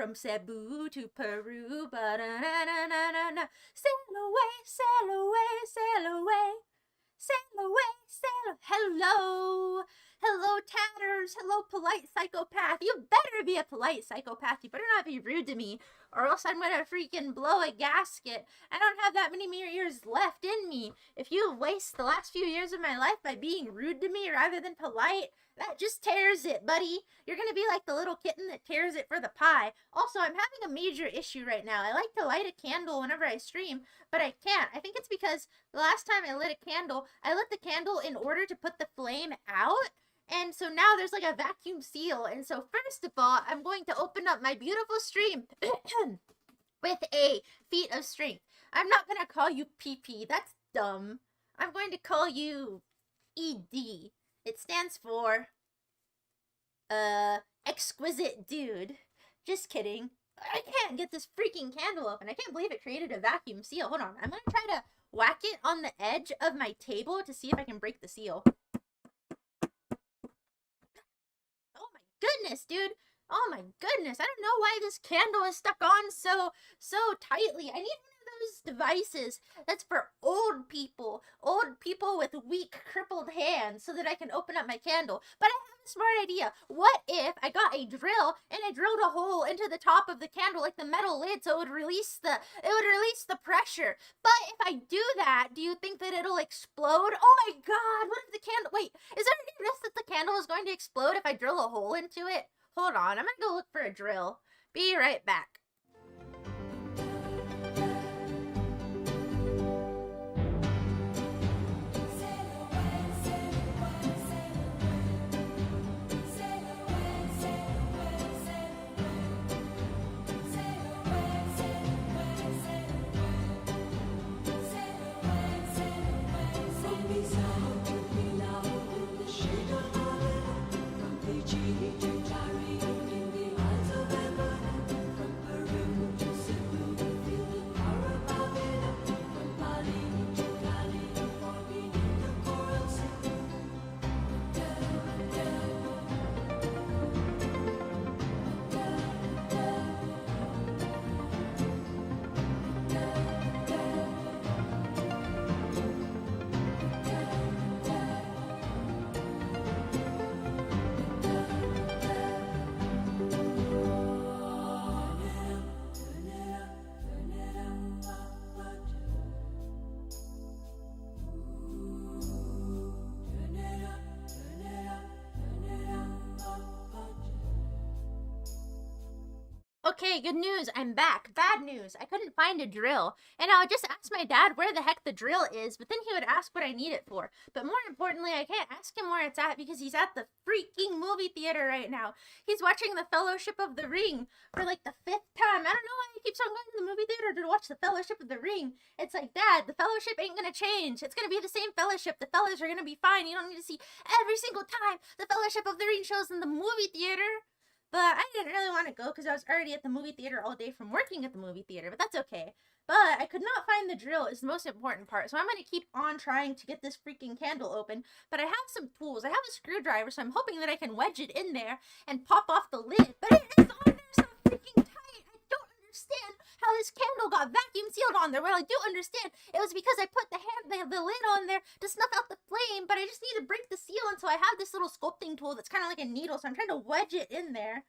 from Cebu to Peru. Ba-da-na-na-na-na-na. Sail away, sail away, sail away. Sail away, sail. Hello. Hello, tatters. Hello, polite psychopath. You better be a polite psychopath. You better not be rude to me, or else I'm gonna freaking blow a gasket. I don't have that many more years left in me. If you waste the last few years of my life by being rude to me rather than polite, that just tears it, buddy. You're gonna be like the little kitten that tears it for the pie. Also, I'm having a major issue right now. I like to light a candle whenever I stream, but I can't. I think it's because the last time I lit a candle, I lit the candle in order to put the flame out. And so now there's like a vacuum seal. And so first of all, I'm going to open up my beautiful stream with a feat of strength. I'm not going to call you PP. That's dumb. I'm going to call you ED. It stands for exquisite dude. Just kidding. I can't get this freaking candle open. I can't believe it created a vacuum seal. Hold on. I'm going to try to whack it on the edge of my table to see if I can break the seal. Oh my goodness, dude. Oh my goodness. I don't know why this candle is stuck on so tightly. I need those devices that's for old people with weak, crippled hands, so that I can open up my candle. But I have a smart idea. What if I got a drill and I drilled a hole into the top of the candle, like the metal lid, so it would release the pressure? But if I do that, do you think that it'll explode? Oh my god, what if the candle, wait, is there any risk that the candle is going to explode if I drill a hole into it? Hold on, I'm gonna go look for a drill. Be right back. Okay, good news, I'm back. Bad news, I couldn't find a drill. And I would just ask my dad where the heck the drill is, but then he would ask what I need it for. But more importantly, I can't ask him where it's at because he's at the freaking movie theater right now. He's watching The Fellowship of the Ring for like the 5th time. I don't know why he keeps on going to the movie theater to watch The Fellowship of the Ring. It's like, Dad, the fellowship ain't gonna change. It's gonna be the same fellowship. The fellas are gonna be fine. You don't need to see every single time the Fellowship of the Ring shows in the movie theater. But I didn't really want to go because I was already at the movie theater all day from working at the movie theater, but that's okay. But I could not find the drill is the most important part, so I'm going to keep on trying to get this freaking candle open. But I have some tools. I have a screwdriver, so I'm hoping that I can wedge it in there and pop off the lid. But it is on there so freaking tight. I don't understand how this candle got vacuum sealed on there. Well, I do understand. It was because I put the lid on there to snuff out the flame, but I just need to break the seal, and so I have this little sculpting tool that's kind of like a needle, so I'm trying to wedge it in there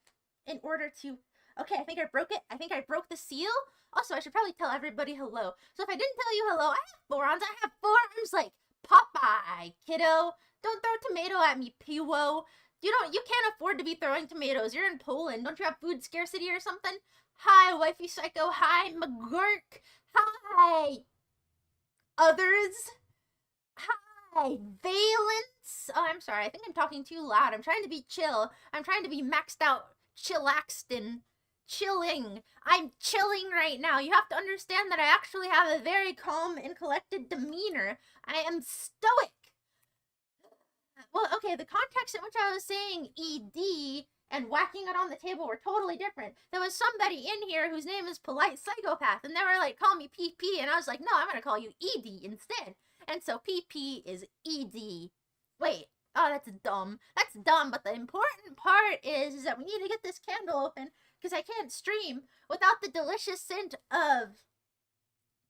in order to... Okay, I think I broke it. I think I broke the seal. Also, I should probably tell everybody hello. So if I didn't tell you hello, I have forearms. I have forearms like Popeye, kiddo. Don't throw tomato at me, peewo. You can't afford to be throwing tomatoes. You're in Poland. Don't you have food scarcity or something? Hi, wifey psycho. Hi, McGurk. Hi, others. Hi, Valence. Oh, I'm sorry. I think I'm talking too loud. I'm trying to be chill. I'm trying to be maxed out, chillaxed, and chilling. I'm chilling right now. You have to understand that I actually have a very calm and collected demeanor. I am stoic. Well, okay, the context in which I was saying ED and whacking it on the table were totally different. There was somebody in here whose name is Polite Psychopath, and they were like, call me PP, and I was like, no, I'm gonna call you ED instead. And so PP is ED. Wait, oh, that's dumb. That's dumb, but the important part is that we need to get this candle open, because I can't stream without the delicious scent of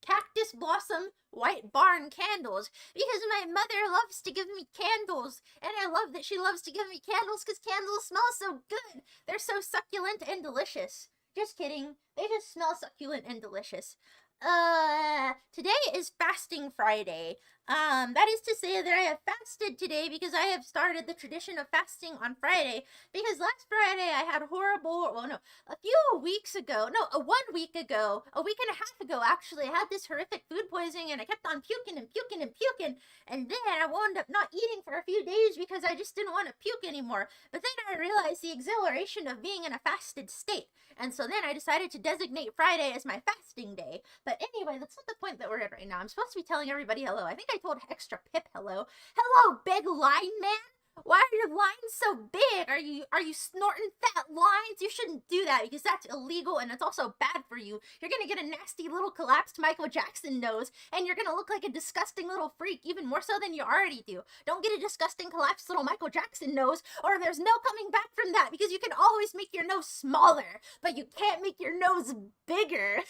cactus blossom white barn candles, because my mother loves to give me candles, and I love that she loves to give me candles because candles smell so good. They're so succulent and delicious. Just kidding. They just smell succulent and delicious. Today is fasting Friday. That is to say that I have fasted today because I have started the tradition of fasting on Friday, because last Friday I had horrible, well, no, a few weeks ago, no, 1 week ago, a week and a half ago, actually, I had this horrific food poisoning, and I kept on puking and puking and puking, and then I wound up not eating for a few days because I just didn't want to puke anymore. But then I realized the exhilaration of being in a fasted state, and so then I decided to designate Friday as my fasting day. But anyway, that's not the point that we're at right now. I'm supposed to be telling everybody hello. I think I told Extra Pip hello. Hello, big line man. Why are your lines so big? Are you snorting fat lines? You shouldn't do that because that's illegal and it's also bad for you. You're gonna get a nasty little collapsed Michael Jackson nose, and you're gonna look like a disgusting little freak, even more so than you already do. Don't get a disgusting collapsed little Michael Jackson nose, or there's no coming back from that, because you can always make your nose smaller, but you can't make your nose bigger.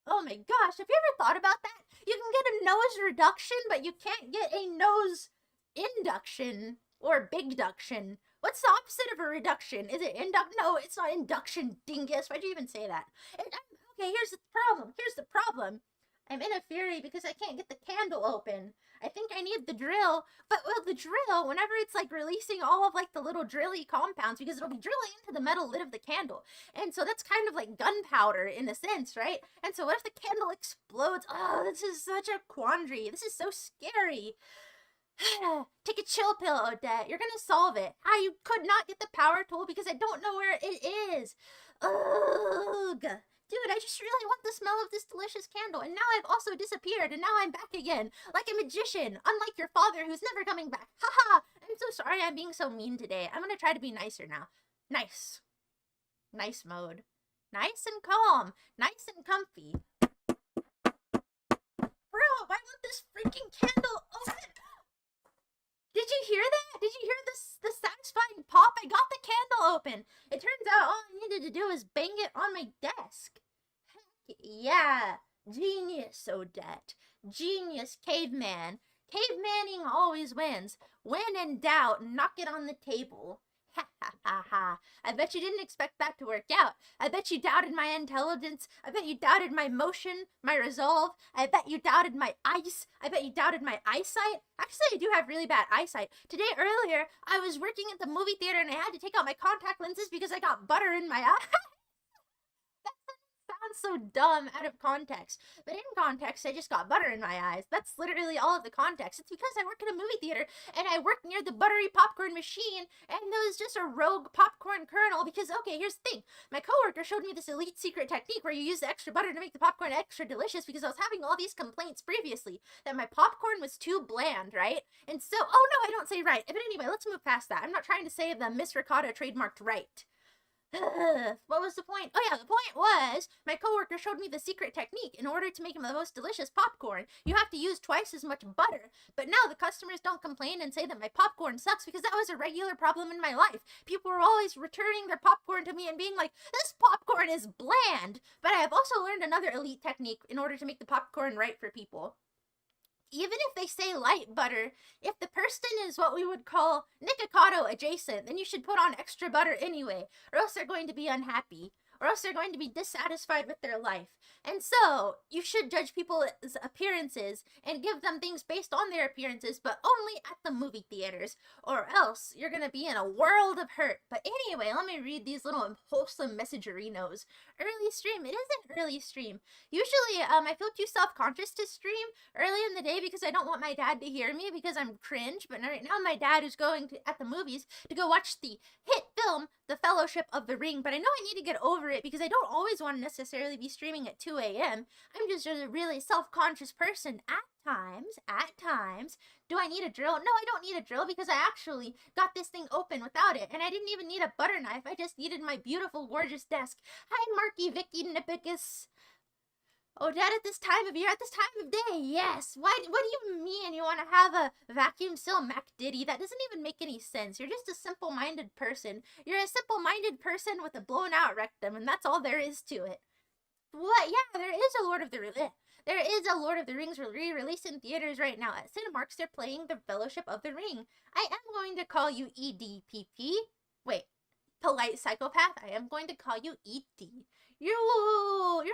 Oh my gosh, have you ever thought about that? You can get a nose reduction, but you can't get a nose induction or bigduction. What's the opposite of a reduction? Is it No, it's not induction, dingus. Why'd you even say that? Okay, here's the problem. I'm in a fury because I can't get the candle open. I think I need the drill, but well, the drill, whenever it's like releasing all of like the little drilly compounds, because it'll be drilling into the metal lid of the candle. And so that's kind of like gunpowder in a sense, right? And so what if the candle explodes? Oh, this is such a quandary. This is so scary. Take a chill pill, Odette. You're gonna solve it. You could not get the power tool because I don't know where it is. Ugh. Dude, I just really want the smell of this delicious candle, and now I've also disappeared, and now I'm back again, like a magician, unlike your father who's never coming back. Haha, I'm so sorry I'm being so mean today. I'm gonna try to be nicer now. Nice. Nice mode. Nice and calm. Nice and comfy. Bro, I want this freaking candle open. Did you hear that? Did you hear the satisfying pop? I got the candle open. It turns out all I needed to do was bang it on my desk. Heck yeah. Genius, Odette. Genius, caveman. Cavemaning always wins. When in doubt, knock it on the table. Ha ha ha ha. I bet you didn't expect that to work out. I bet you doubted my intelligence. I bet you doubted my motion, my resolve. I bet you doubted my ice. I bet you doubted my eyesight. Actually, I do have really bad eyesight. Today, earlier, I was working at the movie theater and I had to take out my contact lenses because I got butter in my eye. Sounds so dumb out of context, but in context I just got butter in my eyes. That's literally all of the context. It's because I work in a movie theater and I work near the buttery popcorn machine, and there was just a rogue popcorn kernel because, okay, here's the thing, my coworker showed me this elite secret technique where you use the extra butter to make the popcorn extra delicious, because I was having all these complaints previously that my popcorn was too bland, right? And so, oh no, I don't say right, but anyway, let's move past that. I'm not trying to say the Miss Ricotta trademarked right. What was the point? Oh yeah, the point was my coworker showed me the secret technique. In order to make the most delicious popcorn, you have to use twice as much butter. But now the customers don't complain and say that my popcorn sucks, because that was a regular problem in my life. People were always returning their popcorn to me and being like, this popcorn is bland. But I have also learned another elite technique in order to make the popcorn right for people. Even if they say light butter, if the person is what we would call Nikocado adjacent, then you should put on extra butter anyway, or else they're going to be unhappy, or else they're going to be dissatisfied with their life. And so, you should judge people's appearances and give them things based on their appearances, but only at the movie theaters, or else you're gonna be in a world of hurt. But anyway, let me read these little wholesome messagerinos. Early stream. It isn't early stream. Usually, I feel too self-conscious to stream early in the day because I don't want my dad to hear me because I'm cringe. But right now, my dad is going at the movies to go watch the hit film, The Fellowship of the Ring. But I know I need to get over it because I don't always want to necessarily be streaming at 2 a.m. I'm just a really self-conscious person at times. Do I need a drill? No, I don't need a drill because I actually got this thing open without it. And I didn't even need a butter knife. I just needed my beautiful, gorgeous desk. Hi, Marky Vicky Nipicus. Oh, Dad, at this time of year, at this time of day, yes. What do you mean you want to have a vacuum seal Mac Diddy? That doesn't even make any sense. You're just a simple-minded person. You're a simple-minded person with a blown-out rectum, and that's all there is to it. What? Yeah, there is a Lord of the Rings re-release in theaters right now. At Cinemarks, they're playing The Fellowship of the Ring. I am going to call you EDPP. Wait, polite psychopath. I am going to call you ED. You're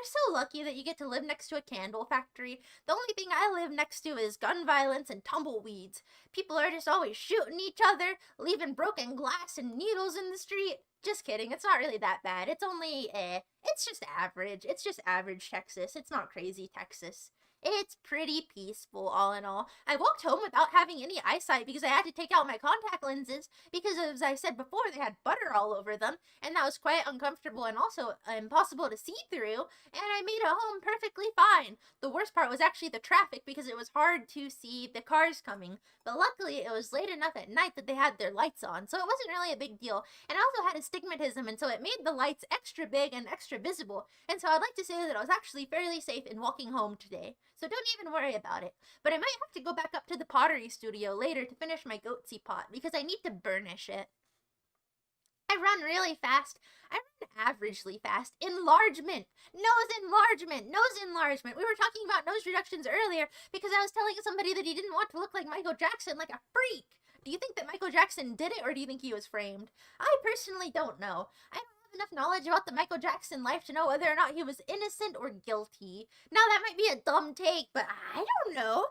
so lucky that you get to live next to a candle factory. The only thing I live next to is gun violence and tumbleweeds. People are just always shooting each other, leaving broken glass and needles in the street. Just kidding, it's not really that bad. It's only, it's just average. It's just average Texas. It's not crazy Texas. It's pretty peaceful, all in all. I walked home without having any eyesight because I had to take out my contact lenses because, as I said before, they had butter all over them, and that was quite uncomfortable and also impossible to see through, and I made it home perfectly fine. The worst part was actually the traffic because it was hard to see the cars coming, but luckily it was late enough at night that they had their lights on, so it wasn't really a big deal, and I also had astigmatism, and so it made the lights extra big and extra visible, and so I'd like to say that I was actually fairly safe in walking home today. So don't even worry about it. But I might have to go back up to the pottery studio later to finish my goatsy pot because I need to burnish it. I run really fast. I run averagely fast. Enlargement. Nose enlargement. Nose enlargement. We were talking about nose reductions earlier because I was telling somebody that he didn't want to look like Michael Jackson, like a freak. Do you think that Michael Jackson did it, or do you think he was framed? I personally don't know. I don't have enough knowledge about the Michael Jackson life to know whether or not he was innocent or guilty. Now, that might be a dumb take, but I don't know.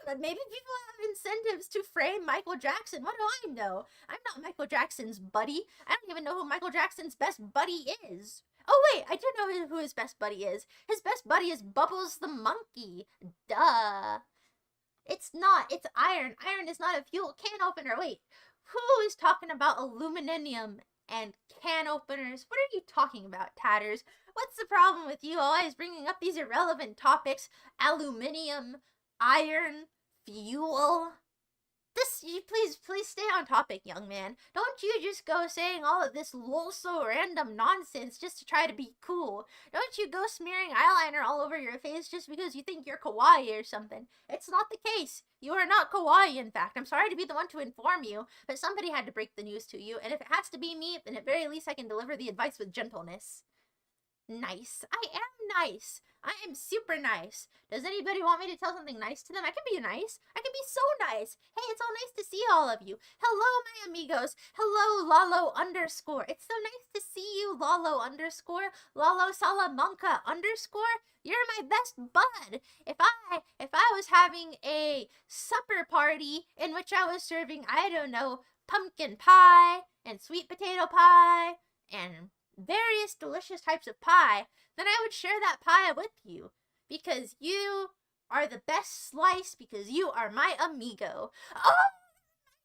Maybe people have incentives to frame Michael Jackson. What do I know? I'm not Michael Jackson's buddy. I don't even know who Michael Jackson's best buddy is. Oh, wait, I do know who his best buddy is. His best buddy is Bubbles the monkey. Duh. It's not. It's iron. Iron is not a fuel can opener. Wait, who is talking about aluminum and can openers? What are you talking about, Tatters? What's the problem with you always bringing up these irrelevant topics? Aluminium, iron, fuel. Please stay on topic, young man. Don't you just go saying all of this so random nonsense just to try to be cool. Don't you go smearing eyeliner all over your face just because you think you're kawaii or something. It's not the case. You are not kawaii, in fact. I'm sorry to be the one to inform you, but somebody had to break the news to you, and if it has to be me, then at very least I can deliver the advice with gentleness. Nice. I am nice. I am super nice. Does anybody want me to tell something nice to them? I can be nice. I can be so nice. Hey, it's all nice to see all of you. Hello, my amigos. Hello, Lalo _. It's so nice to see you, Lalo _ Lalo Salamanca _ You're my best bud. If I was having a supper party in which I was serving, I don't know, pumpkin pie and sweet potato pie and various delicious types of pie, then I would share that pie with you because you are the best slice because you are my amigo. Oh,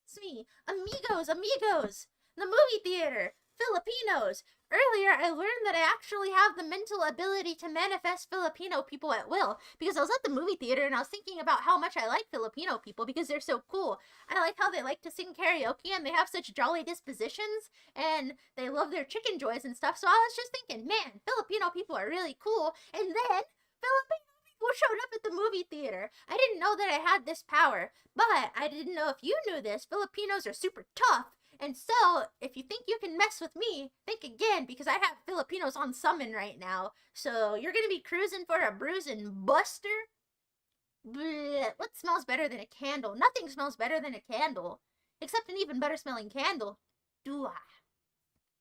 it's me. Amigos. The movie theater. Filipinos. Earlier, I learned that I actually have the mental ability to manifest Filipino people at will because I was at the movie theater and I was thinking about how much I like Filipino people because they're so cool. I like how they like to sing karaoke and they have such jolly dispositions and they love their chicken joys and stuff. So I was just thinking, man, Filipino people are really cool. And then Filipino people showed up at the movie theater. I didn't know that I had this power, but I didn't know if you knew this. Filipinos are super tough. And so, if you think you can mess with me, think again, because I have Filipinos on summon right now. So, you're gonna be cruising for a bruising buster? Blech, what smells better than a candle? Nothing smells better than a candle. Except an even better smelling candle. Do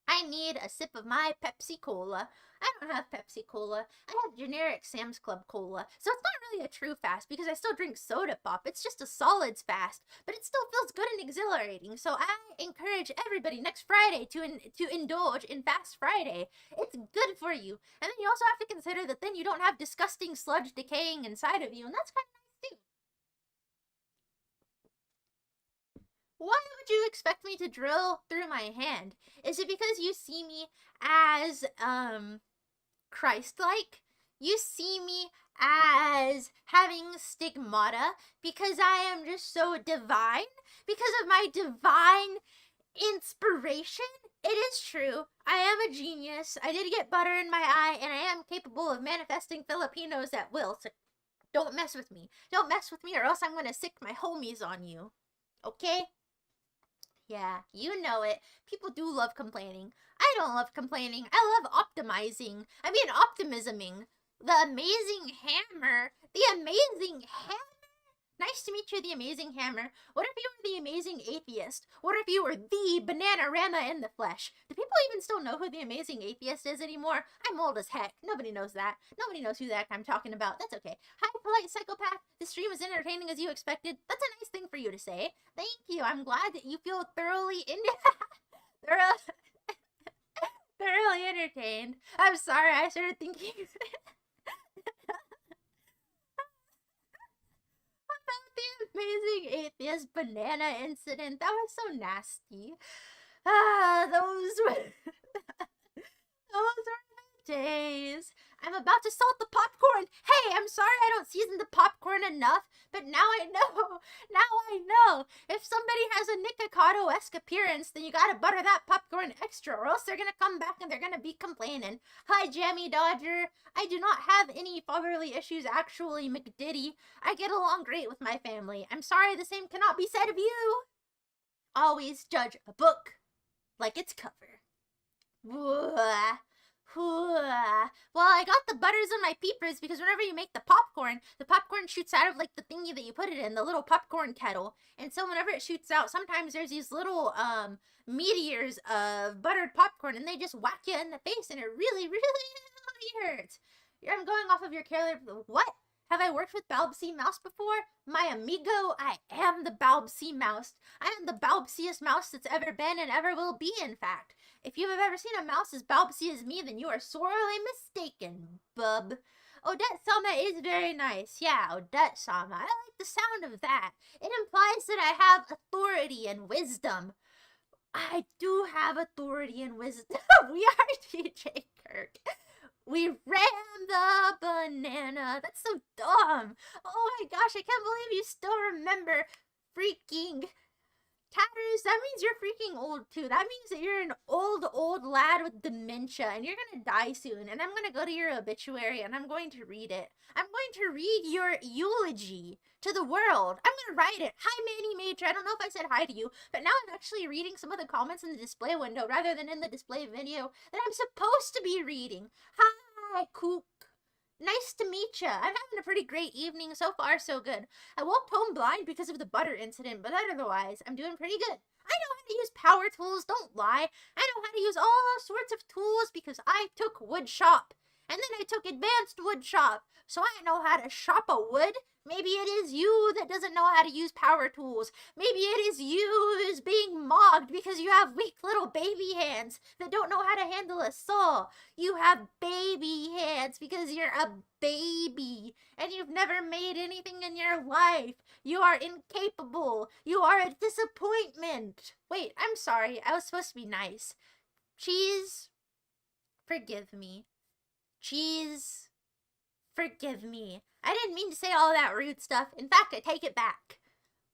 I need a sip of my Pepsi Cola. I don't have Pepsi Cola. I have generic Sam's Club Cola. So it's not really a true fast because I still drink soda pop. It's just a solids fast, but it still feels good and exhilarating. So I encourage everybody next Friday to indulge in Fast Friday. It's good for you. And then you also have to consider that then you don't have disgusting sludge decaying inside of you, and that's kind of nice too. Why would you expect me to drill through my hand? Is it because you see me as, Christ-like? You see me as having stigmata because I am just so divine? Because of my divine inspiration? It is true. I am a genius. I did get butter in my eye, and I am capable of manifesting Filipinos at will. So don't mess with me. Don't mess with me, or else I'm gonna sick my homies on you. Okay? Yeah, you know it. People do love complaining. I don't love complaining. I love optimizing. I mean, optimisming. The amazing hammer. The amazing hammer. Nice to meet you, the amazing hammer. What if you were the amazing atheist? What if you were the Bananarama in the flesh? Do people even still know who the amazing atheist is anymore? I'm old as heck. Nobody knows that. Nobody knows who the heck I'm talking about. That's okay. Hi, polite psychopath. The stream is entertaining as you expected. That's a nice thing for you to say. Thank you. I'm glad that you feel thoroughly thoroughly entertained. I'm sorry. I started thinking. The amazing atheist banana incident. That was so nasty. Those were the days. I'm about to salt the popcorn. Hey, I'm sorry I don't season the popcorn enough, but now I know. Now I know. If somebody has a Nikocado-esque appearance, then you gotta butter that popcorn extra, or else they're gonna come back and they're gonna be complaining. Hi, Jammy Dodger. I do not have any fatherly issues, actually, McDiddy. I get along great with my family. I'm sorry the same cannot be said of you. Always judge a book like its cover. Well, I got the butters on my peepers because whenever you make the popcorn shoots out of like the thingy that you put it in, the little popcorn kettle. And so whenever it shoots out, sometimes there's these little meteors of buttered popcorn and they just whack you in the face and it really, really hurts. I'm going off of your careless. What? Have I worked with Balbsy Mouse before? My amigo, I am the Balbsy Mouse. I am the Balbsiest mouse that's ever been and ever will be, in fact. If you have ever seen a mouse as Balbsy as me, then you are sorely mistaken, bub. Odette Sama is very nice. Yeah, Odette Sama. I like the sound of that. It implies that I have authority and wisdom. I do have authority and wisdom. We are DJ Kirk. We ran the banana. That's so dumb. Oh my gosh, I can't believe you still remember freaking Tatters. That means you're freaking old too. That means that you're an old lad with dementia and you're gonna die soon. And I'm gonna go to your obituary and I'm going to read it. I'm going to read your eulogy to the world. I'm gonna write it. Hi, Manny Major. I don't know if I said hi to you, but now I'm actually reading some of the comments in the display window rather than in the display video that I'm supposed to be reading. Hi, Cook. Nice to meet ya. I'm having a pretty great evening. So far, so good. I walked home blind because of the butter incident, but otherwise, I'm doing pretty good. I know how to use power tools, don't lie. I know how to use all sorts of tools because I took wood shop. And then I took advanced wood shop. So I know how to shop a wood. Maybe it is you that doesn't know how to use power tools. Maybe it is you who's being mocked because you have weak little baby hands that don't know how to handle a saw. You have baby hands because you're a baby and you've never made anything in your life. You are incapable. You are a disappointment. Wait, I'm sorry. I was supposed to be nice. Cheese, forgive me. Cheese, forgive me. I didn't mean to say all that rude stuff. In fact, I take it back.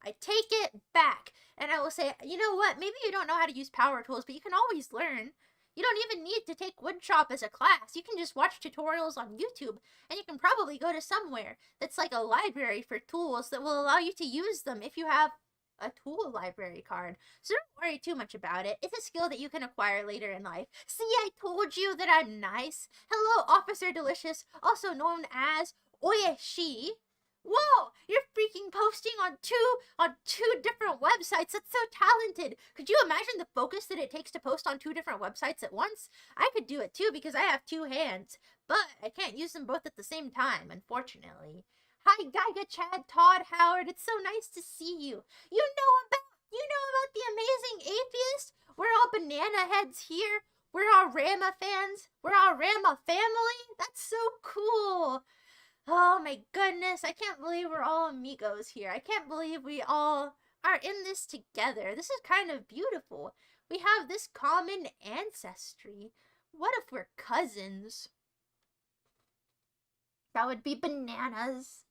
I take it back. And I will say, you know what? Maybe you don't know how to use power tools, but you can always learn. You don't even need to take woodshop as a class. You can just watch tutorials on YouTube, and you can probably go to somewhere that's like a library for tools that will allow you to use them if you have a tool library card. So don't worry too much about it. It's a skill that you can acquire later in life. See, I told you that I'm nice. Hello, Officer Delicious, also known as Oyeshi. Whoa, you're freaking posting on two different websites. That's so talented. Could you imagine the focus that it takes to post on two different websites at once? I could do it too because I have two hands, but I can't use them both at the same time, unfortunately. Hi, Geiga, Chad, Todd, Howard. It's so nice to see you. You know about the amazing atheist? We're all banana heads here. We're all Rama fans. We're all Rama family. That's so cool. Oh my goodness, I can't believe we're all amigos here. I can't believe we all are in this together. This is kind of beautiful. We have this common ancestry. What if we're cousins? That would be bananas.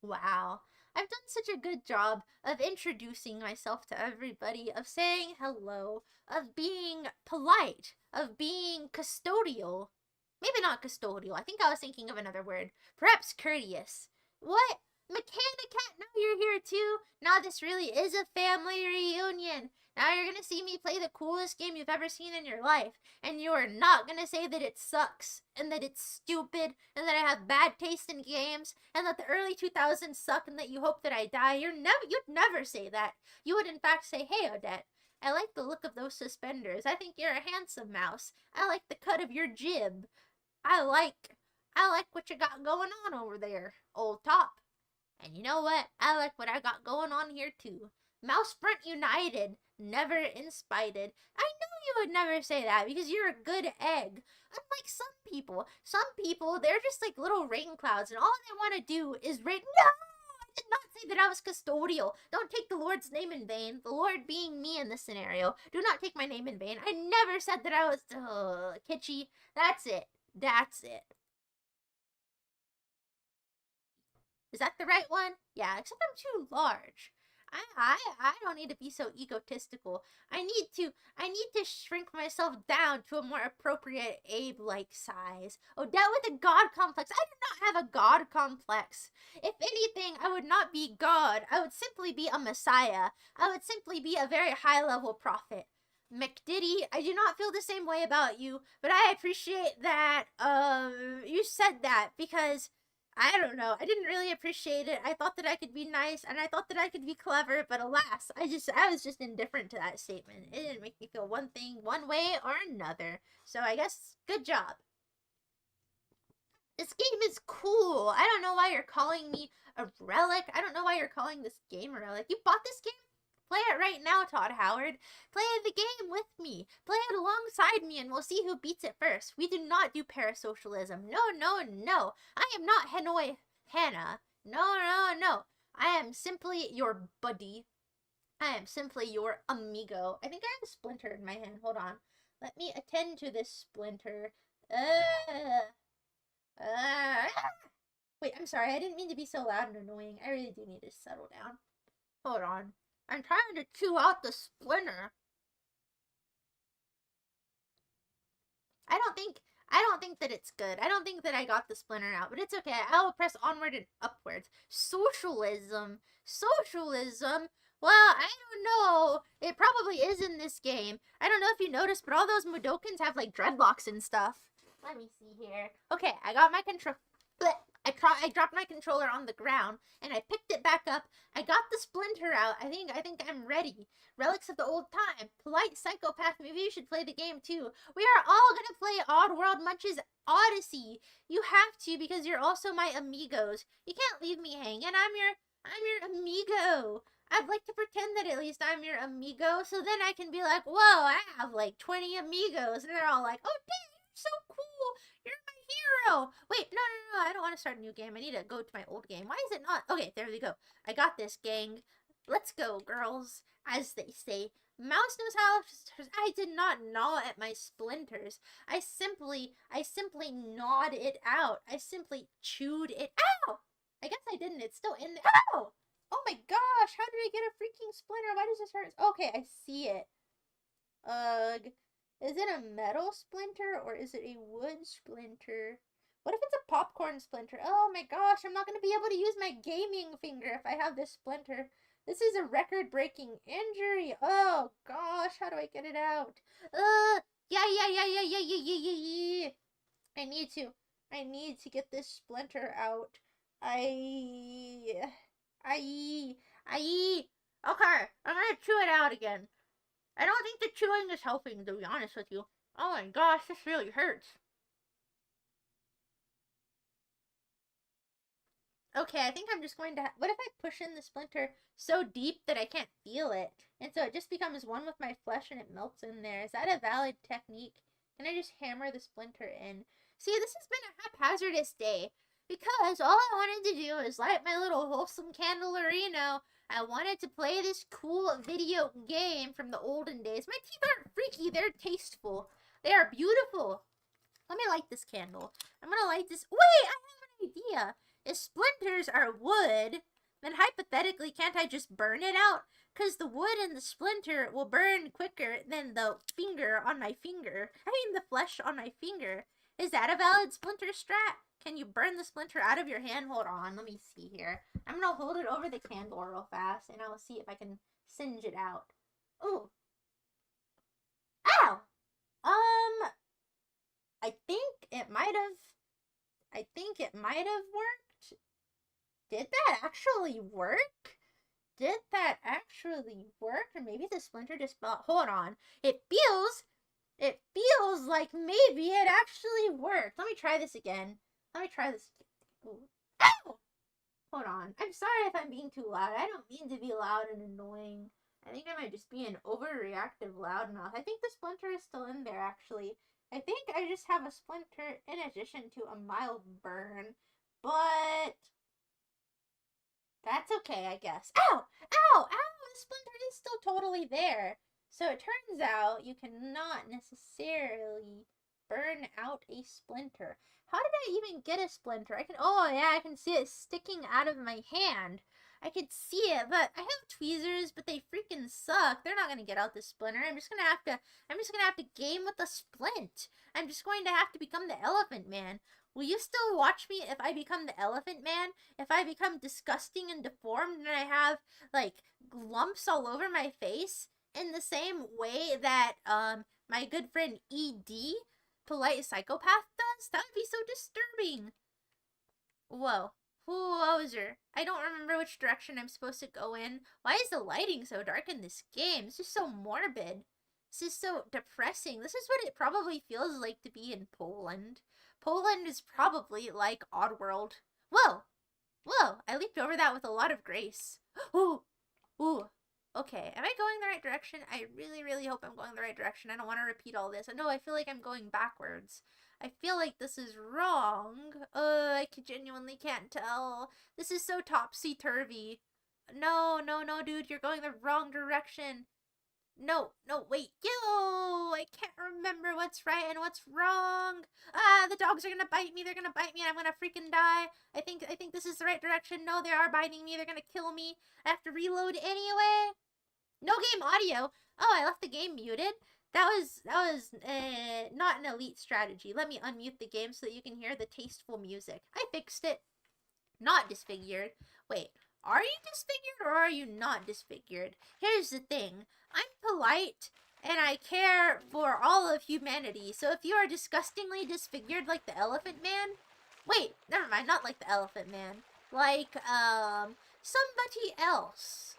Wow. I've done such a good job of introducing myself to everybody, of saying hello, of being polite, of being custodial. Maybe not custodial. I think I was thinking of another word. Perhaps courteous. What? Mechanicat, now you're here too? Now this really is a family reunion. Now you're gonna see me play the coolest game you've ever seen in your life. And you're not gonna say that it sucks, and that it's stupid, and that I have bad taste in games, and that the early 2000s suck, and that you hope that I die. You'd never say that. You would in fact say, hey Odette, I like the look of those suspenders. I think you're a handsome mouse. I like the cut of your jib. I like what you got going on over there, old top. And you know what? I like what I got going on here too. Mouse Front United, never inspited. I know you would never say that because you're a good egg. Unlike some people, they're just like little rain clouds and all they want to do is rain. No! I did not say that I was custodial. Don't take the Lord's name in vain. The Lord being me in this scenario. Do not take my name in vain. I never said that I was kitschy. That's it. That's it. Is that the right one? Yeah, except I'm too large. I don't need to be so egotistical. I need to shrink myself down to a more appropriate Abe-like size. Odette with a god complex. I do not have a god complex. If anything, I would not be God. I would simply be a messiah. I would simply be a very high-level prophet. McDiddy, I do not feel the same way about you, but I appreciate that you said that because I don't know. I didn't really appreciate it. I thought that I could be nice and I thought that I could be clever, but alas, I was just indifferent to that statement. It didn't make me feel one thing one way or another. So I guess good job. This game is cool. I don't know why you're calling me a relic. I don't know why you're calling this game a relic. You bought this game? Play it right now, Todd Howard. Play the game with me. Play it alongside me and we'll see who beats it first. We do not do parasocialism. No, no, no. I am not Hanoi Hannah. No, no, no. I am simply your buddy. I am simply your amigo. I think I have a splinter in my hand. Hold on. Let me attend to this splinter. Wait, I'm sorry. I didn't mean to be so loud and annoying. I really do need to settle down. Hold on. I'm trying to chew out the splinter. I don't think that it's good. I don't think that I got the splinter out, but it's okay. I will press onward and upwards. Socialism. Socialism. Well, I don't know. It probably is in this game. I don't know if you noticed, but all those Mudokons have like dreadlocks and stuff. Let me see here. Okay, I got my control. I dropped my controller on the ground and I picked it back up. I got the splinter out. I think I'm ready. Relics of the old time. Polite psychopath. Maybe you should play the game too. We are all gonna play Oddworld Munch's Odyssey. You have to because you're also my amigos. You can't leave me hanging. I'm your amigo. I'd like to pretend that at least I'm your amigo, so then I can be like, whoa, I have like 20 amigos, and they're all like, oh dang, you're so cool. You're my hero. Wait, no, I don't want to start a new game. I need to go to my old game. Why is it not? Okay, there we go. I got this, gang. Let's go, girls, as they say. Mouse knows how. I did not gnaw at my splinters. I simply gnawed it out. I simply chewed it. Ow! I guess I didn't. It's still in there. Ow! Oh my gosh! How did I get a freaking splinter? Why does this hurt? Okay, I see it. Ugh. Is it a metal splinter or is it a wood splinter? What if it's a popcorn splinter? Oh my gosh, I'm not going to be able to use my gaming finger if I have this splinter. This is a record-breaking injury. Oh gosh, how do I get it out? Yeah. I need to get this splinter out. Okay, I'm gonna chew it out again. I don't think the chewing is helping, to be honest with you. Oh my gosh, this really hurts. Okay, I think I'm just going to... What if I push in the splinter so deep that I can't feel it? And so it just becomes one with my flesh and it melts in there. Is that a valid technique? Can I just hammer the splinter in? See, this has been a haphazardous day. Because all I wanted to do is light my little wholesome candelarino. I wanted to play this cool video game from the olden days. My teeth aren't freaky, they're tasteful. They are beautiful. Let me light this candle. I'm gonna light this. Wait, I have an idea. If splinters are wood, And hypothetically, can't I just burn it out? Because the wood and the splinter will burn quicker than the finger on my finger. I mean, the flesh on my finger. Is that a valid splinter strat? Can you burn the splinter out of your hand? Hold on, let me see here. I'm gonna hold it over the candle real fast, and I'll see if I can singe it out. Ooh. Ow! I think it might have worked. Did that actually work? Did that actually work? Or maybe the splinter just fell. Hold on. It feels like maybe it actually worked. Let me try this again. Let me try this. Ooh. Ow! Hold on. I'm sorry if I'm being too loud. I don't mean to be loud and annoying. I think I might just be an overreactive loudmouth. I think the splinter is still in there, actually. I think I just have a splinter in addition to a mild burn. But that's okay, I guess. Ow! Ow! Ow! The splinter is still totally there. So it turns out you cannot necessarily burn out a splinter. How did I even get a splinter? Oh yeah, I can see it sticking out of my hand. I could see it, but I have tweezers, but they freaking suck. They're not gonna get out the splinter. I'm just gonna have to game with the splint. I'm just going to have to become the Elephant Man. Will you still watch me if I become the Elephant Man? If I become disgusting and deformed and I have, like, lumps all over my face? In the same way that, my good friend E.D., Polite Psychopath, does? That would be so disturbing. Whoa. Wowzer. I don't remember which direction I'm supposed to go in. Why is the lighting so dark in this game? It's just so morbid. This is so depressing. This is what it probably feels like to be in Poland. Poland is probably like Oddworld. Whoa! Whoa! I leaped over that with a lot of grace. Ooh! Ooh! Okay, am I going the right direction? I really, really hope I'm going the right direction. I don't want to repeat all this. No, I feel like I'm going backwards. I feel like this is wrong. I genuinely can't tell. This is so topsy-turvy. No, no, no, dude, you're going the wrong direction. No, no, wait. Yo, I can't remember what's right and what's wrong. Ah, the dogs are gonna bite me. They're gonna bite me and I'm gonna freaking die. I think this is the right direction. No, they are biting me. They're gonna kill me. I have to reload anyway. No game audio. Oh, I left the game muted. That was not an elite strategy. Let me unmute the game so that you can hear the tasteful music. I fixed it. Not disfigured. Wait, are you disfigured or are you not disfigured? Here's the thing. I'm polite and I care for all of humanity. So if you are disgustingly disfigured like the Elephant Man, wait, never mind, not like the Elephant Man. Like, somebody else.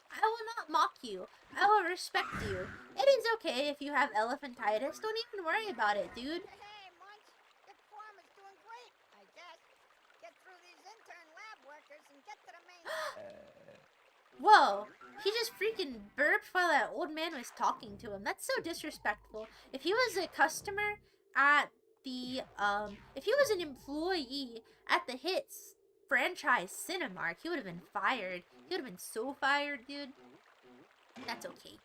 I will not mock you. I will respect you. It is okay if you have elephantitis. Don't even worry about it, dude. Hey, Munch. The farm is doing great, I guess. Get through these intern lab workers and get to the main... Whoa. He just freaking burped while that old man was talking to him. That's so disrespectful. If he was a customer at the, if he was an employee at the Hits franchise Cinemark, he would have been fired. He would have been so fired, dude. That's okay.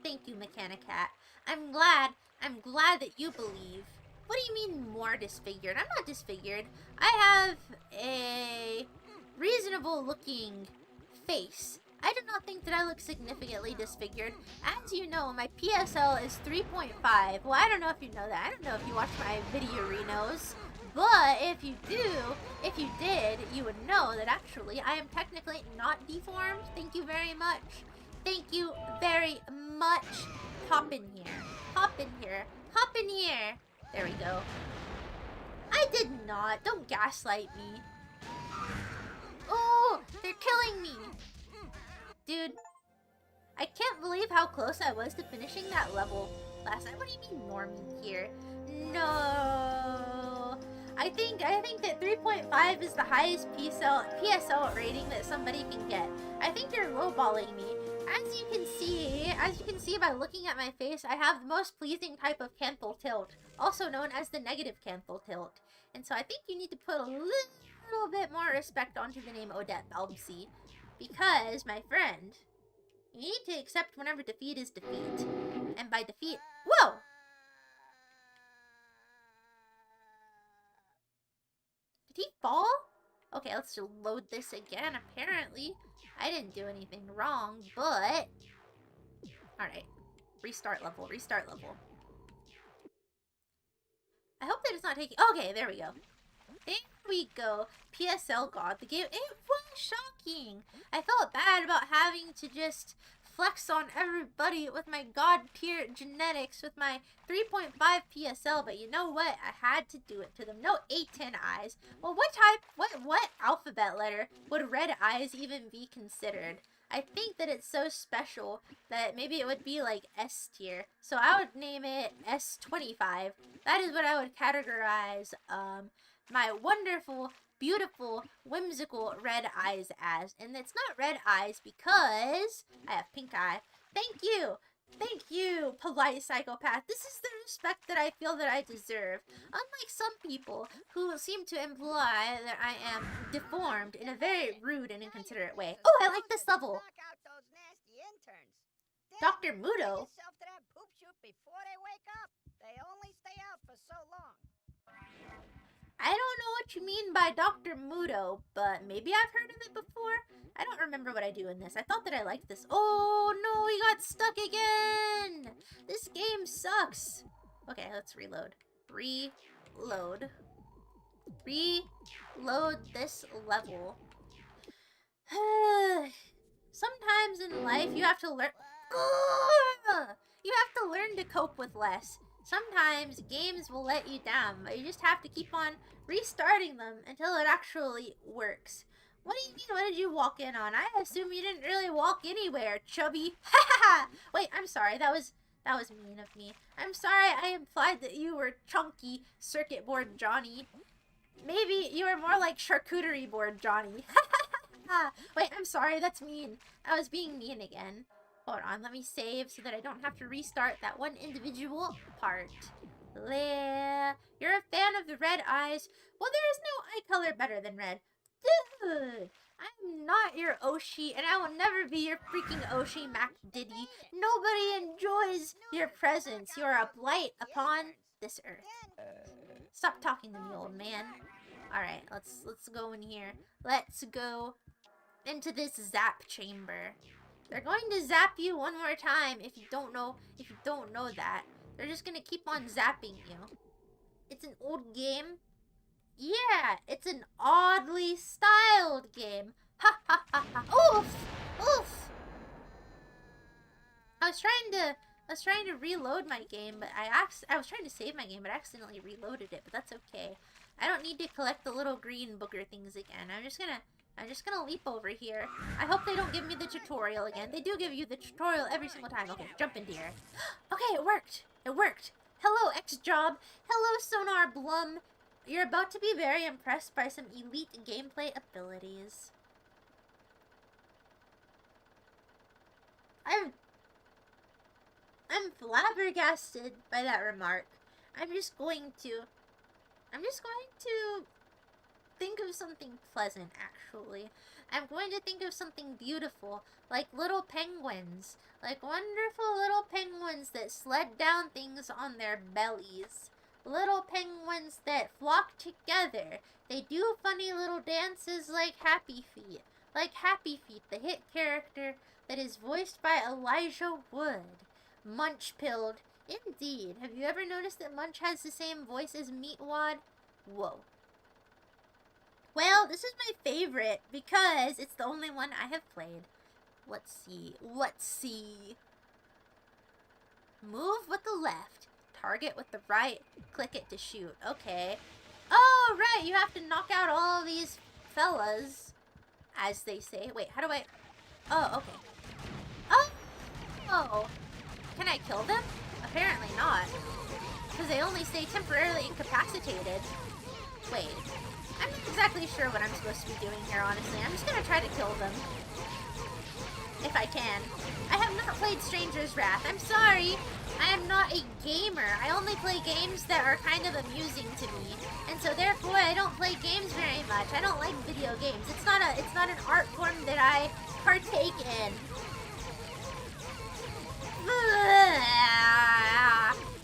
Thank you, Mechanicat. I'm glad that you believe. What do you mean more disfigured? I'm not disfigured. I have a reasonable looking face. I do not think that I look significantly disfigured. As you know, my PSL is 3.5. Well, I don't know if you know that. I don't know if you watch my video renos. But if you did, you would know that actually I am technically not deformed. Thank you very much. Thank you very much. Hop in here. Hop in here. Hop in here. There we go. I did not. Don't gaslight me. Oh, they're killing me. Dude, I can't believe how close I was to finishing that level last night. What do you mean normie here? No. I think that 3.5 is the highest PSL rating that somebody can get. I think you're lowballing me. As you can see by looking at my face, I have the most pleasing type of canthal tilt, also known as the negative canthal tilt. And so I think you need to put a little bit more respect onto the name Odette Balbsy. Because, my friend, you need to accept whenever defeat is defeat. And by defeat... Whoa! Did he fall? Okay, let's load this again. Apparently, I didn't do anything wrong, but... Alright. Restart level, restart level. I hope that it's not taking... Okay, there we go. There we go. PSL God. The game... It was shocking. I felt bad about having to just flex on everybody with my God tier genetics with my 3.5 PSL, but you know what? I had to do it to them. No A10 eyes. Well, what alphabet letter would red eyes even be considered? I think that it's so special that maybe it would be like S tier. So I would name it S25. That is what I would categorize my wonderful, beautiful, whimsical red eyes as. And it's not red eyes because I have pink eye. Thank you! Thank you, polite psychopath. This is the respect that I feel that I deserve. Unlike some people who seem to imply that I am deformed in a very rude and inconsiderate way. Oh, I like this level. Knock out those nasty interns. Dr. Get Muto. yourself to that poop shoot before they wake up. They only stay out for so long. I don't know what you mean by Dr. Muto, but maybe I've heard of it before. I don't remember what I do in this. I thought that I liked this. Oh no, we got stuck again! This game sucks. Okay, let's reload. Reload. Reload this level. Sometimes in life you have to learn... You have to learn to cope with less. Sometimes games will let you down, but you just have to keep on restarting them until it actually works. What do you mean, what did you walk in on? I assume you didn't really walk anywhere, chubby. Wait, I'm sorry, that was mean of me. I'm sorry I implied that you were chunky circuit board Johnny. Maybe you were more like charcuterie board Johnny. Wait, I'm sorry, that's mean. I was being mean again. Hold on, let me save so that I don't have to restart that one individual part. You're a fan of the red eyes. Well, there is no eye color better than red. Dude, I'm not your Oshi, and I will never be your freaking Oshi Mac Diddy. Nobody enjoys your presence. You're a blight upon this earth. Stop talking to me, old man. Alright, let's go in here. Let's go into this zap chamber. They're going to zap you one more time if you don't know that. They're just gonna keep on zapping you. It's an old game. Yeah, it's an oddly styled game. Ha ha ha ha. Oof! Oof! I was trying to reload my game, but I was trying to save my game, but I accidentally reloaded it, but that's okay. I don't need to collect the little green booger things again. I'm just gonna leap over here. I hope they don't give me the tutorial again. They do give you the tutorial every single time. Okay, jump in here. Okay, it worked. It worked. Hello, X-Job. Hello, Sonar Blum. You're about to be very impressed by some elite gameplay abilities. I'm flabbergasted by that remark. I'm just going to think of something pleasant, actually. I'm going to think of something beautiful, like little penguins. Like wonderful little penguins that sled down things on their bellies. Little penguins that flock together. They do funny little dances like Happy Feet. Like Happy Feet, the hit character that is voiced by Elijah Wood. Munch-pilled. Indeed. Have you ever noticed that Munch has the same voice as Meatwad? Whoa. Well, this is my favorite because it's the only one I have played. Let's see. Let's see. Move with the left. Target with the right. Click it to shoot. Okay. Oh, right. You have to knock out all these fellas, as they say. Wait, how do I... Oh, okay. Oh. Can I kill them? Apparently not. Because they only stay temporarily incapacitated. Wait. I'm not exactly sure what I'm supposed to be doing here, honestly. I'm just gonna try to kill them. If I can. I have not played Stranger's Wrath. I'm sorry. I am not a gamer. I only play games that are kind of amusing to me. And so therefore I don't play games very much. I don't like video games. It's not an art form that I partake in.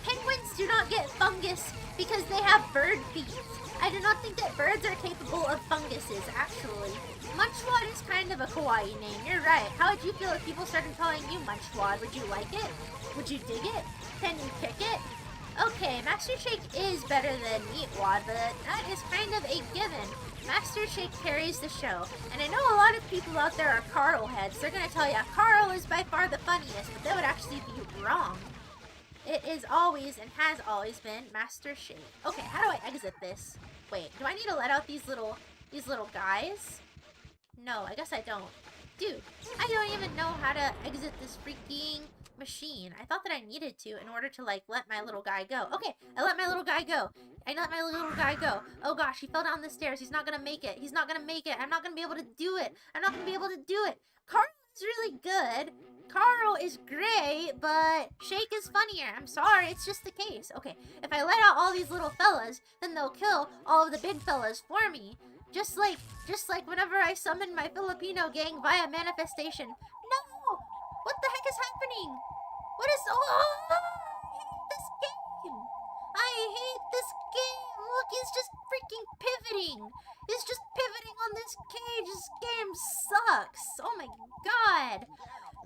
Penguins do not get fungus because they have bird feet. I do not think that birds are capable of funguses, actually. Munchwad is kind of a kawaii name, you're right. How would you feel if people started calling you Munchwad? Would you like it? Would you dig it? Can you kick it? Okay, Master Shake is better than Meatwad, but that is kind of a given. Master Shake carries the show. And I know a lot of people out there are Carl heads. They're going to tell you Carl is by far the funniest, but they would actually be wrong. It is always and has always been Master Shake. Okay, how do I exit this? Wait, do I need to let out these little guys? No, I guess I don't. Dude, I don't even know how to exit this freaking machine. I thought that I needed to in order to, like, let my little guy go. Okay, I let my little guy go. I let my little guy go. Oh gosh, he fell down the stairs. He's not gonna make it. He's not gonna make it. I'm not gonna be able to do it. I'm not gonna be able to do it. Carl is really good. Carl is great, but Shake is funnier. I'm sorry, it's just the case. Okay, if I let out all these little fellas, then they'll kill all of the big fellas for me. Just like whenever I summon my Filipino gang via manifestation. No! What the heck is happening? What is... Oh! I hate this game! I hate this game! Look, he's just freaking pivoting! He's just pivoting on this cage! This game sucks! Oh my god!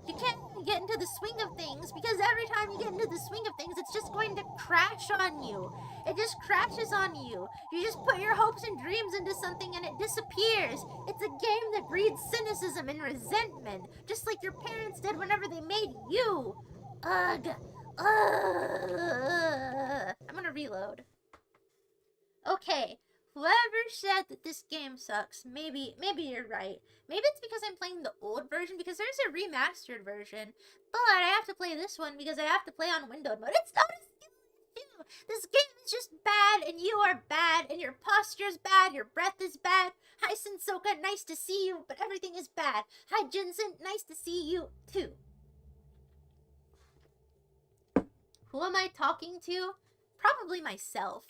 You can't get into the swing of things because every time you get into the swing of things, it's just going to crash on you. It just crashes on you. You just put your hopes and dreams into something and it disappears. It's a game that breeds cynicism and resentment, just like your parents did whenever they made you. Ugh. Ugh. I'm gonna reload. Okay. Whoever said that this game sucks, maybe you're right. Maybe it's because I'm playing the old version, because there's a remastered version. But I have to play this one because I have to play on windowed mode. It's not as good as you. This game is just bad, and you are bad, and your posture's bad, your breath is bad. Hi, Sensoka, nice to see you, but everything is bad. Hi, Jinsen, nice to see you, too. Who am I talking to? Probably myself.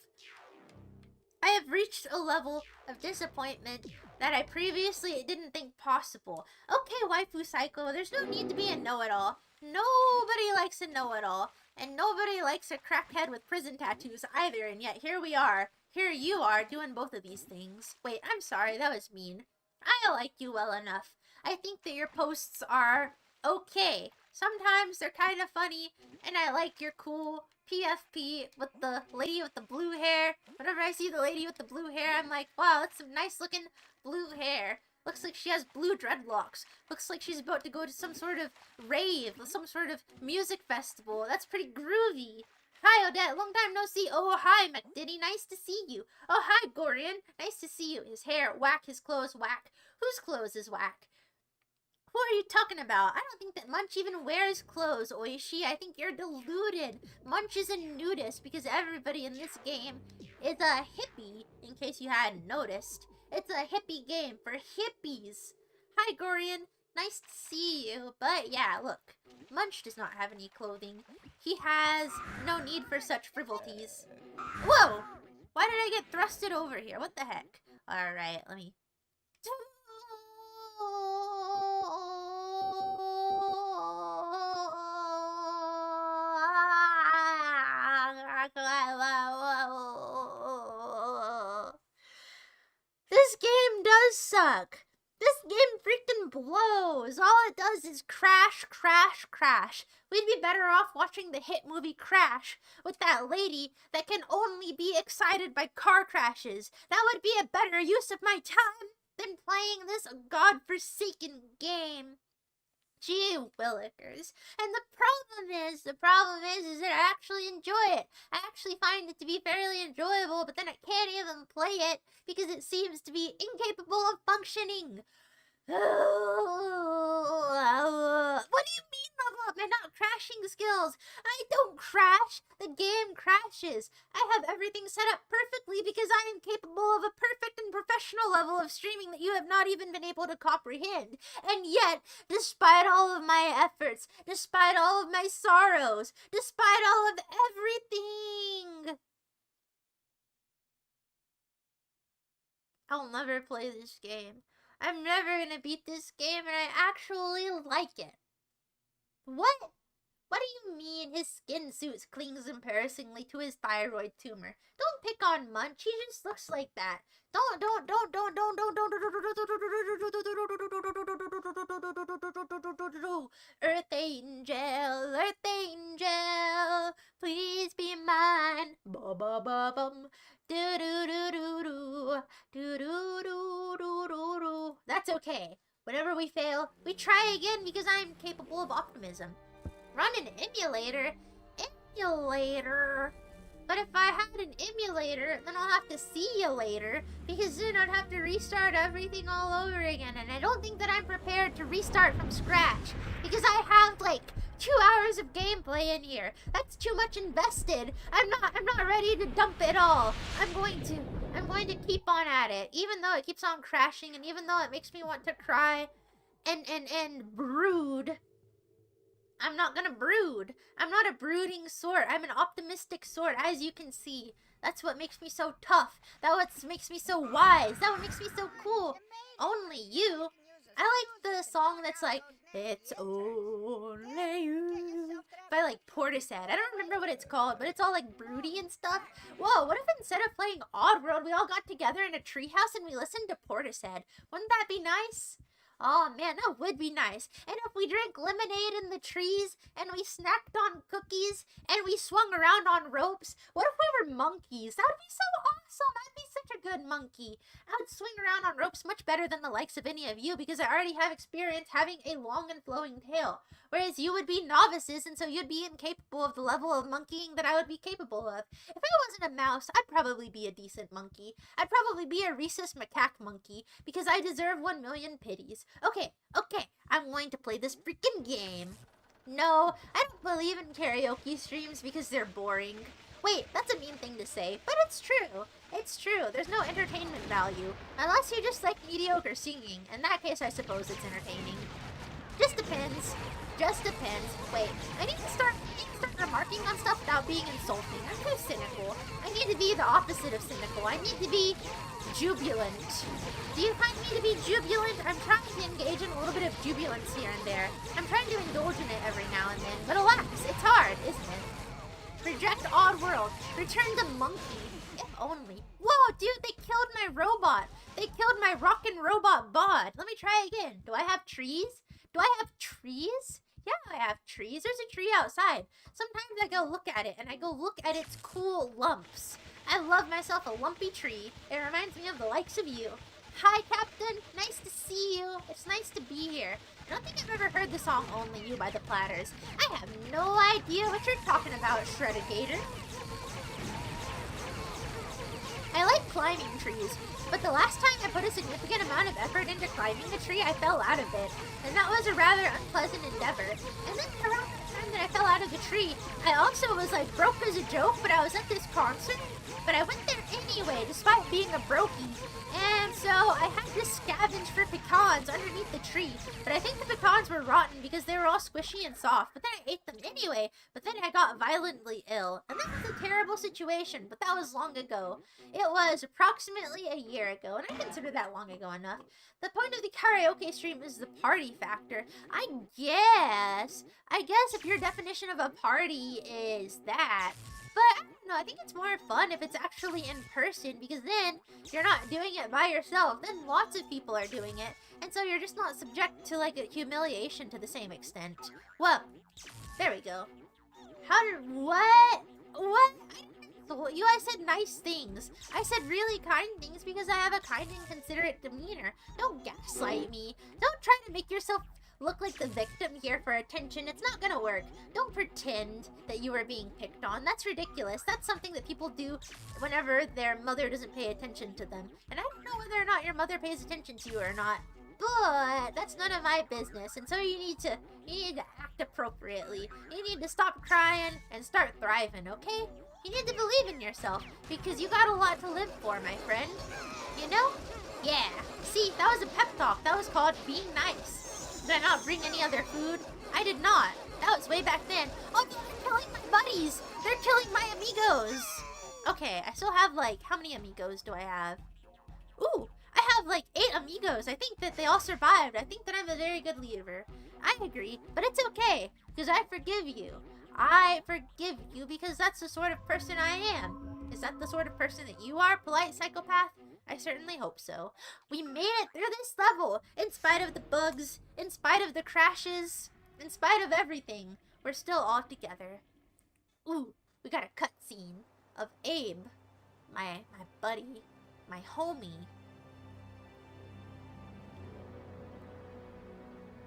I have reached a level of disappointment that I previously didn't think possible. Okay, Waifu Psycho, there's no need to be a know-it-all. Nobody likes a know-it-all. And nobody likes a crackhead with prison tattoos either, and yet here we are. Here you are, doing both of these things. Wait, I'm sorry, that was mean. I like you well enough. I think that your posts are okay. Sometimes they're kind of funny, and I like your cool PFP with the lady with the blue hair. Whenever I see the lady with the blue hair, I'm like, wow, that's some nice looking blue hair. Looks like she has blue dreadlocks. Looks like she's about to go to some sort of rave, some sort of music festival. That's pretty groovy. Hi, Odette. Long time no see. Oh, hi, McDiddy. Nice to see you. Oh, hi, Gorian. Nice to see you. His hair, whack. His clothes, whack. Whose clothes is whack? Who are you talking about? I don't think that Munch even wears clothes, Oishi. I think you're deluded. Munch is a nudist because everybody in this game is a hippie, in case you hadn't noticed. It's a hippie game for hippies. Hi, Gorian. Nice to see you. But yeah, look. Munch does not have any clothing. He has no need for such frivolities. Whoa! Why did I get thrusted over here? What the heck? Alright, let me... This game does suck. This game freaking blows. All it does is crash, crash, crash. We'd be better off watching the hit movie Crash with that lady that can only be excited by car crashes. That would be a better use of my time than playing this godforsaken game. Gee willikers. And the problem is that I actually enjoy it. I actually find it to be fairly enjoyable, but then I can't even play it because it seems to be incapable of functioning. What do you mean level up my not crashing skills? I don't crash. The game crashes. I have everything set up perfectly because I am capable of a perfect and professional level of streaming that you have not even been able to comprehend. And yet, despite all of my efforts, despite all of my sorrows, despite all of everything, I'll never play this game. I'm never gonna beat this game, and I actually like it. What? What do you mean his skin suit clings embarrassingly to his thyroid tumor? Don't pick on Munch. He just looks like that. Don't. Earth angel, please be mine. Ba ba ba bum. Do do do do do. Do do do do do do. That's okay. Whenever we fail, we try again because I'm capable of optimism. Run an emulator? Emulator? But if I had an emulator, then I'll have to see you later, because then I'd have to restart everything all over again, and I don't think that I'm prepared to restart from scratch, because I have like 2 hours of gameplay in here. That's too much invested. I'm not ready to dump it all. I'm going to keep on at it, even though it keeps on crashing, and even though it makes me want to cry and brood. I'm not gonna brood. I'm not a brooding sort. I'm an optimistic sort, as you can see. That's what makes me so tough. That's what makes me so wise. That's what makes me so cool. Only you. I like the song that's like, it's only you, by like Portishead. I don't remember what it's called, but it's all like broody and stuff. Whoa, what if instead of playing Oddworld, we all got together in a treehouse and we listened to Portishead? Wouldn't that be nice? Oh man, that would be nice. And if we drank lemonade in the trees, and we snacked on cookies, and we swung around on ropes, what if we were monkeys? That would be so awesome. I'd be such a good monkey. I would swing around on ropes much better than the likes of any of you, because I already have experience having a long and flowing tail. Whereas you would be novices, and so you'd be incapable of the level of monkeying that I would be capable of. If I wasn't a mouse, I'd probably be a decent monkey. I'd probably be a rhesus macaque monkey, because I deserve 1 million pities. Okay, I'm going to play this freaking game. No, I don't believe in karaoke streams because they're boring. Wait, that's a mean thing to say, but it's true. It's true. There's no entertainment value. Unless you just like mediocre singing. In that case, I suppose it's entertaining. Just depends. Just depends. Wait, I need to start remarking on stuff without being insulting. I'm too cynical. I need to be the opposite of cynical. I need to be jubilant. Do you find me to be jubilant? I'm trying to engage in a little bit of jubilance here and there. I'm trying to indulge in it every now and then. But alas, it's hard, isn't it? Reject Oddworld. Return to Monkey. If only. Whoa, dude, they killed my robot. They killed my rockin' robot bod. Let me try again. Do I have trees? Do I have trees? Yeah, I have trees. There's a tree outside. Sometimes I go look at it, and I go look at its cool lumps. I love myself a lumpy tree. It reminds me of the likes of you. Hi, Captain. Nice to see you. It's nice to be here. I don't think I've ever heard the song Only You by the Platters. I have no idea what you're talking about, Shreddigator. I like climbing trees, but the last time I put a significant amount of effort into climbing a tree, I fell out of it, and that was a rather unpleasant endeavor. And then around the time that I fell out of the tree, I also was like broke as a joke, but I was at this concert, but I went there anyway, despite being a brokey. And so I had to scavenge for pecans underneath the tree, but I think the pecans were rotten because they were all squishy and soft, but then I ate them anyway, but then I got violently ill, and that was a terrible situation, but that was long ago. It was approximately a year ago, and I consider that long ago enough. The point of the karaoke stream is the party factor. I guess if your definition of a party is that. But I don't know, I think it's more fun if it's actually in person, because then you're not doing it by yourself. Then lots of people are doing it, and so you're just not subject to like a humiliation to the same extent. Well, there we go. What? You guys said nice things. I said really kind things because I have a kind and considerate demeanor. Don't gaslight me. Don't try to make yourself look like the victim here for attention. It's not gonna work. Don't pretend that you are being picked on. That's ridiculous. That's something that people do whenever their mother doesn't pay attention to them. And I don't know whether or not your mother pays attention to you or not, but that's none of my business. And so you need to act appropriately. You need to stop crying and start thriving, okay? You need to believe in yourself, because you got a lot to live for, my friend. You know? Yeah. See, that was a pep talk. That was called being nice. Did I not bring any other food? I did not. That was way back then. Oh, they're killing my buddies. They're killing my amigos. Okay, I still have like, how many amigos do I have? Ooh, I have like 8 amigos. I think that they all survived. I think that I'm a very good leader. I agree, but it's okay, because I forgive you. I forgive you because that's the sort of person I am. Is that the sort of person that you are, polite psychopath? I certainly hope so. We made it through this level, in spite of the bugs, in spite of the crashes, in spite of everything. We're still all together. Ooh, we got a cutscene of Abe, my buddy, my homie.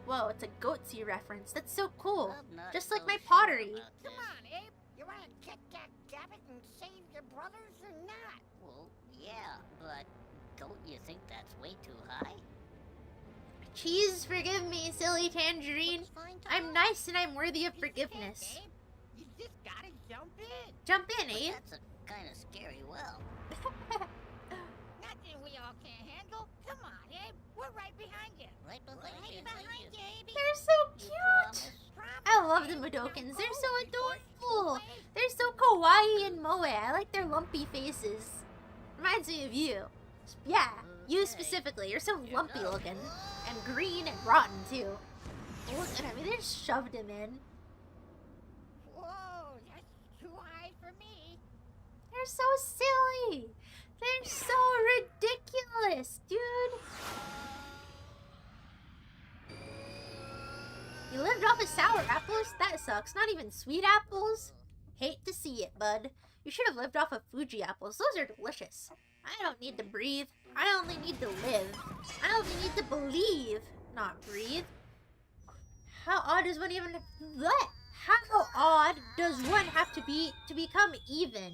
Whoa, it's a Goatsy reference. That's so cool. Just like my pottery. Come on, Abe. You want to kick that Gabbit and save your brothers or not? Well, yeah, but don't you think that's way too high? Cheese, forgive me, silly tangerine. I'm nice and I'm worthy of forgiveness. You just gotta jump in. Jump in, But Abe. that's a kind of scary well. Nothing we all can't handle. Come on, Abe. We're right behind you. Right behind you. Abe. They're so You cute. promise? I love the Mudokons. They're so adorable. They're so kawaii and moe. I like their lumpy faces. Reminds me of you. Yeah, you specifically. You're so lumpy looking. And green and rotten, too. Look at him. They just shoved him in. Whoa, that's too high for me. They're so silly. They're so ridiculous, dude. You lived off of sour apples? That sucks. Not even sweet apples? Hate to see it, bud. You should have lived off of Fuji apples. Those are delicious. I don't need to breathe. I only need to live. I only need to believe, not breathe. How odd does one even... What? How odd does one have to be to become even?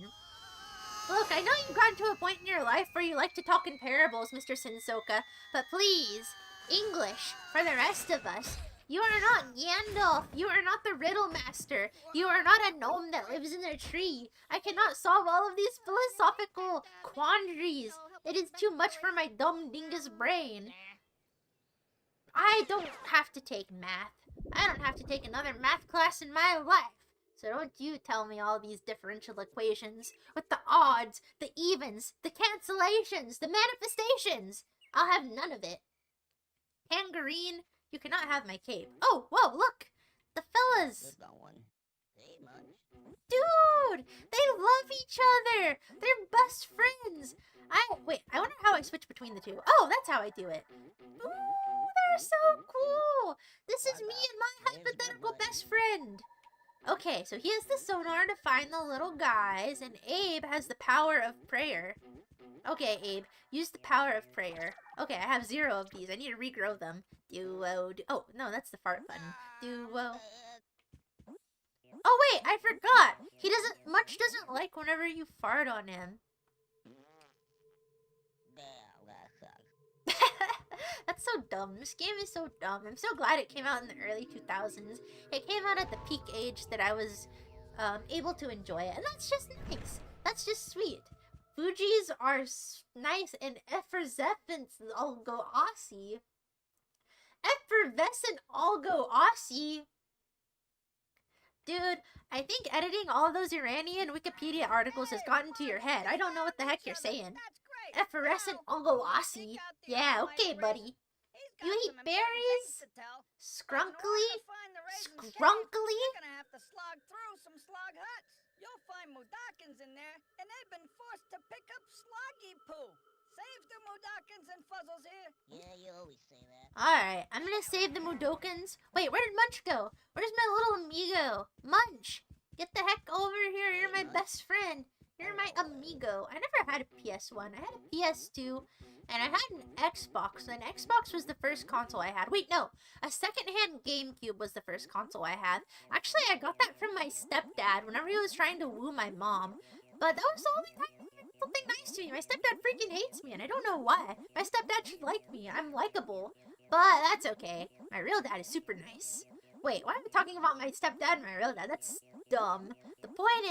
Look, I know you've gotten to a point in your life where you like to talk in parables, Mr. Sensoka, but please, English, for the rest of us. You are not Gandalf. You are not the riddle master. You are not a gnome that lives in a tree. I cannot solve all of these philosophical quandaries. It is too much for my dumb dingus brain. I don't have to take math. I don't have to take another math class in my life. So don't you tell me all these differential equations with the odds, the evens, the cancellations, the manifestations. I'll have none of it. Tangerine, you cannot have my cape. Oh, whoa, look! The fellas! Good going. Hey, much. Dude! They love each other! They're best friends! Wait, I wonder how I switch between the two. Oh, that's how I do it. Ooh, they're so cool! This is me and my hypothetical best friend. Okay, so he has the sonar to find the little guys, and Abe has the power of prayer. Okay, Abe, use the power of prayer. Okay, I have 0 of these. I need to regrow them. Oh, no, that's the fart button. Oh, wait, I forgot. He doesn't like whenever you fart on him. That's so dumb. This game is so dumb. I'm so glad it came out in the early 2000s. It came out at the peak age that I was able to enjoy it. And that's just nice. That's just sweet. Fujis are nice and effervescent. I'll go Aussie. Effervescent, I'll go Aussie. Dude, I think editing all those Iranian Wikipedia articles has gotten to your head. I don't know what the heck you're saying. Effervescent, I'll go Aussie. Yeah, okay, buddy. You eat berries? Skrunkly? Skrunkly? You're gonna have to slog through some slog huts. You'll find Mudokons in there, and they've been forced to pick up sloggy poo. Save the Mudokons and Fuzzles here. Yeah, you always say that. Alright, I'm gonna save the Mudokons. Wait, where did Munch go? Where's my little amigo? Munch! Get the heck over here, you're my best friend. You're my amigo. I never had a PS1. I had a PS2, and I had an Xbox. And Xbox was the first console I had. Wait, no. A secondhand GameCube was the first console I had. Actually, I got that from my stepdad whenever he was trying to woo my mom. But that was the only time he did something nice to me. My stepdad freaking hates me, and I don't know why. My stepdad should like me. I'm likable. But that's okay. My real dad is super nice. Wait, why am I talking about my stepdad and my real dad? That's dumb. The point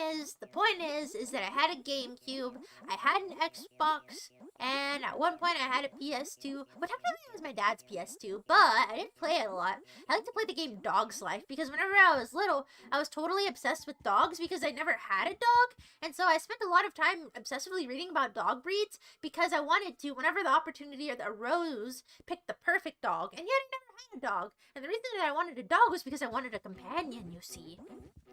is that I had a GameCube, I had an Xbox, and at one point I had a PS2. Well, technically it was my dad's PS2, but I didn't play it a lot. I like to play the game Dog's Life because whenever I was little, I was totally obsessed with dogs because I never had a dog, and so I spent a lot of time obsessively reading about dog breeds because I wanted to, whenever the opportunity arose, pick the perfect dog, and yet I never had a dog. And the reason that I wanted a dog was because I wanted a companion, you see.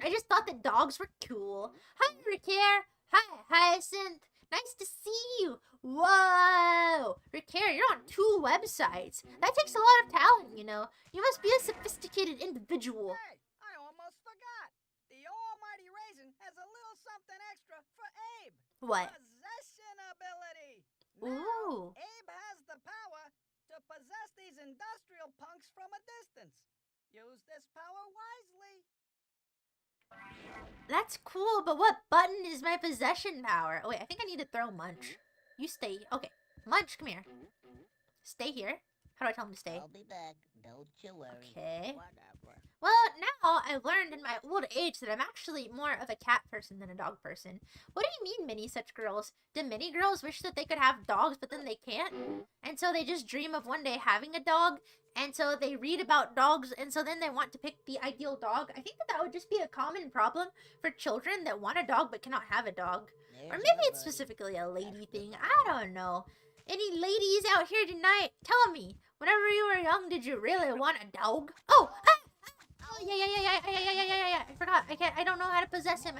I just thought that dogs were cool. Hi, Ricaire. Hi, Hyacinth. Nice to see you. Whoa. Ricaire, you're on 2 websites. That takes a lot of talent, you know. You must be a sophisticated individual. Hey, I almost forgot. The almighty Raisin has a little something extra for Abe. What? Possession ability. Ooh. Now, Abe has the power to possess these industrial punks from a distance. Use this power wisely. That's cool, but what button is my possession power? Oh, wait, I think I need to throw Munch. You stay. Okay. Munch, come here. Stay here. How do I tell him to stay? I'll be back. Don't you worry. Okay. Whatever. Well, now I've learned in my old age that I'm actually more of a cat person than a dog person. What do you mean, many such girls? Do many girls wish that they could have dogs, but then they can't? And so they just dream of one day having a dog, and so they read about dogs, and so then they want to pick the ideal dog. I think that would just be a common problem for children that want a dog but cannot have a dog. Or There's maybe it's nobody. specifically a lady thing. I don't know. Any ladies out here tonight? Tell me, whenever you were young, did you really want a dog? Oh, oh, yeah. I forgot. I don't know how to possess him.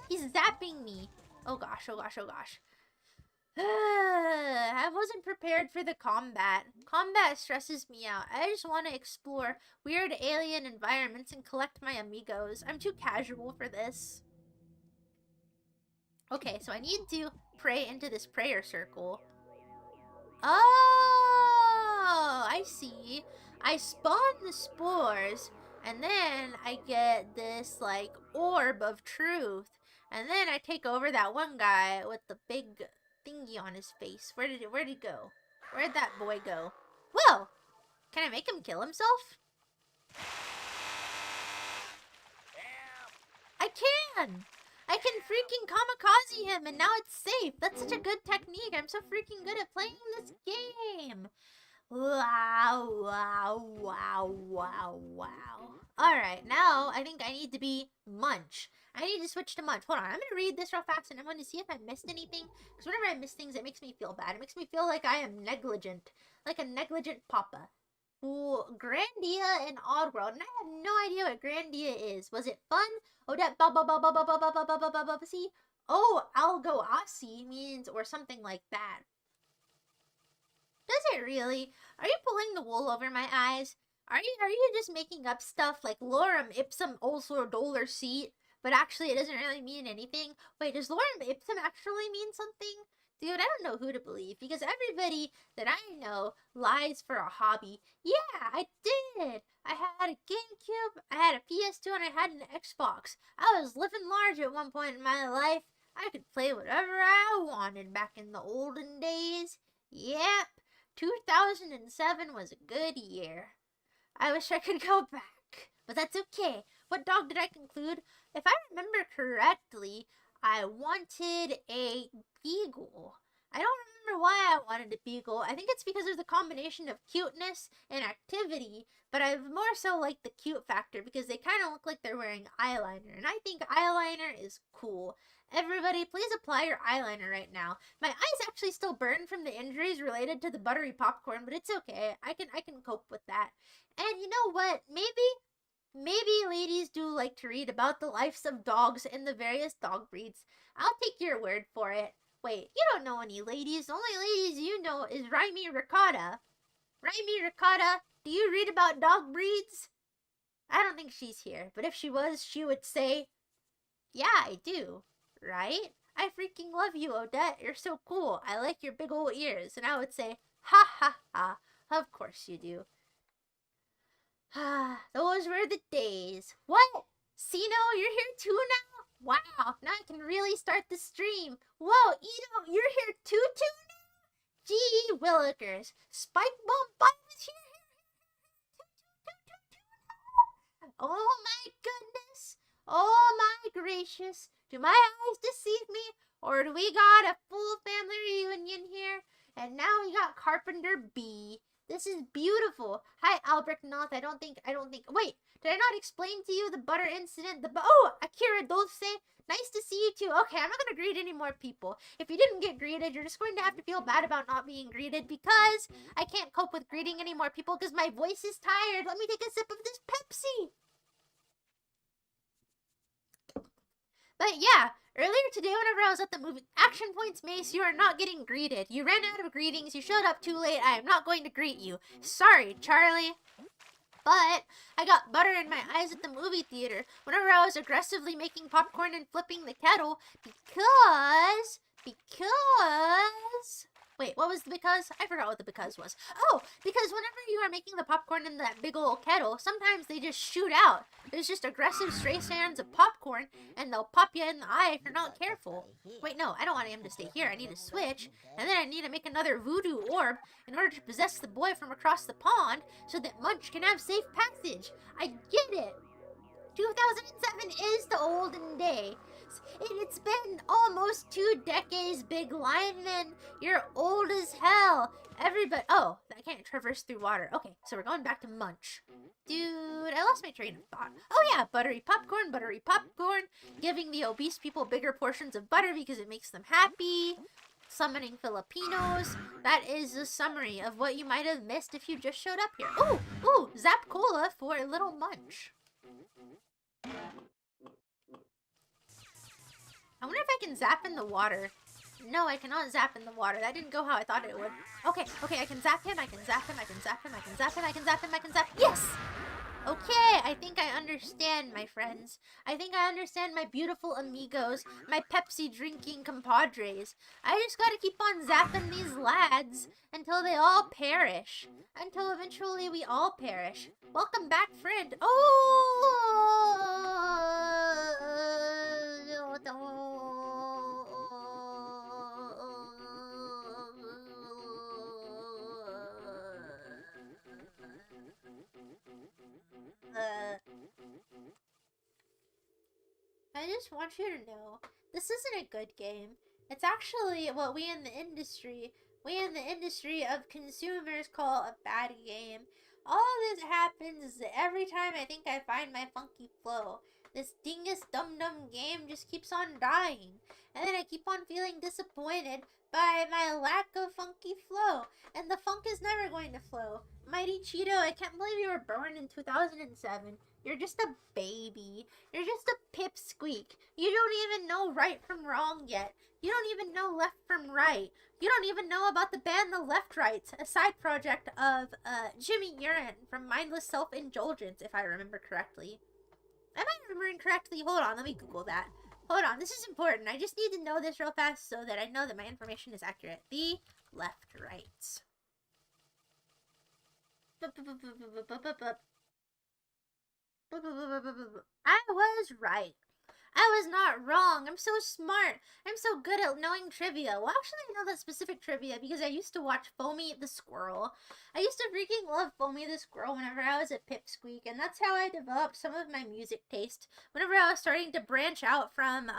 He's zapping me. Oh gosh. I wasn't prepared for the combat. Combat stresses me out. I just want to explore weird alien environments and collect my amigos. I'm too casual for this. Okay, so I need to pray into this prayer circle. Oh, I see. I spawn the spores, and then I get this, like, orb of truth. And then I take over that one guy with the big thingy on his face. Where'd he go? Where'd that boy go? Whoa! Can I make him kill himself? I can! I can freaking kamikaze him, and now it's safe. That's such a good technique. I'm so freaking good at playing this game. Wow. Alright, now I think I need to be Munch. I need to switch to Munch. Hold on, I'm going to read this real fast, and I'm going to see if I missed anything. Because whenever I miss things, it makes me feel bad. It makes me feel like I am negligent. Like a negligent papa. Ooh, Grandia in Oddworld, and I have no idea what Grandia is. Was it fun? Oh, that see? Oh, Algoasi means, or something like that. Does it really? Are you pulling the wool over my eyes? Are you just making up stuff like lorem ipsum also dolor seat, but actually it doesn't really mean anything? Wait, does lorem ipsum actually mean something? Dude, I don't know who to believe, because everybody that I know lies for a hobby. Yeah, I did! I had a GameCube, I had a PS2, and I had an Xbox. I was living large at one point in my life. I could play whatever I wanted back in the olden days. Yep, 2007 was a good year. I wish I could go back, but that's okay. What dog did I conclude? If I remember correctly, I wanted a beagle. I don't remember why I wanted a beagle. I think it's because of the combination of cuteness and activity, but I more so like the cute factor because they kind of look like they're wearing eyeliner, and I think eyeliner is cool. Everybody, please apply your eyeliner right now. My eyes actually still burn from the injuries related to the buttery popcorn, but it's okay. I can cope with that. And you know what? Maybe ladies do like to read about the lives of dogs and the various dog breeds. I'll take your word for it. Wait, you don't know any ladies. The only ladies you know is Raimi Ricotta. Raimi Ricotta, do you read about dog breeds? I don't think she's here, but if she was, she would say, yeah, I do. Right? I freaking love you, Odette. You're so cool. I like your big old ears. And I would say, ha ha ha. Of course you do. Ah, those were the days. What? Sino, you're here too now? Wow, now I can really start the stream. Whoa, Ito, you're here too now? Gee willikers. Spike Bomb Bite is here. Oh my goodness. Oh my gracious, do my eyes deceive me? Or do we got a full family reunion here? And now we got Carpenter B. This is beautiful. Hi, Albrecht Noth. I don't think, wait, did I not explain to you the butter incident? Oh, Akira Dulce. Nice to see you too. Okay, I'm not going to greet any more people. If you didn't get greeted, you're just going to have to feel bad about not being greeted because I can't cope with greeting any more people because my voice is tired. Let me take a sip of this Pepsi. But yeah, earlier today whenever I was at the movie, Action Points Mace, you are not getting greeted. You ran out of greetings, you showed up too late, I am not going to greet you. Sorry, Charlie. But I got butter in my eyes at the movie theater whenever I was aggressively making popcorn and flipping the kettle because... Wait, what was the because? I forgot what the because was. Oh, because whenever you are making the popcorn in that big old kettle, sometimes they just shoot out. There's just aggressive stray sands of popcorn, and they'll pop you in the eye if you're not careful. Wait, no, I don't want him to stay here. I need to switch, and then I need to make another voodoo orb in order to possess the boy from across the pond so that Munch can have safe passage. I get it. 2007 is the olden days. It's been almost 2 decades, big lineman. You're old as hell. Everybody... Oh, I can't traverse through water. Okay, so we're going back to Munch. Dude, I lost my train of thought. Oh yeah, buttery popcorn. Giving the obese people bigger portions of butter because it makes them happy. Summoning Filipinos. That is the summary of what you might have missed if you just showed up here. Ooh, Zap Cola for a little Munch. I wonder if I can zap in the water. No, I cannot zap in the water. That didn't go how I thought it would. Okay, I can zap him, I can zap him. Yes! Okay, I think I understand, my friends. I think I understand my beautiful amigos, my Pepsi drinking compadres. I just gotta keep on zapping these lads until they all perish. Until eventually we all perish. Welcome back, friend. I just want you to know, this isn't a good game. It's actually what we in the industry of consumers call a bad game. All this happens every time I think I find my funky flow. This dingus dum-dum game just keeps on dying. And then I keep on feeling disappointed by my lack of funky flow. And the funk is never going to flow. Mighty Cheeto, I can't believe you were born in 2007. You're just a baby. You're just a pipsqueak. You don't even know right from wrong yet. You don't even know left from right. You don't even know about the band The Left Rights, a side project of Jimmy Urine from Mindless Self-Indulgence, if I remember correctly. Am I remembering correctly? Hold on, let me Google that. Hold on, this is important. I just need to know this real fast so that I know that my information is accurate. The Left Rights. I was right. I was not wrong. I'm so smart. I'm so good at knowing trivia. Well, actually, I know that specific trivia because I used to watch Foamy the Squirrel. I used to freaking love Foamy the Squirrel whenever I was a pipsqueak, and that's how I developed some of my music taste. Whenever I was starting to branch out from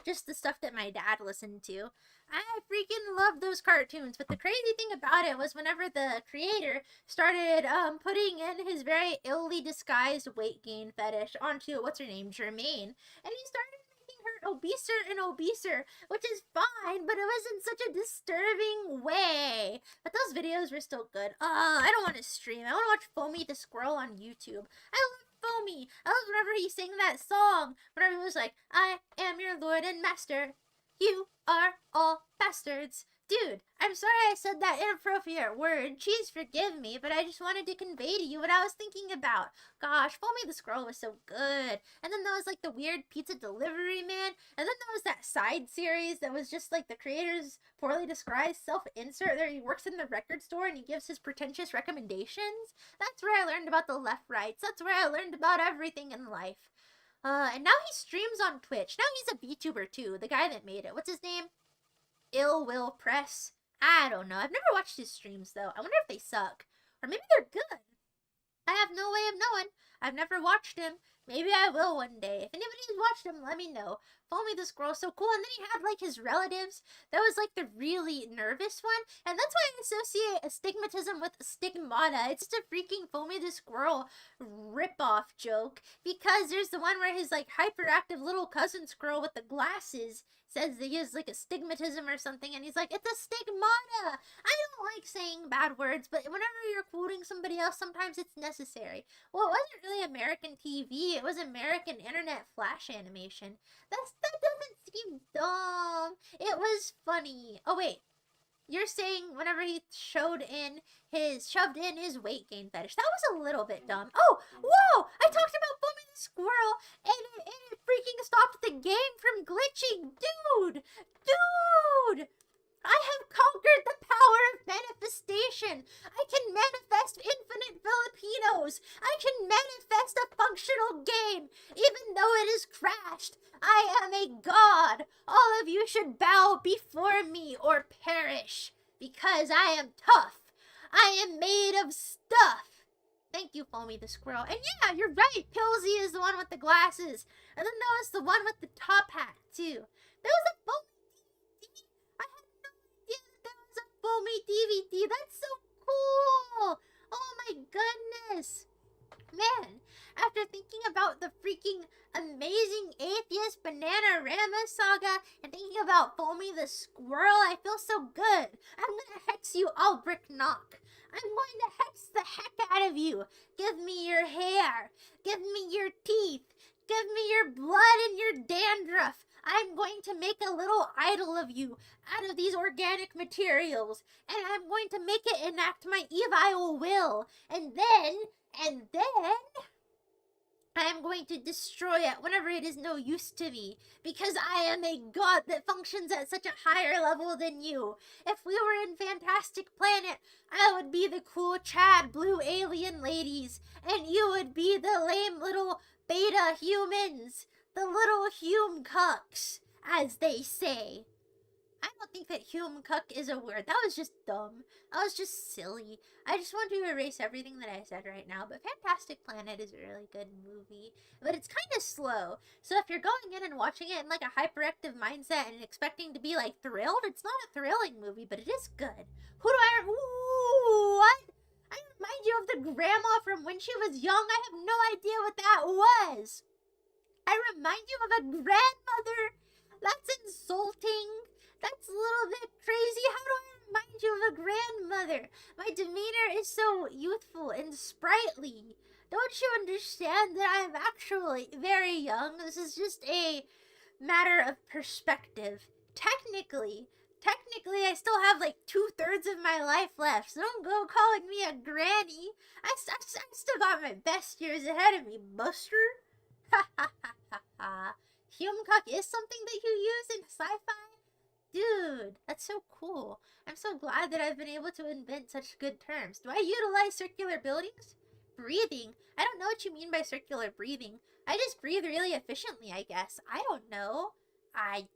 just the stuff that my dad listened to. I freaking loved those cartoons, but the crazy thing about it was whenever the creator started putting in his very illy disguised weight gain fetish onto, what's her name, Jermaine, and he started making her obeser and obeser, which is fine, but it was in such a disturbing way. But those videos were still good. I don't want to stream. I want to watch Foamy the Squirrel on YouTube. I love Foamy. I love whenever he sang that song, whenever he was like, I am your lord and master. You are all bastards. Dude, I'm sorry I said that inappropriate word. Please forgive me, but I just wanted to convey to you what I was thinking about. Gosh, Foamy the Squirrel was so good. And then there was like the weird pizza delivery man. And then there was that side series that was just like the creator's poorly described self-insert there. He works in the record store and he gives his pretentious recommendations. That's where I learned about the left rights. That's where I learned about everything in life. And now he streams on Twitch. Now he's a VTuber too, the guy that made it. What's his name? Ill Will Press. I don't know. I've never watched his streams though. I wonder if they suck. Or maybe they're good. I have no way of knowing. I've never watched him. Maybe I will one day. If anybody's watched him, let me know. Follow Me the Squirrel, so cool. And then he had like his relatives. That was like the really nervous one. And that's why I associate astigmatism with stigmata. It's just a freaking Follow Me the Squirrel rip-off joke. Because there's the one where his like hyperactive little cousin squirrel with the glasses says that he has like astigmatism or something, and he's like, it's a stigmata. I don't like saying bad words, but whenever you're quoting somebody else, sometimes it's necessary. Well, it wasn't really American TV, it was American internet flash animation. That doesn't seem dumb. It was funny. Oh wait, you're saying whenever he shoved in his weight gain fetish. That was a little bit dumb. Oh, whoa! I talked about Bummy the Squirrel, and it freaking stopped the game from glitching. Dude! I have conquered the power of manifestation. I can manifest infinite Filipinos. I can manifest a functional game, even though it is crashed. I am a god. All of you should bow before me or perish, because I am tough. I am made of stuff. Thank you, Foamy the Squirrel. And yeah, you're right. Pilsy is the one with the glasses. And then there was the one with the top hat, too. There was a Foamy DVD. I had no idea that there was a Foamy DVD. That's so cool. Oh my goodness. Man, after thinking about the freaking amazing atheist Bananarama saga and thinking about Foamy the Squirrel, I feel so good. I'm gonna hex you, Albrecht Knock. I'm going to hex the heck out of you. Give me your hair. Give me your teeth. Give me your blood and your dandruff. I'm going to make a little idol of you out of these organic materials. And I'm going to make it enact my evil will. And then I am going to destroy it whenever it is no use to me, because I am a god that functions at such a higher level than you. If we were in Fantastic Planet, I would be the cool Chad blue alien ladies, and you would be the lame little beta humans, the little hume cucks, as they say. I don't think that hume cuck is a word. That was just dumb. That was just silly. I just want to erase everything that I said right now. But Fantastic Planet is a really good movie. But it's kind of slow. So if you're going in and watching it in like a hyperactive mindset and expecting to be like thrilled, it's not a thrilling movie, but it is good. Who do I... Ooh, what? I remind you of the grandma from when she was young. I have no idea what that was. I remind you of a grandmother. That's insulting. That's a little bit crazy. How do I remind you of a grandmother? My demeanor is so youthful and sprightly. Don't you understand that I am actually very young? This is just a matter of perspective. Technically, I still have like 2/3 of my life left, so don't go calling me a granny. I still got my best years ahead of me, Buster. Ha ha ha ha ha. Humecock is something that you use in sci-fi? Dude, that's so cool. I'm so glad that I've been able to invent such good terms. Do I utilize circular buildings? Breathing? I don't know what you mean by circular breathing. I just breathe really efficiently, I guess. I don't know. I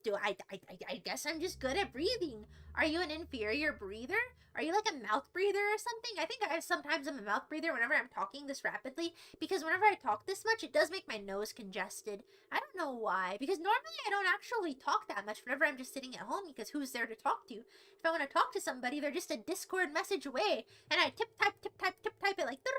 guess I'm just good at breathing. Are you an inferior breather? Are you like a mouth breather or something? I think sometimes I'm a mouth breather whenever I'm talking this rapidly, because whenever I talk this much, it does make my nose congested. I don't know why, because normally I don't actually talk that much whenever I'm just sitting at home, because who's there to talk to? If I want to talk to somebody, they're just a Discord message away, and I tip type it like... I'm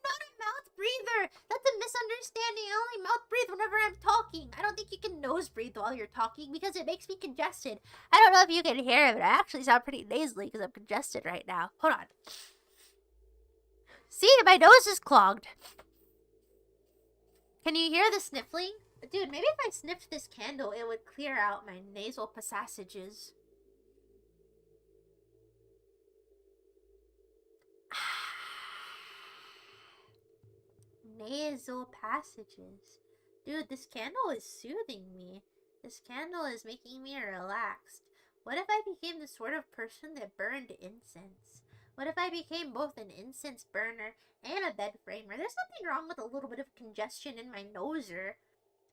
not a mouth breather. That's a misunderstanding. I only mouth breathe whenever I'm talking. I don't think you can nose breathe while you're talking because it makes me congested. I don't know if you can hear it, but I actually sound pretty nasally because I'm congested right now. Hold on. See, my nose is clogged. Can you hear the sniffling? Dude, maybe if I sniffed this candle, it would clear out my nasal passages. Nasal passages. Dude, this candle is soothing me. This candle is making me relaxed. What if I became the sort of person that burned incense? What if I became both an incense burner and a bed framer? There's nothing wrong with a little bit of congestion in my noser.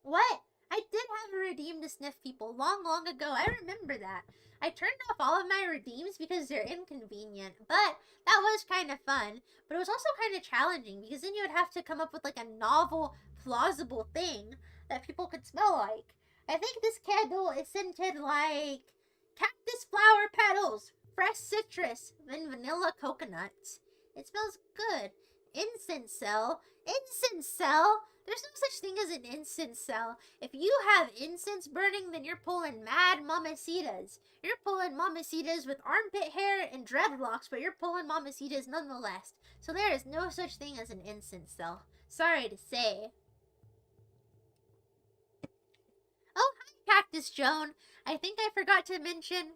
What? I did have a redeem to sniff people long, long ago. I remember that. I turned off all of my redeems because they're inconvenient, but that was kind of fun. But it was also kind of challenging because then you would have to come up with like a novel, plausible thing that people could smell like. I think this candle is scented like cactus flower petals, fresh citrus, and vanilla coconuts. It smells good. Incense cell. Incense cell? There's no such thing as an incense cell. If you have incense burning, then you're pulling mad mamacitas. You're pulling mamacitas with armpit hair and dreadlocks, but you're pulling mamacitas nonetheless. So there is no such thing as an incense cell. Sorry to say. Oh, hi, Cactus Joan. I think I forgot to mention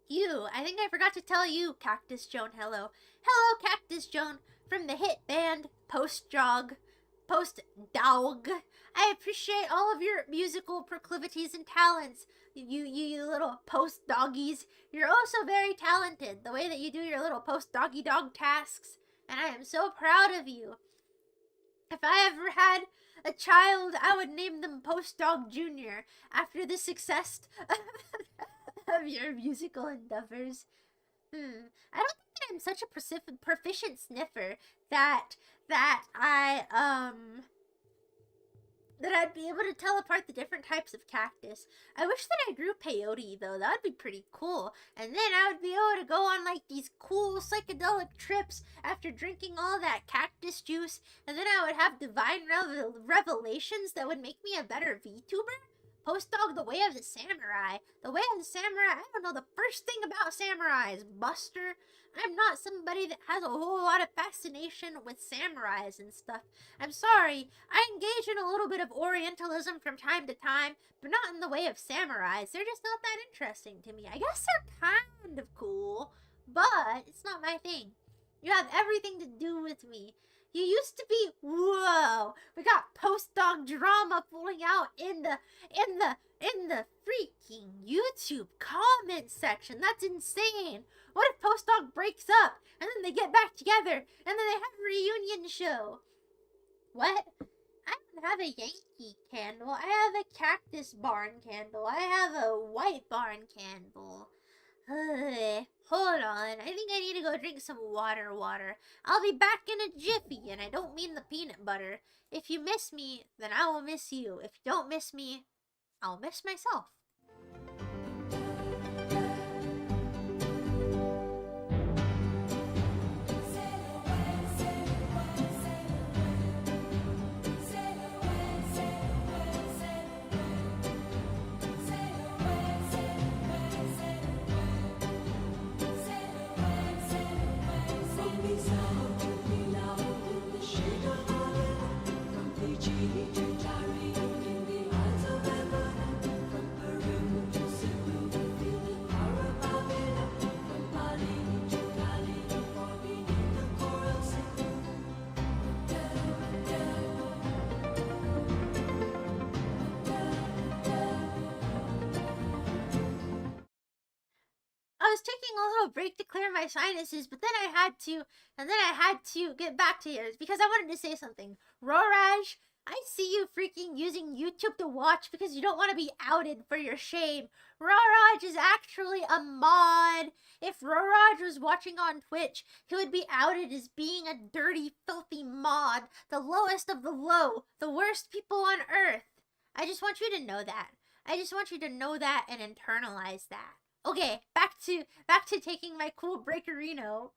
you. I think I forgot to tell you, Cactus Joan, hello. Hello, Cactus Joan, from the hit band Post Dog. I appreciate all of your musical proclivities and talents, you little post doggies. You're also very talented, the way that you do your little post doggy dog tasks, and I am so proud of you. If I ever had a child, I would name them Post Dog Jr. after the success of your musical endeavors. I don't think that I'm such a proficient sniffer that I'd be able to tell apart the different types of cactus. I wish that I grew peyote, though. That would be pretty cool. And then I would be able to go on, like, these cool psychedelic trips after drinking all that cactus juice. And then I would have divine revelations that would make me a better VTuber. Post Dog, the way of the samurai. The way of the samurai, I don't know the first thing about samurais, Buster. I'm not somebody that has a whole lot of fascination with samurais and stuff. I'm sorry, I engage in a little bit of Orientalism from time to time, but not in the way of samurais. They're just not that interesting to me. I guess they're kind of cool, but it's not my thing. You have everything to do with me. You used to be, whoa, we got Post Dog drama pulling out in the freaking YouTube comment section. That's insane. What if Post Dog breaks up and then they get back together and then they have a reunion show? What? I don't have a Yankee candle. I have a cactus barn candle. I have a white barn candle. Hold on. I think I need to go drink some water. I'll be back in a jiffy, and I don't mean the peanut butter. If you miss me, then I will miss you. If you don't miss me, I'll miss myself. I was taking a little break to clear my sinuses, but then I had to get back to yours because I wanted to say something. Roraj, I see you freaking using YouTube to watch because you don't want to be outed for your shame. Roraj is actually a mod. If Roraj was watching on Twitch, he would be outed as being a dirty, filthy mod. The lowest of the low. The worst people on earth. I just want you to know that. I just want you to know that and internalize that. Okay, back to taking my cool breakerino.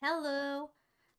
Hello.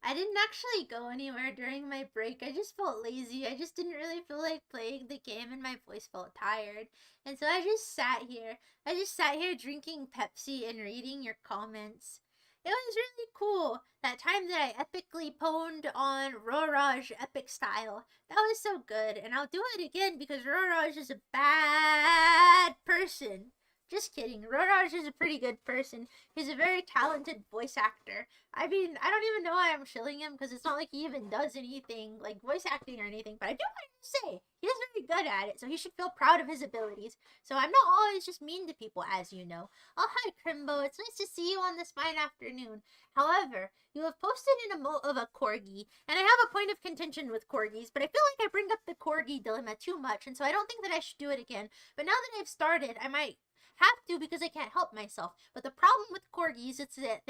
I didn't actually go anywhere during my break. I just felt lazy. I just didn't really feel like playing the game and my voice felt tired. And so I just sat here. I just sat here drinking Pepsi and reading your comments. It was really cool. That time that I epically pwned on Roraj epic style. That was so good. And I'll do it again because Roraj is a bad person. Just kidding. Roraj is a pretty good person. He's a very talented voice actor. I mean, I don't even know why I'm shilling him because it's not like he even does anything like voice acting or anything, but I do want to say he's very good at it, so he should feel proud of his abilities. So I'm not always just mean to people, as you know. Oh, hi, Crimbo. It's nice to see you on this fine afternoon. However, you have posted an emote of a corgi, and I have a point of contention with corgis, but I feel like I bring up the corgi dilemma too much, and so I don't think that I should do it again. But now that I've started, I might have to because I can't help myself. But the problem with corgis is that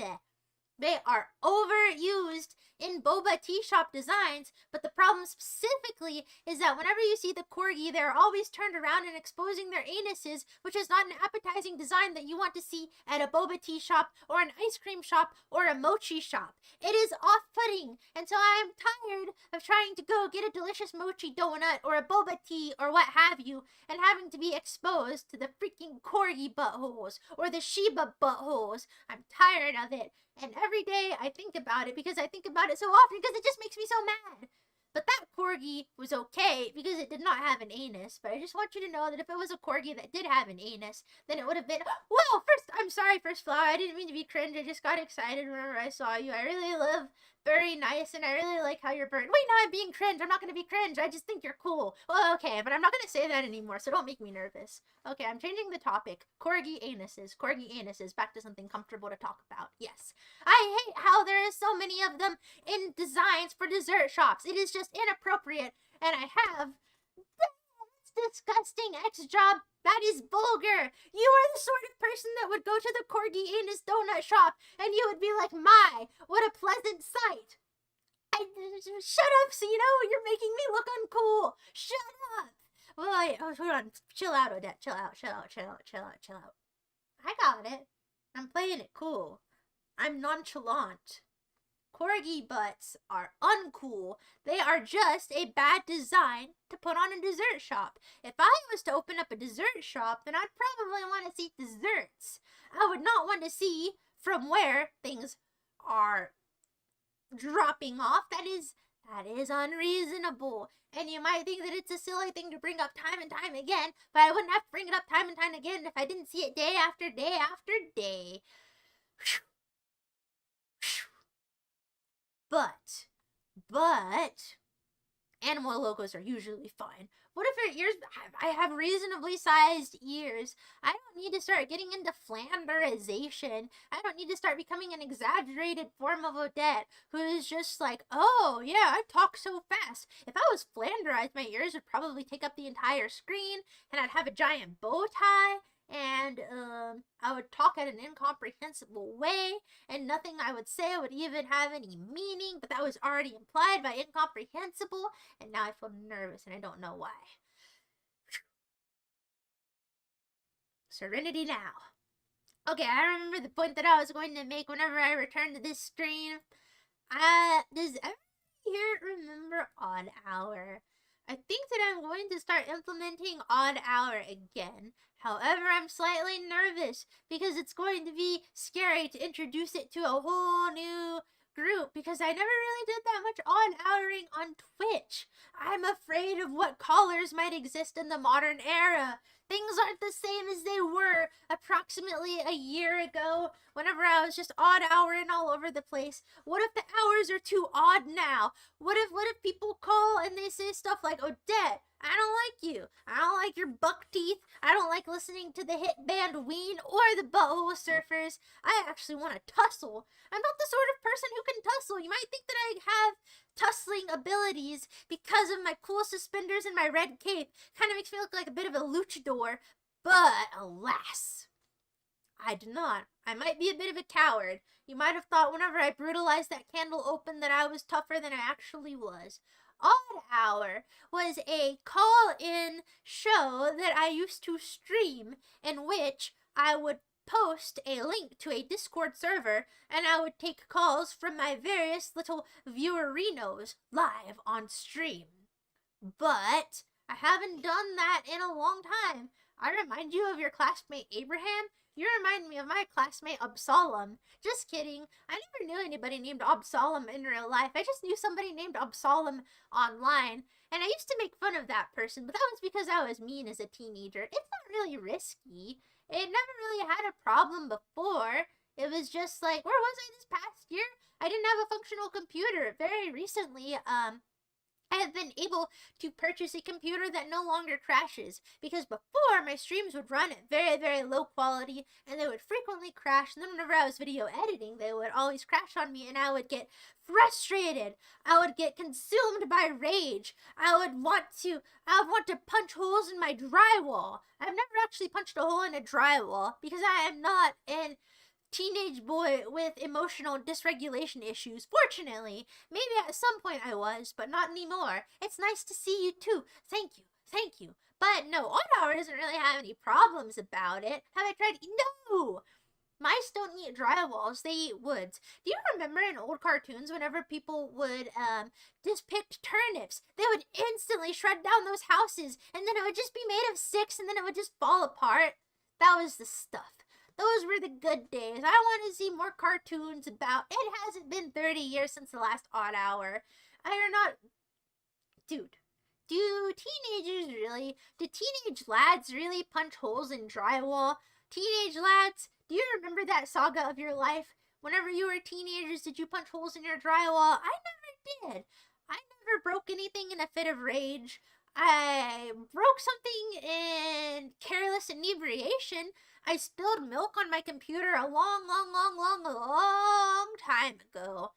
they are overused in boba tea shop designs, but the problem specifically is that whenever you see the corgi, they're always turned around and exposing their anuses, which is not an appetizing design that you want to see at a boba tea shop or an ice cream shop or a mochi shop. It is off-putting, and so I am tired of trying to go get a delicious mochi donut or a boba tea or what have you, and having to be exposed to the freaking corgi buttholes or the Shiba buttholes. I'm tired of it. And every day I think about it because I think about it so often because it just makes me so mad. But that corgi was okay because it did not have an anus. But I just want you to know that if it was a corgi that did have an anus, then it would have been... Well, first, I'm sorry, First Flower. I didn't mean to be cringe. I just got excited whenever I saw you. I really love very nice, and I really like how you're burned. Wait, no, I'm being cringe. I'm not going to be cringe. I just think you're cool. Well, okay, but I'm not going to say that anymore, so don't make me nervous. Okay, I'm changing the topic. Corgi anuses. Corgi anuses. Back to something comfortable to talk about. Yes. I hate how there is so many of them in designs for dessert shops. It is just inappropriate, and I have... That's disgusting, X-Job. That is vulgar. You are the sort of person that would go to the corgi anus donut shop and you would be like, my, what a pleasant sight. Shut up, Sino. You're making me look uncool. Shut up. Well, wait, hold on. Chill out, Odette. Chill out. I got it. I'm playing it cool. I'm nonchalant. Corgi butts are uncool. They are just a bad design to put on a dessert shop. If I was to open up a dessert shop, then I'd probably want to see desserts. I would not want to see from where things are dropping off. That is unreasonable. And you might think that it's a silly thing to bring up time and time again, but I wouldn't have to bring it up time and time again if I didn't see it day after day after day. But, animal logos are usually fine. What if your ears, I have reasonably sized ears. I don't need to start getting into flanderization. I don't need to start becoming an exaggerated form of Odette, who is just like, oh, yeah, I talk so fast. If I was flanderized, my ears would probably take up the entire screen, and I'd have a giant bow tie, and I would talk at an incomprehensible way, and nothing I would say would even have any meaning, but that was already implied by incomprehensible, and now I feel nervous and I don't know why. Serenity now. Okay, I remember the point that I was going to make whenever I return to this stream. Does everybody here remember Odd Hour? I think that I'm going to start implementing Odd Hour again. However, I'm slightly nervous because it's going to be scary to introduce it to a whole new group because I never really did that much Odd Houring on Twitch. I'm afraid of what callers might exist in the modern era. Things aren't the same as they were approximately a year ago whenever I was just odd houring all over the place. What if the hours are too odd now? What if people call and they say stuff like, Odette, I don't like you. I don't like your buck teeth. I don't like listening to the hit band Ween or the Butthole Surfers. I actually want to tussle. I'm not the sort of person who can tussle. You might think that I have tussling abilities because of my cool suspenders and my red cape. Kind of makes me look like a bit of a luchador. But alas, I do not. I might be a bit of a coward. You might have thought whenever I brutalized that candle open that I was tougher than I actually was. Odd Hour was a call-in show that I used to stream in which I would post a link to a Discord server, and I would take calls from my various little viewerinos live on stream. But I haven't done that in a long time. I remind you of your classmate Abraham. You remind me of my classmate Absalom. Just kidding. I never knew anybody named Absalom in real life. I just knew somebody named Absalom online. And I used to make fun of that person, but that was because I was mean as a teenager. It's not really risky. It never really had a problem before. It was just like, where was I this past year? I didn't have a functional computer. Very recently, I have been able to purchase a computer that no longer crashes, because before my streams would run at very, very low quality and they would frequently crash, and then whenever I was video editing they would always crash on me and I would get frustrated. I would get consumed by rage. I would want to punch holes in my drywall. I've never actually punched a hole in a drywall because I am not an teenage boy with emotional dysregulation issues. Fortunately, maybe at some point I was, but not anymore. It's nice to see you too. Thank you. But no, Odd Hour doesn't really have any problems about it. Have I tried? No! Mice don't eat drywalls, they eat woods. Do you remember in old cartoons whenever people would depict turnips, they would instantly shred down those houses and then it would just be made of sticks and then it would just fall apart? That was the stuff. Those were the good days. I want to see more cartoons about... It hasn't been 30 years since the last Odd Hour. I are not... Dude, do teenage lads really punch holes in drywall? Teenage lads, do you remember that saga of your life? Whenever you were teenagers, did you punch holes in your drywall? I never did. I never broke anything in a fit of rage. I broke something in careless inebriation. I spilled milk on my computer a long time ago.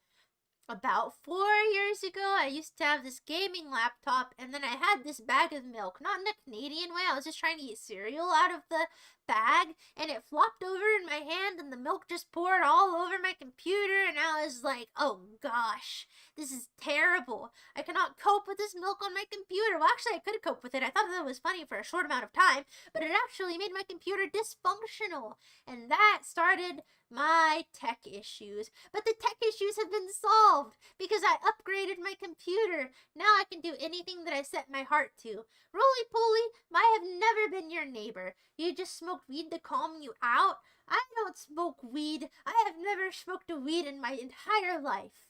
About 4 years ago, I used to have this gaming laptop, and then I had this bag of milk. Not in a Canadian way, I was just trying to eat cereal out of the bag, and it flopped over in my hand, and the milk just poured all over my computer, and I was like, oh gosh, this is terrible. I cannot cope with this milk on my computer. Well, actually, I could cope with it. I thought that was funny for a short amount of time, but it actually made my computer dysfunctional, and that started my tech issues. But the tech issues have been solved because I upgraded my computer. Now I can do anything that I set my heart to. Roly poly, I have never been your neighbor. You just smoked weed to calm you out? I don't smoke weed. I have never smoked a weed in my entire life.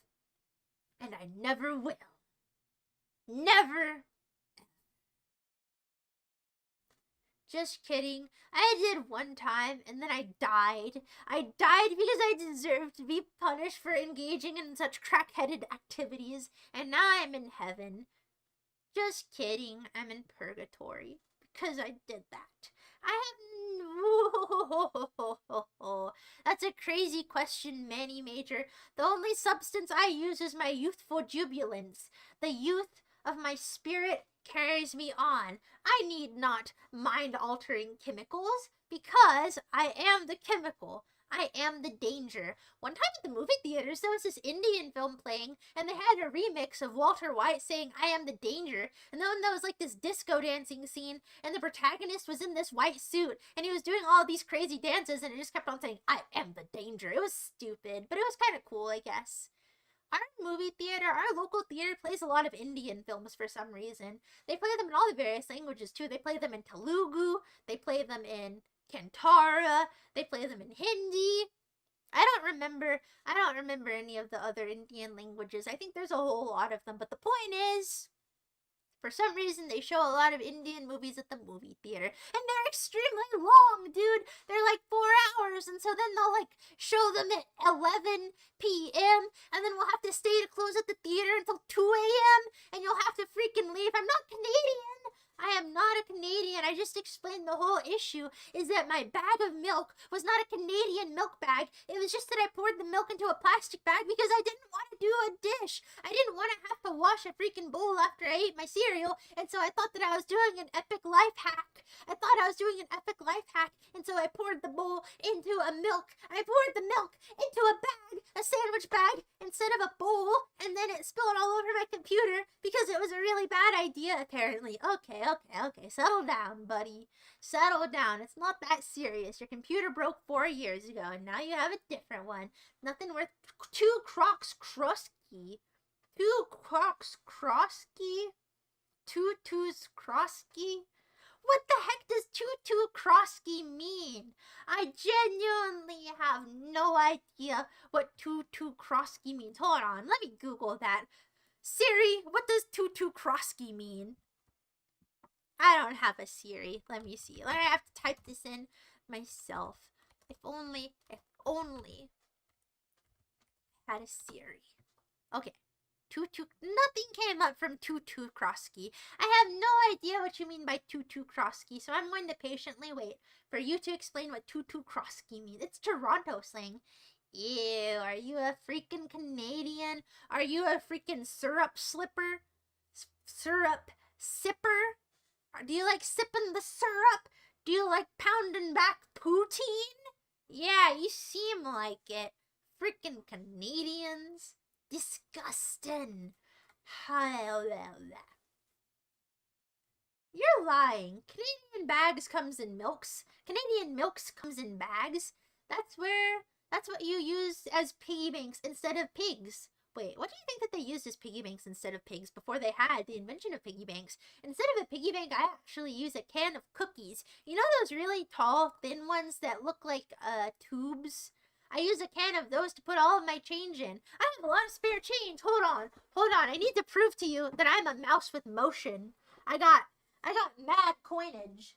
And I never will. Never. Just kidding. I did one time and then I died. I died because I deserved to be punished for engaging in such crack-headed activities, and now I'm in heaven. Just kidding. I'm in purgatory because I did that. That's a crazy question, Manny Major. The only substance I use is my youthful jubilance. The youth of my spirit carries me on. I need not mind-altering chemicals because I am the chemical. I am the danger. One time at the movie theaters, there was this Indian film playing, and they had a remix of Walter White saying, I am the danger. And then there was like this disco dancing scene, and the protagonist was in this white suit, and he was doing all these crazy dances, and it just kept on saying, I am the danger. It was stupid, but it was kind of cool, I guess. Our movie theater, our local theater plays a lot of Indian films for some reason. They play them in all the various languages too. They play them in Telugu, they play them in Kantara, they play them in Hindi. I don't remember any of the other Indian languages. I think there's a whole lot of them, but the point is, for some reason, they show a lot of Indian movies at the movie theater. And they're extremely long, dude. They're like 4 hours. And so then they'll like show them at 11 p.m. And then we'll have to stay to close at the theater until 2 a.m. And you'll have to freaking leave. I'm not Canadian. I am not a Canadian. I just explained the whole issue is that my bag of milk was not a Canadian milk bag. It was just that I poured the milk into a plastic bag because I didn't want to do a dish. I didn't want to have to wash a freaking bowl after I ate my cereal. And so I thought that I was doing an epic life hack. And so I poured the bowl into a milk. I poured the milk into a bag, a sandwich bag, instead of a bowl. And then it spilled all over my computer because it was a really bad idea, apparently. Okay. Okay. Settle down, buddy. Settle down. It's not that serious. Your computer broke 4 years ago, and now you have a different one. Nothing worth 2 Crocs Krosky. 2 Crocs Krosky? 2 twos Krosky? What the heck does 2 Krosky mean? I genuinely have no idea what 2 Krosky means. Hold on, let me Google that. Siri, what does 2 Krosky mean? I don't have a Siri. Let me see. I have to type this in myself. If only I had a Siri. Okay. Nothing came up from 2 Krosky. I have no idea what you mean by 2 Krosky, so I'm going to patiently wait for you to explain what 2 Krosky means. It's Toronto slang. Ew, are you a freaking Canadian? Are you a freaking syrup slipper? Syrup sipper? Or do you like sipping the syrup? Do you like pounding back poutine? Yeah, you seem like it. Freaking Canadians. Disgusting. You're lying. Canadian bags comes in milks. Canadian milks comes in bags. That's what you use as piggy banks instead of pigs. Wait, what do you think that they used as piggy banks instead of pigs before they had the invention of piggy banks? Instead of a piggy bank, I actually use a can of cookies. You know those really tall, thin ones that look like tubes? I use a can of those to put all of my change in. I have a lot of spare change. Hold on. I need to prove to you that I'm a mouse with motion. I got mad coinage.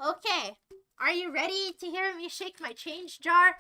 Okay, are you ready to hear me shake my change jar?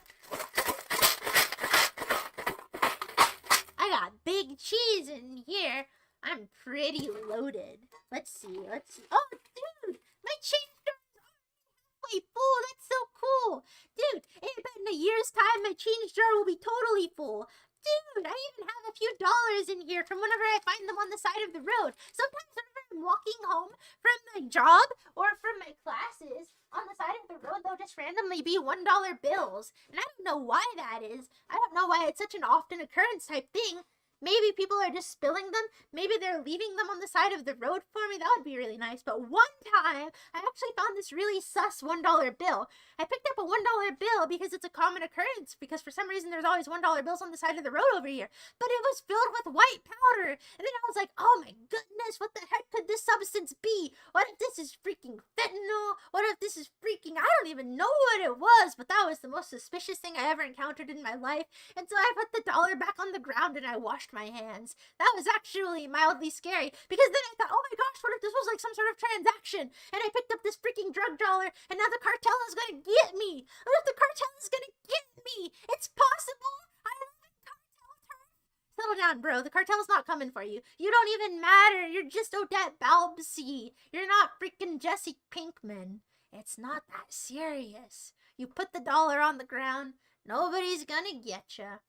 I got big cheese in here. I'm pretty loaded. Let's see. Oh, dude, my change jar is halfway full. That's so cool. Dude, I bet in a year's time my change jar will be totally full. Dude, I even have a few dollars in here from whenever I find them on the side of the road. Sometimes whenever I'm walking home from my job or from my classes, on the side of the road, they'll just randomly be $1 bills. And I don't know why that is. I don't know why it's such an often occurrence type thing. Maybe people are just spilling them. Maybe they're leaving them on the side of the road for me. That would be really nice. But one time, I actually found this really sus $1 bill. I picked up a $1 bill because it's a common occurrence. Because for some reason, there's always $1 bills on the side of the road over here. But it was filled with white powder. And then I was like, oh my goodness, what the heck could this substance be? What if this is freaking fentanyl? What if this is freaking... I don't even know what it was. But that was the most suspicious thing I ever encountered in my life. And so I put the dollar back on the ground and I washed my hands. That was actually mildly scary because then I thought, oh my gosh, what if this was like some sort of transaction and I picked up this freaking drug dollar and now the cartel is gonna get me? What if the cartel is gonna get me? It's possible. I live in cartel turf. Settle down, bro. The cartel's not coming for you. You don't even matter. You're just Odette Balbsy. You're not freaking Jesse Pinkman. It's not that serious. You put the dollar on the ground, nobody's gonna get you.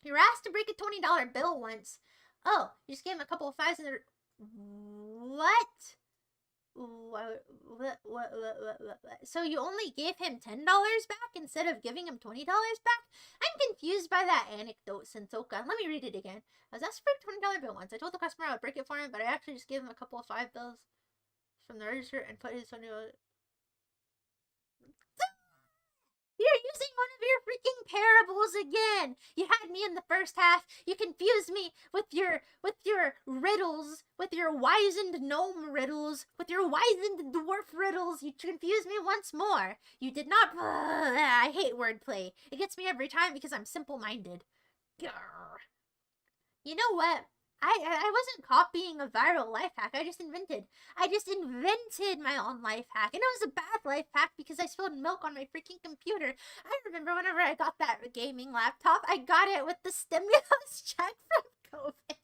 You were asked to break a $20 bill once. Oh, you just gave him a couple of fives and they're... What? So you only gave him $10 back instead of giving him $20 back? I'm confused by that anecdote, Sentoka. Let me read it again. I was asked for a $20 bill once. I told the customer I would break it for him, but I actually just gave him a couple of 5 bills from the register and put his $20... You're using one of your freaking parables again. You had me in the first half. You confused me with your riddles, with your wizened gnome riddles, with your wizened dwarf riddles. You confused me once more. You did not... I hate wordplay. It gets me every time because I'm simple-minded. You know what? I wasn't copying a viral life hack. I just invented my own life hack. And it was a bad life hack because I spilled milk on my freaking computer. I remember whenever I got that gaming laptop, I got it with the stimulus check from COVID.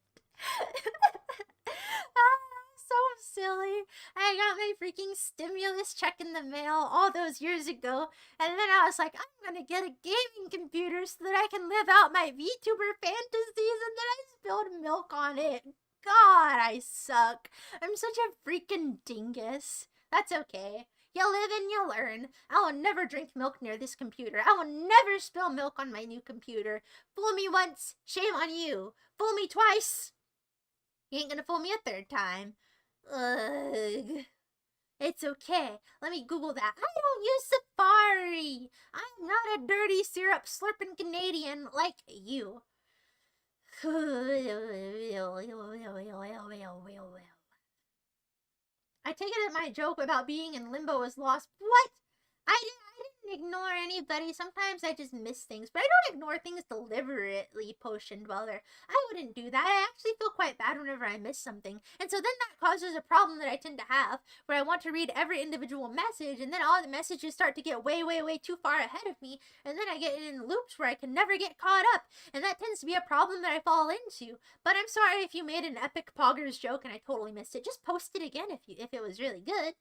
So silly. I got my freaking stimulus check in the mail all those years ago, and then I was like, I'm gonna get a gaming computer so that I can live out my VTuber fantasies, and then I spilled milk on it. God, I suck. I'm such a freaking dingus. That's okay. You live and you learn. I will never drink milk near this computer. I will never spill milk on my new computer. Fool me once, shame on you. Fool me twice, you ain't gonna fool me a third time. Ugh. It's okay. Let me Google that. I don't use Safari. I'm not a dirty syrup slurping Canadian like you. I take it that my joke about being in limbo was lost. What? I didn't ignore anybody. Sometimes I just miss things, but I don't ignore things deliberately, Potion Dweller. I wouldn't do that. I actually feel quite bad whenever I miss something. And so then that causes a problem that I tend to have, where I want to read every individual message, and then all the messages start to get way, way, way too far ahead of me, and then I get in loops where I can never get caught up, and that tends to be a problem that I fall into. But I'm sorry if you made an epic poggers joke and I totally missed it. Just post it again if it was really good.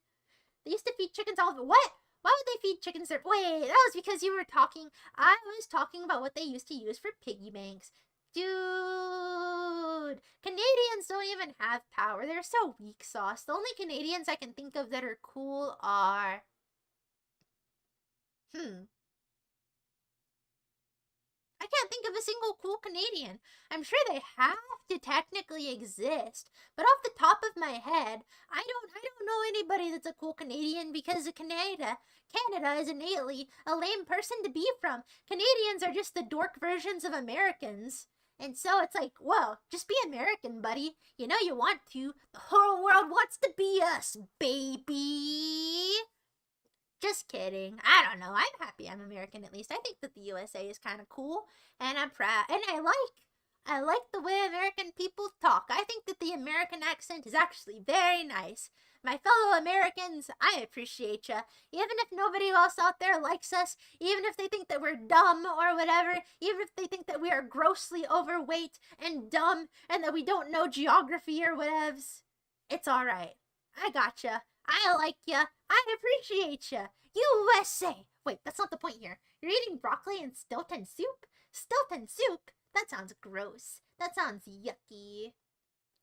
They used to feed chickens all the— what? Why would they feed chickens their— wait, that was because you were talking— I was talking about what they used to use for piggy banks. Dude, Canadians don't even have power. They're so weak sauce. The only Canadians I can think of that are cool are— I can't think of a single cool Canadian. I'm sure they have to technically exist, but off the top of my head, I don't know anybody that's a cool Canadian, because Canada is innately a lame person to be from. Canadians are just the dork versions of Americans. And so it's like, well, just be American, buddy. You know you want to. The whole world wants to be us, baby. Just kidding. I don't know. I'm happy I'm American, at least. I think that the USA is kind of cool, and I'm proud. And I like the way American people talk. I think that the American accent is actually very nice. My fellow Americans, I appreciate ya. Even if nobody else out there likes us, even if they think that we're dumb or whatever, even if they think that we are grossly overweight and dumb and that we don't know geography or whatevs, it's alright. I gotcha. I like ya. I appreciate ya. USA! Wait, that's not the point here. You're eating broccoli and Stilton soup? Stilton soup? That sounds gross. That sounds yucky.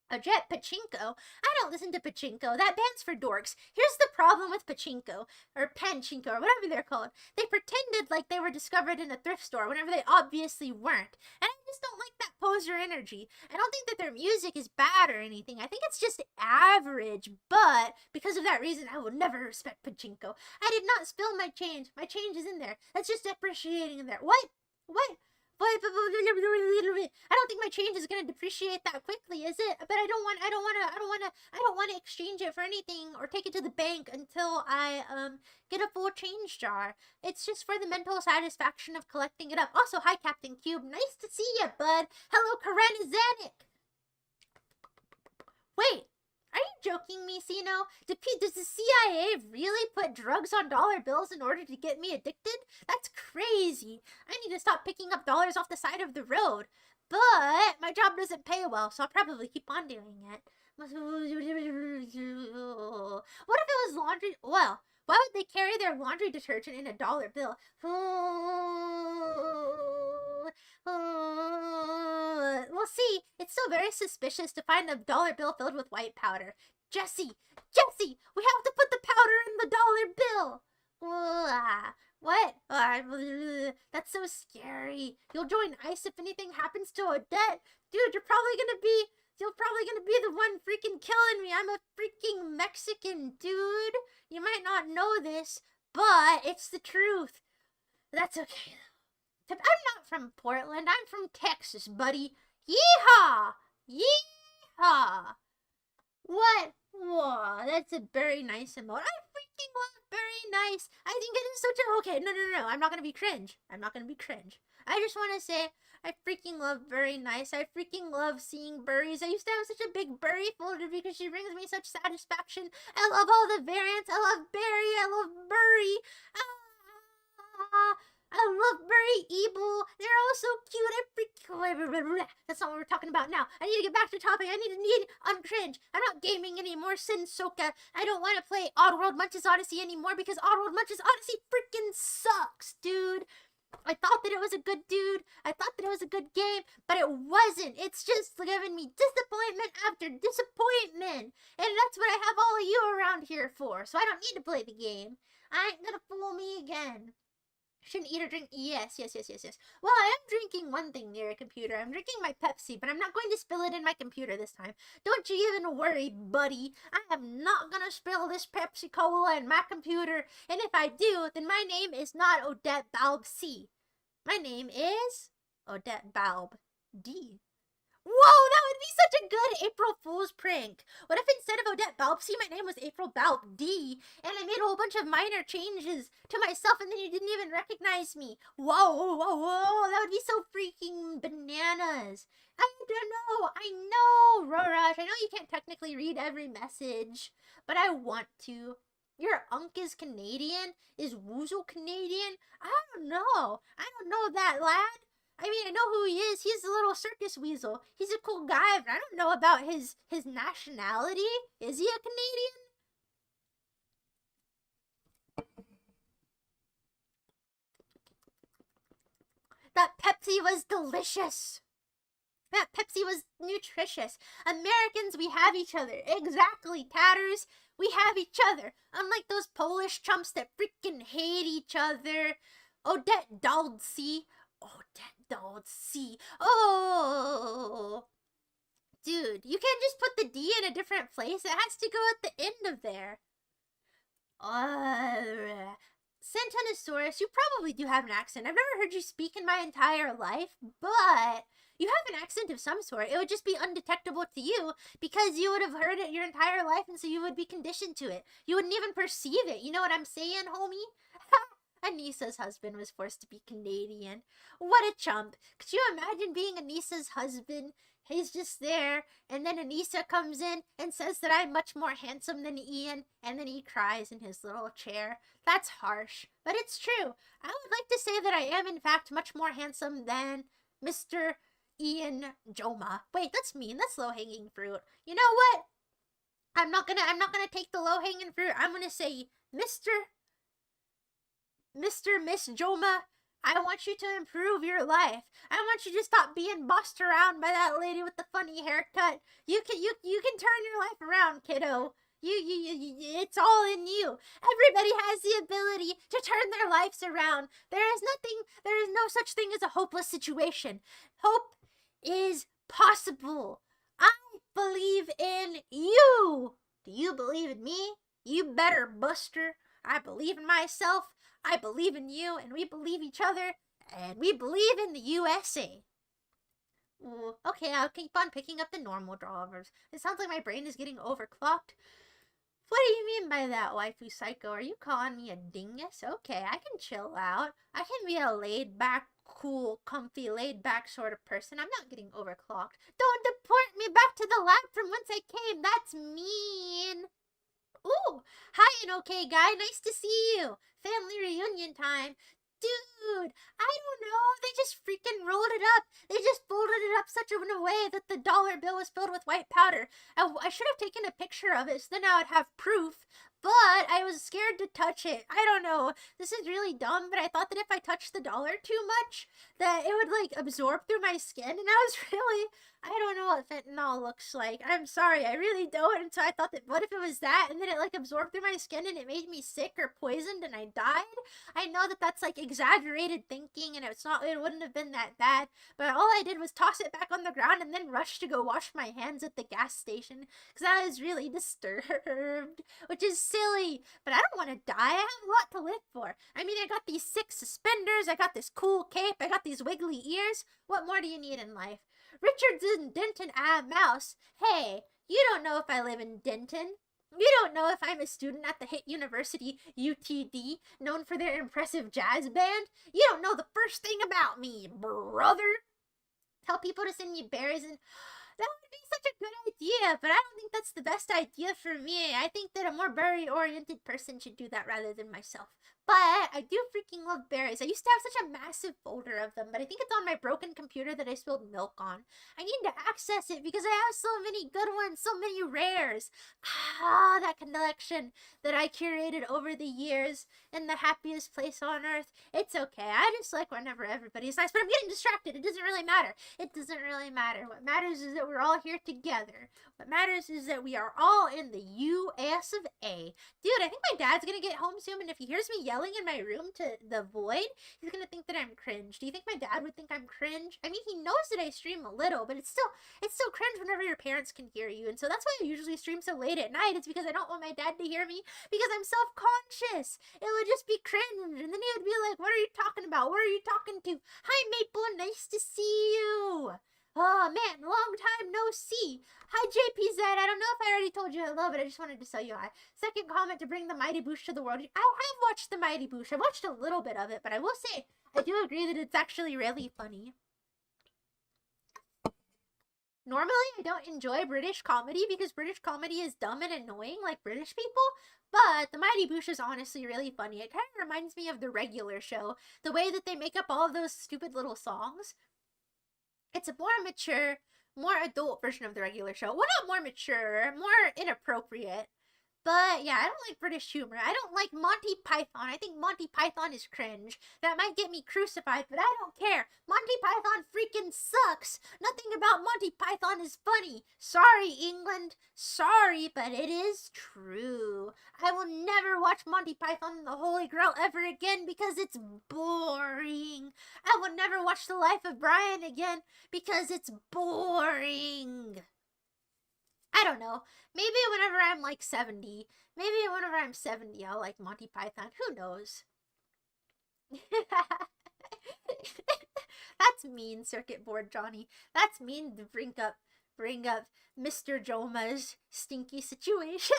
A jet pachinko? I don't listen to pachinko. That band's for dorks. Here's the problem with pachinko, or panchinko, or whatever they're called. They pretended like they were discovered in a thrift store whenever they obviously weren't. And I just don't like that poser energy. I don't think that their music is bad or anything. I think it's just average, but because of that reason, I will never respect pachinko. I did not spill my change. My change is in there. That's just depreciating in there. What? What? I don't think my change is gonna depreciate that quickly, is it? But I don't want to exchange it for anything or take it to the bank until I get a full change jar. It's just for the mental satisfaction of collecting it up. Also, hi Captain Cube, nice to see you, bud. Hello, Karen Zanuck. Wait. Are you joking me, Sino? Does the CIA really put drugs on dollar bills in order to get me addicted? That's crazy. I need to stop picking up dollars off the side of the road. But my job doesn't pay well, so I'll probably keep on doing it. What if it was laundry? Well, why would they carry their laundry detergent in a dollar bill? Well, see, it's still very suspicious to find a dollar bill filled with white powder. Jesse, we have to put the powder in the dollar bill. What? That's so scary. You'll join ICE if anything happens to Odette. Dude, you're probably gonna be the one freaking killing me. I'm a freaking Mexican, dude. You might not know this, but it's the truth. That's okay, though. I'm not from Portland. I'm from Texas, buddy. Yeehaw! Yeehaw! What? Whoa, that's a very nice emote. I freaking love very nice. I think it is such a— okay, no. I'm not gonna be cringe. I just want to say I freaking love very nice. I freaking love seeing Burries. I used to have such a big Burry folder because she brings me such satisfaction. I love all the variants. I love Berry. I love Burry. I love Burry Evil. They're all so cute. That's not what we're talking about now. I need to get back to topic. I need uncringe. I'm not gaming anymore, Sensoka. I don't want to play Oddworld Munch's Odyssey anymore because Oddworld Munch's Odyssey freaking sucks, dude. I thought that it was a good dude. I thought that it was a good game, but it wasn't. It's just giving me disappointment after disappointment. And that's what I have all of you around here for. So I don't need to play the game. I ain't gonna fool me again. Shouldn't eat or drink. Yes. Well, I am drinking one thing near a computer. I'm drinking my Pepsi, but I'm not going to spill it in my computer this time. Don't you even worry, buddy. I am not gonna spill this Pepsi Cola in my computer. And if I do, then my name is not Odette Balb C. My name is Odette Balb D. Whoa, that would be such a good April Fool's prank. What if instead of Odette Balb C, my name was April Balb D, and I made a whole bunch of minor changes to myself, and then you didn't even recognize me? Whoa, that would be so freaking bananas. I know, Roraj, I know you can't technically read every message, but I want to. Your unk is Canadian? Is Woozle Canadian? I don't know that lad. I mean, I know who he is. He's a little circus weasel. He's a cool guy, but I don't know about his nationality. Is he a Canadian? That Pepsi was delicious. That Pepsi was nutritious. Americans, we have each other. Exactly, Tatters. We have each other. Unlike those Polish chumps that freaking hate each other. Odette Daldcy. Oh, dude, you can't just put the D in a different place. It has to go at the end of there. Santanosaurus, you probably do have an accent. I've never heard you speak in my entire life, but you have an accent of some sort. It would just be undetectable to you because you would have heard it your entire life, and so you would be conditioned to it. You wouldn't even perceive it. You know what I'm saying, homie? Anissa's husband was forced to be Canadian. What a chump. Could you imagine being Anissa's husband? He's just there, and then Anissa comes in and says that I'm much more handsome than Ian, and then he cries in his little chair. That's harsh, but it's true. I would like to say that I am, in fact, much more handsome than Mr. Ian Joma. Wait, that's mean. That's low-hanging fruit. You know what? I'm not gonna take the low-hanging fruit. I'm gonna say, Miss Joma, I want you to improve your life. I want you to stop being bossed around by that lady with the funny haircut. You can turn your life around, kiddo. It's all in you. Everybody has the ability to turn their lives around. There is no such thing as a hopeless situation. Hope is possible. I believe in you. Do you believe in me? You better, Buster. I believe in myself. I believe in you, and we believe each other, and we believe in the USA. Ooh, okay, I'll keep on picking up the normal drawers. It sounds like my brain is getting overclocked. What do you mean by that, waifu psycho? Are you calling me a dingus? Okay, I can chill out. I can be a laid-back, cool, comfy, laid-back sort of person. I'm not getting overclocked. Don't deport me back to the lab from whence I came. That's mean. Ooh, hi, an okay guy. Nice to see you. Family reunion time. Dude, I don't know. They just freaking rolled it up. They just folded it up such a way that the dollar bill was filled with white powder. I should have taken a picture of it so then I would have proof. But I was scared to touch it. I don't know. This is really dumb, but I thought that if I touched the dollar too much, that it would, like, absorb through my skin. And I was really... I don't know what fentanyl looks like. I'm sorry, I really don't. And so I thought that, what if it was that? And then it, like, absorbed through my skin and it made me sick or poisoned and I died? I know that that's, like, exaggerated thinking and it wouldn't have been that bad. But all I did was toss it back on the ground and then rush to go wash my hands at the gas station. Because I was really disturbed. Which is silly. But I don't want to die. I have a lot to live for. I mean, I got these 6 suspenders. I got this cool cape. I got these wiggly ears. What more do you need in life? Richard's in Denton, Mouse. Hey, you don't know if I live in Denton. You don't know if I'm a student at the hit university UTD, known for their impressive jazz band. You don't know the first thing about me, brother. Tell people to send me berries and... That would be such a good idea, but I don't think that's the best idea for me. I think that a more berry-oriented person should do that rather than myself. But I do freaking love berries. I used to have such a massive folder of them, but I think it's on my broken computer that I spilled milk on. I need to access it because I have so many good ones, so many rares. Ah, that collection that I curated over the years in the happiest place on earth. It's okay. I just like whenever everybody's nice, but I'm getting distracted. It doesn't really matter. It doesn't really matter. What matters is that we're all here together. What matters is that we are all in the US of A. Dude, I think my dad's gonna get home soon, and if he hears me yell yelling in my room to the void, he's gonna think that I'm cringe. Do you think my dad would think I'm cringe? I mean, he knows that I stream a little, but it's still cringe whenever your parents can hear you. And so that's why I usually stream so late at night. It's because I don't want my dad to hear me because I'm self-conscious. It would just be cringe. And then he would be like, what are you talking about? What are you talking to? Hi, Maple. Nice to see you. Oh, man, long time no see. Hi, JPZ. I don't know if I already told you hello, but I just wanted to tell you hi. Second comment to bring the Mighty Boosh to the world. I have watched the Mighty Boosh. I watched a little bit of it, but I will say, I do agree that it's actually really funny. Normally, I don't enjoy British comedy because British comedy is dumb and annoying like British people, but the Mighty Boosh is honestly really funny. It kind of reminds me of the regular show, the way that they make up all of those stupid little songs. It's a more mature, more adult version of the regular show. Well, not more mature, more inappropriate. But yeah, I don't like British humor. I don't like Monty Python. I think Monty Python is cringe. That might get me crucified, but I don't care. Monty Python freaking sucks. Nothing about Monty Python is funny. Sorry, England. Sorry, but it is true. I will never watch Monty Python and the Holy Grail ever again because it's boring. I will never watch The Life of Brian again because it's boring. I don't know. Maybe whenever I'm like 70. Maybe whenever I'm 70, I'll like Monty Python. Who knows? That's mean, Circuit Board Johnny. That's mean to bring up Mr. Joma's stinky situation.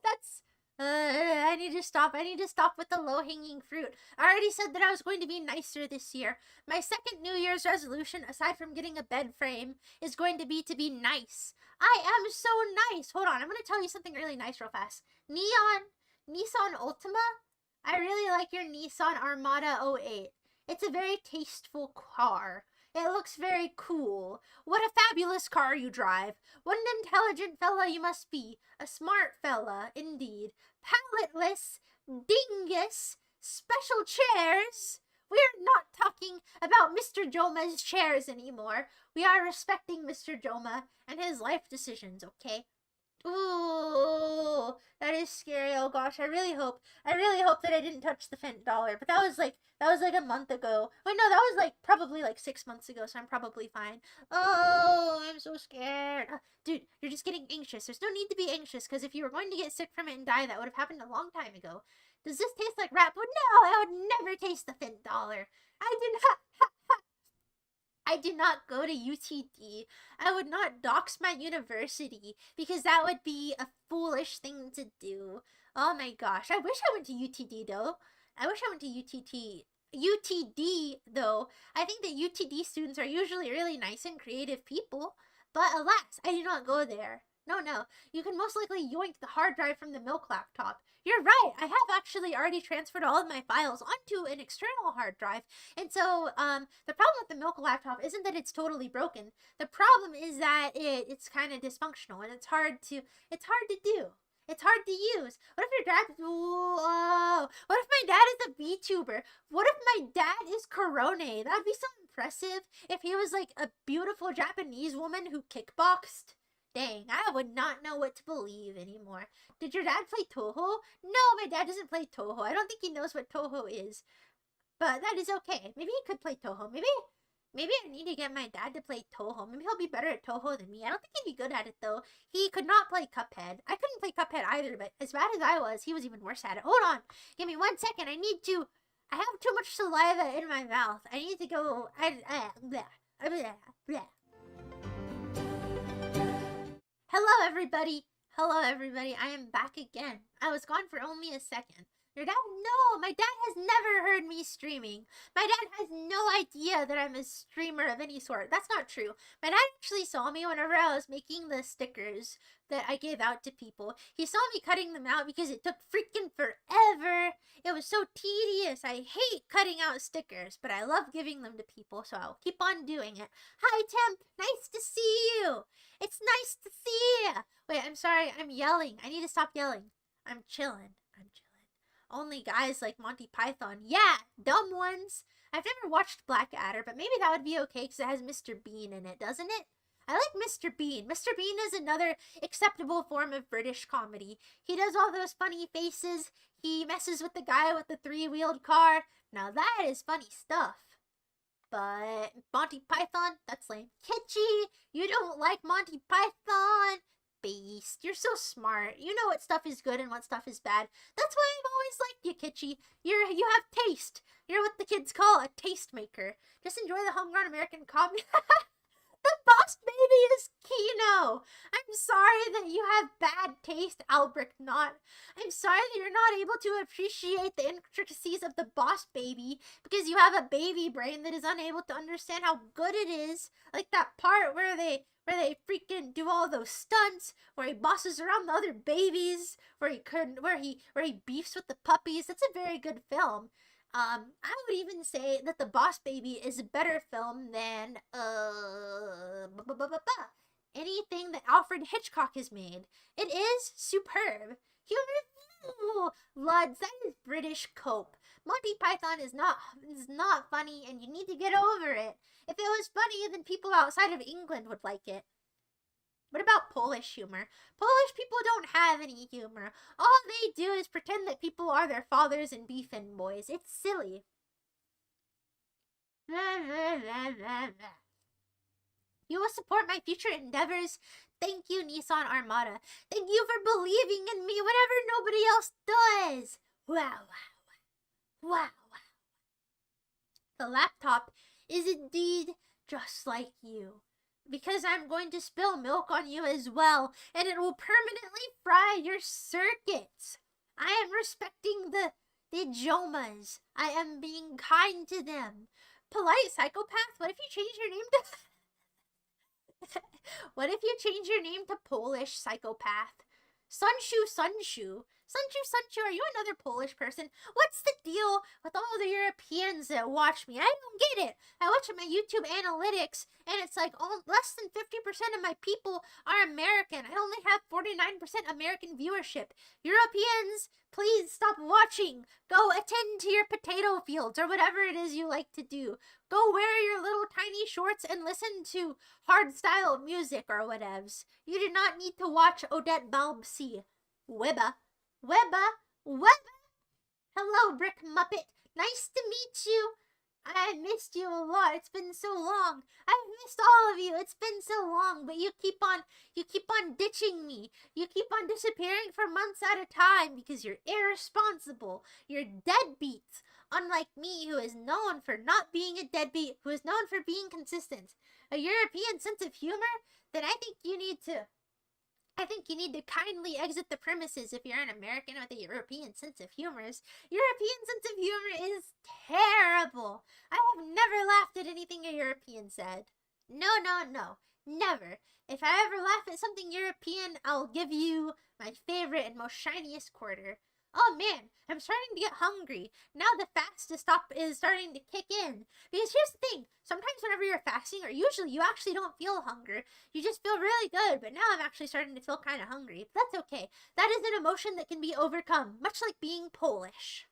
That's I need to stop. I need to stop with the low-hanging fruit. I already said that I was going to be nicer this year. My second New Year's resolution, aside from getting a bed frame, is going to be nice. I am so nice. Hold on. I'm going to tell you something really nice real fast. Nissan Altima. I really like your Nissan Armada 08. It's a very tasteful car. It looks very cool. What a fabulous car you drive. What an intelligent fella you must be. A smart fella, indeed. Paletless, dingus, special chairs. We're not talking about Mr. Joma's chairs anymore. We are respecting Mr. Joma and his life decisions, okay? Ooh, that is scary. Oh gosh, I really hope that I didn't touch the Fent dollar. But that was like a month ago. Wait, no, that was like probably like 6 months ago, so I'm probably fine. Oh, I'm so scared. Dude, you're just getting anxious. There's no need to be anxious, because if you were going to get sick from it and die, that would have happened a long time ago. Does this taste like rat food? No, I would never taste the Fent dollar. I did not go to UTD. I would not dox my university because that would be a foolish thing to do. Oh my gosh. I wish I went to UTD though. I wish I went to UTD though. I think that UTD students are usually really nice and creative people. But alas, I did not go there. No. You can most likely yoink the hard drive from the Milk laptop. You're right. I have actually already transferred all of my files onto an external hard drive. And so the problem with the Milk laptop isn't that it's totally broken. The problem is that it's kind of dysfunctional and it's hard to do. It's hard to use. What if your dad... Whoa. What if my dad is a VTuber? What if my dad is Korone? That'd be so impressive if he was like a beautiful Japanese woman who kickboxed. Dang, I would not know what to believe anymore. Did your dad play Toho? No, my dad doesn't play Toho. I don't think he knows what Toho is. But that is okay. Maybe he could play Toho. Maybe I need to get my dad to play Toho. Maybe he'll be better at Toho than me. I don't think he'd be good at it, though. He could not play Cuphead. I couldn't play Cuphead either, but as bad as I was, he was even worse at it. Hold on. Give me 1 second. I have too much saliva in my mouth. I need to go... Hello, everybody. I am back again. I was gone for only a second. Your dad? No, my dad has never heard me streaming. My dad has no idea that I'm a streamer of any sort. That's not true. My dad actually saw me whenever I was making the stickers that I gave out to people. He saw me cutting them out because it took freaking forever. It was so tedious. I hate cutting out stickers, but I love giving them to people, so I'll keep on doing it. Hi, Tim. Nice to see you. It's nice to see you. Wait, I'm sorry. I'm yelling. I need to stop yelling. I'm chilling. Only guys like Monty Python. Yeah, dumb ones. I've never watched Blackadder, but maybe that would be okay because it has Mr. Bean in it, doesn't it? I like Mr. Bean. Mr. Bean is another acceptable form of British comedy. He does all those funny faces. He messes with the guy with the three-wheeled car. Now that is funny stuff. But Monty Python, that's lame. Kitschy, you don't like Monty Python? Beast, you're so smart. You know what stuff is good and what stuff is bad. That's why I've always liked you, Kitschy. You have taste. You're what the kids call a taste maker. Just enjoy the homegrown American comedy. The boss baby is Kino. I'm sorry that you have bad taste, Albrecht Not. I'm sorry that you're not able to appreciate the intricacies of the boss baby because you have a baby brain that is unable to understand how good it is. Like that part where they freaking do all those stunts, where he bosses around the other babies, where he beefs with the puppies. That's a very good film. I would even say that The Boss Baby is a better film than anything that Alfred Hitchcock has made. It is superb. Humor, Luds, that is British cope. Monty Python is not funny, and you need to get over it. If it was funny, then people outside of England would like it. What about Polish humor? Polish people don't have any humor. All they do is pretend that people are their fathers and be fin boys. It's silly. You will support my future endeavors. Thank you, Nissan Armada. Thank you for believing in me whenever nobody else does. Wow, wow, wow, wow. The laptop is indeed just like you. Because I'm going to spill milk on you as well, and it will permanently fry your circuits. I am respecting the Jomas. I am being kind to them. Polite psychopath? What if you change your name to... What if you change your name to Polish psychopath? Sunshu, are you another Polish person? What's the deal with all the Europeans that watch me? I don't get it. I watch my YouTube analytics, and it's like less than 50% of my people are American. I only have 49% American viewership. Europeans, please stop watching. Go attend to your potato fields or whatever it is you like to do. Go wear your little tiny shorts and listen to hardstyle music or whatevs. You do not need to watch Odette Balbsy. Webba. Hello, Brick Muppet. Nice to meet you. I missed you a lot. It's been so long. I've missed all of you. It's been so long, but you keep on ditching me. You keep on disappearing for months at a time because you're irresponsible. You're deadbeats. Unlike me, who is known for not being a deadbeat, who is known for being consistent. A European sense of humor? Then I think you need to kindly exit the premises if you're an American with a European sense of humor. European sense of humor is terrible. I have never laughed at anything a European said. No, never. If I ever laugh at something European, I'll give you my favorite and most shiniest quarter. Oh man, I'm starting to get hungry. Now the fast is starting to kick in. Because here's the thing, sometimes whenever you're fasting, or usually you actually don't feel hunger. You just feel really good, but now I'm actually starting to feel kind of hungry. But that's okay. That is an emotion that can be overcome, much like being Polish.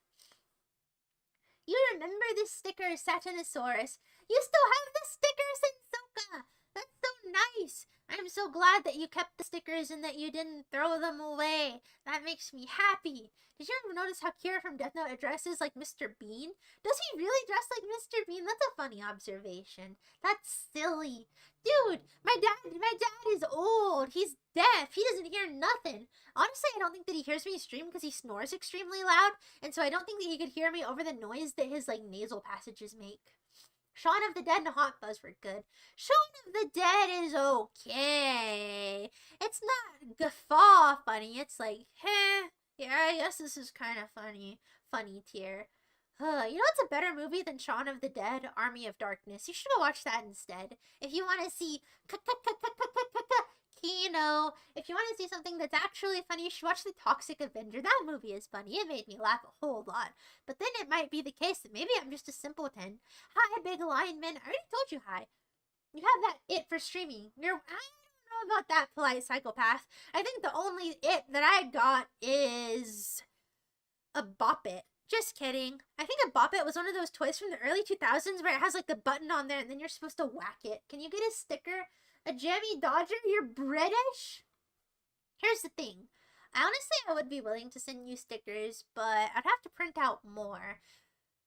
You remember this sticker, Satanosaurus. You still have the sticker, Sensoka. That's so nice. I'm so glad that you kept the stickers and that you didn't throw them away. That makes me happy. Did you ever notice how Kira from Death Note dresses like Mr. Bean? Does he really dress like Mr. Bean? That's a funny observation. That's silly. Dude, my dad is old. He's deaf. He doesn't hear nothing. Honestly, I don't think that he hears me stream because he snores extremely loud. And so I don't think that he could hear me over the noise that his nasal passages make. Shaun of the Dead and Hot Fuzz were good. Shaun of the Dead is okay. It's not guffaw funny. It's like, yeah, I guess this is kind of funny. Funny tier. You know what's a better movie than Shaun of the Dead? Army of Darkness. You should go watch that instead. If you want to see Kino, if you want to see something that's actually funny, you should watch The Toxic Avenger. That movie is funny. It made me laugh a whole lot. But then it might be the case that maybe I'm just a simpleton. Hi, Big Lineman. I already told you hi. You have that it for streaming. I don't know about that, Polite Psychopath. I think the only it that I got is a Bop It. Just kidding. I think a Bop It was one of those toys from the early 2000s where it has like the button on there and then you're supposed to whack it. Can you get a sticker A jammy Dodger? You're British? Here's the thing. I would be willing to send you stickers, but I'd have to print out more.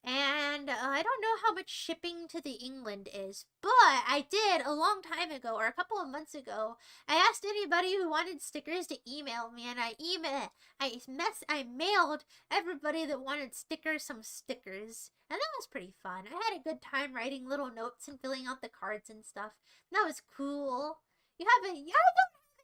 And I don't know how much shipping to the England is, but I did a long time ago, or a couple of months ago. I asked anybody who wanted stickers to email me, and I mailed everybody that wanted stickers some stickers, and that was pretty fun. I had a good time writing little notes and filling out the cards and stuff. That was cool. I don't have a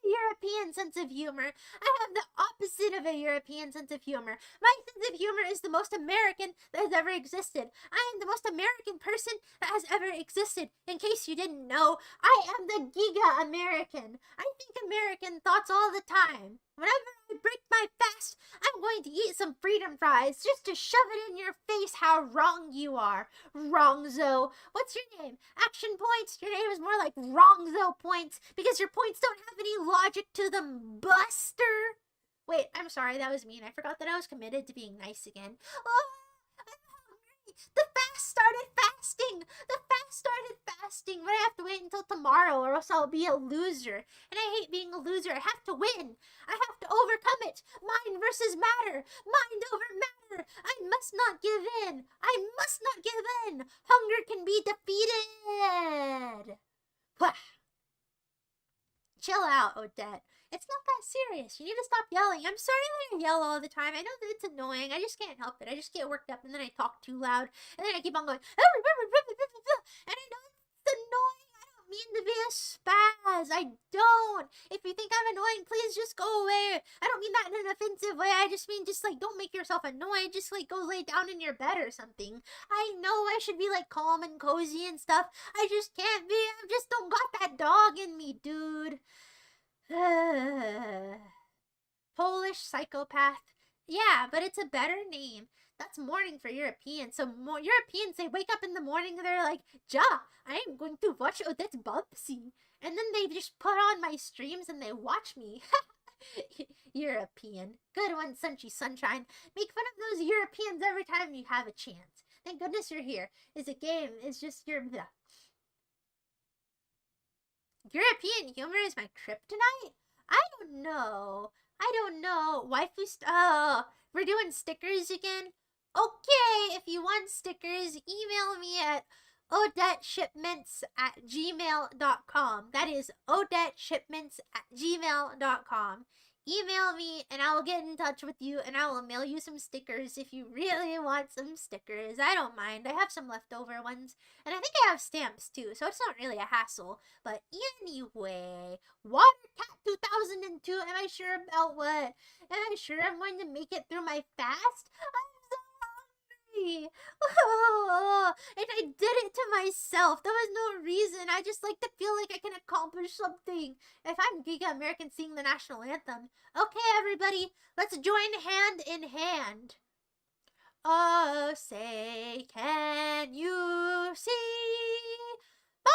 European sense of humor. I have the opposite of a European sense of humor. My sense of humor is the most American that has ever existed. I am the most American person that has ever existed. In case you didn't know, I am the Giga American. I think American thoughts all the time. Whenever I break my fast, I'm going to eat some freedom fries just to shove it in your face how wrong you are. Wrongzo. What's your name? Action Points? Your name is more like Wrongzo Points because your points don't have any logic to them, Buster. Wait, I'm sorry, that was mean. I forgot that I was committed to being nice again. Oh, I'm hungry. The fast started fasting. But I have to wait until tomorrow or else I'll be a loser. And I hate being a loser. I have to win. I have to overcome it. Mind versus matter. Mind over matter. I must not give in. Hunger can be defeated. Chill out, Odette. It's not that serious. You need to stop yelling. I'm sorry that I yell all the time. I know that it's annoying. I just can't help it. I just get worked up and then I talk too loud. And then I keep on going. And I know it's annoying. I don't mean to be a spaz. I don't. If you think I'm annoying, please just go away. I don't mean that in an offensive way. I just mean don't make yourself annoyed. Just go lay down in your bed or something. I know I should be calm and cozy and stuff. I just can't be. I just don't got that dog in me, dude. Polish psychopath. Yeah, but it's a better name. That's morning for Europeans. So Europeans, they wake up in the morning and they're like, Ja, I am going to watch Odette's Bubsy. And then they just put on my streams and they watch me. European. Good one, Sunshine. Make fun of those Europeans every time you have a chance. Thank goodness you're here. It's a game. It's just your... European humor is my kryptonite? I don't know. We're doing stickers again? Okay, if you want stickers, email me at odetteshipments@gmail.com. That is odetteshipments@gmail.com. Email me and I will get in touch with you and I will mail you some stickers if you really want some stickers. I don't mind. I have some leftover ones. And I think I have stamps too, so it's not really a hassle. But anyway, Water Cat 2002. Am I sure about what? Am I sure I'm going to make it through my fast? I'm so hungry. Oh, and I did it to myself. There was no reason. I just like to feel like I can accomplish something. If I'm Giga American singing the national anthem. Okay, everybody, let's join hand in hand. Oh, say, can you see by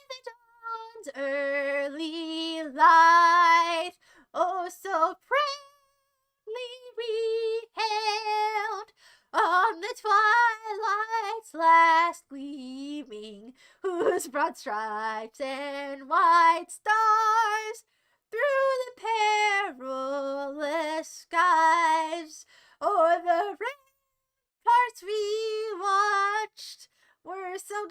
the dawn's early light? Oh, so proudly we hailed on the twilight's last gleaming, whose broad stripes and white stars through the perilous skies o'er the ramparts we watched were so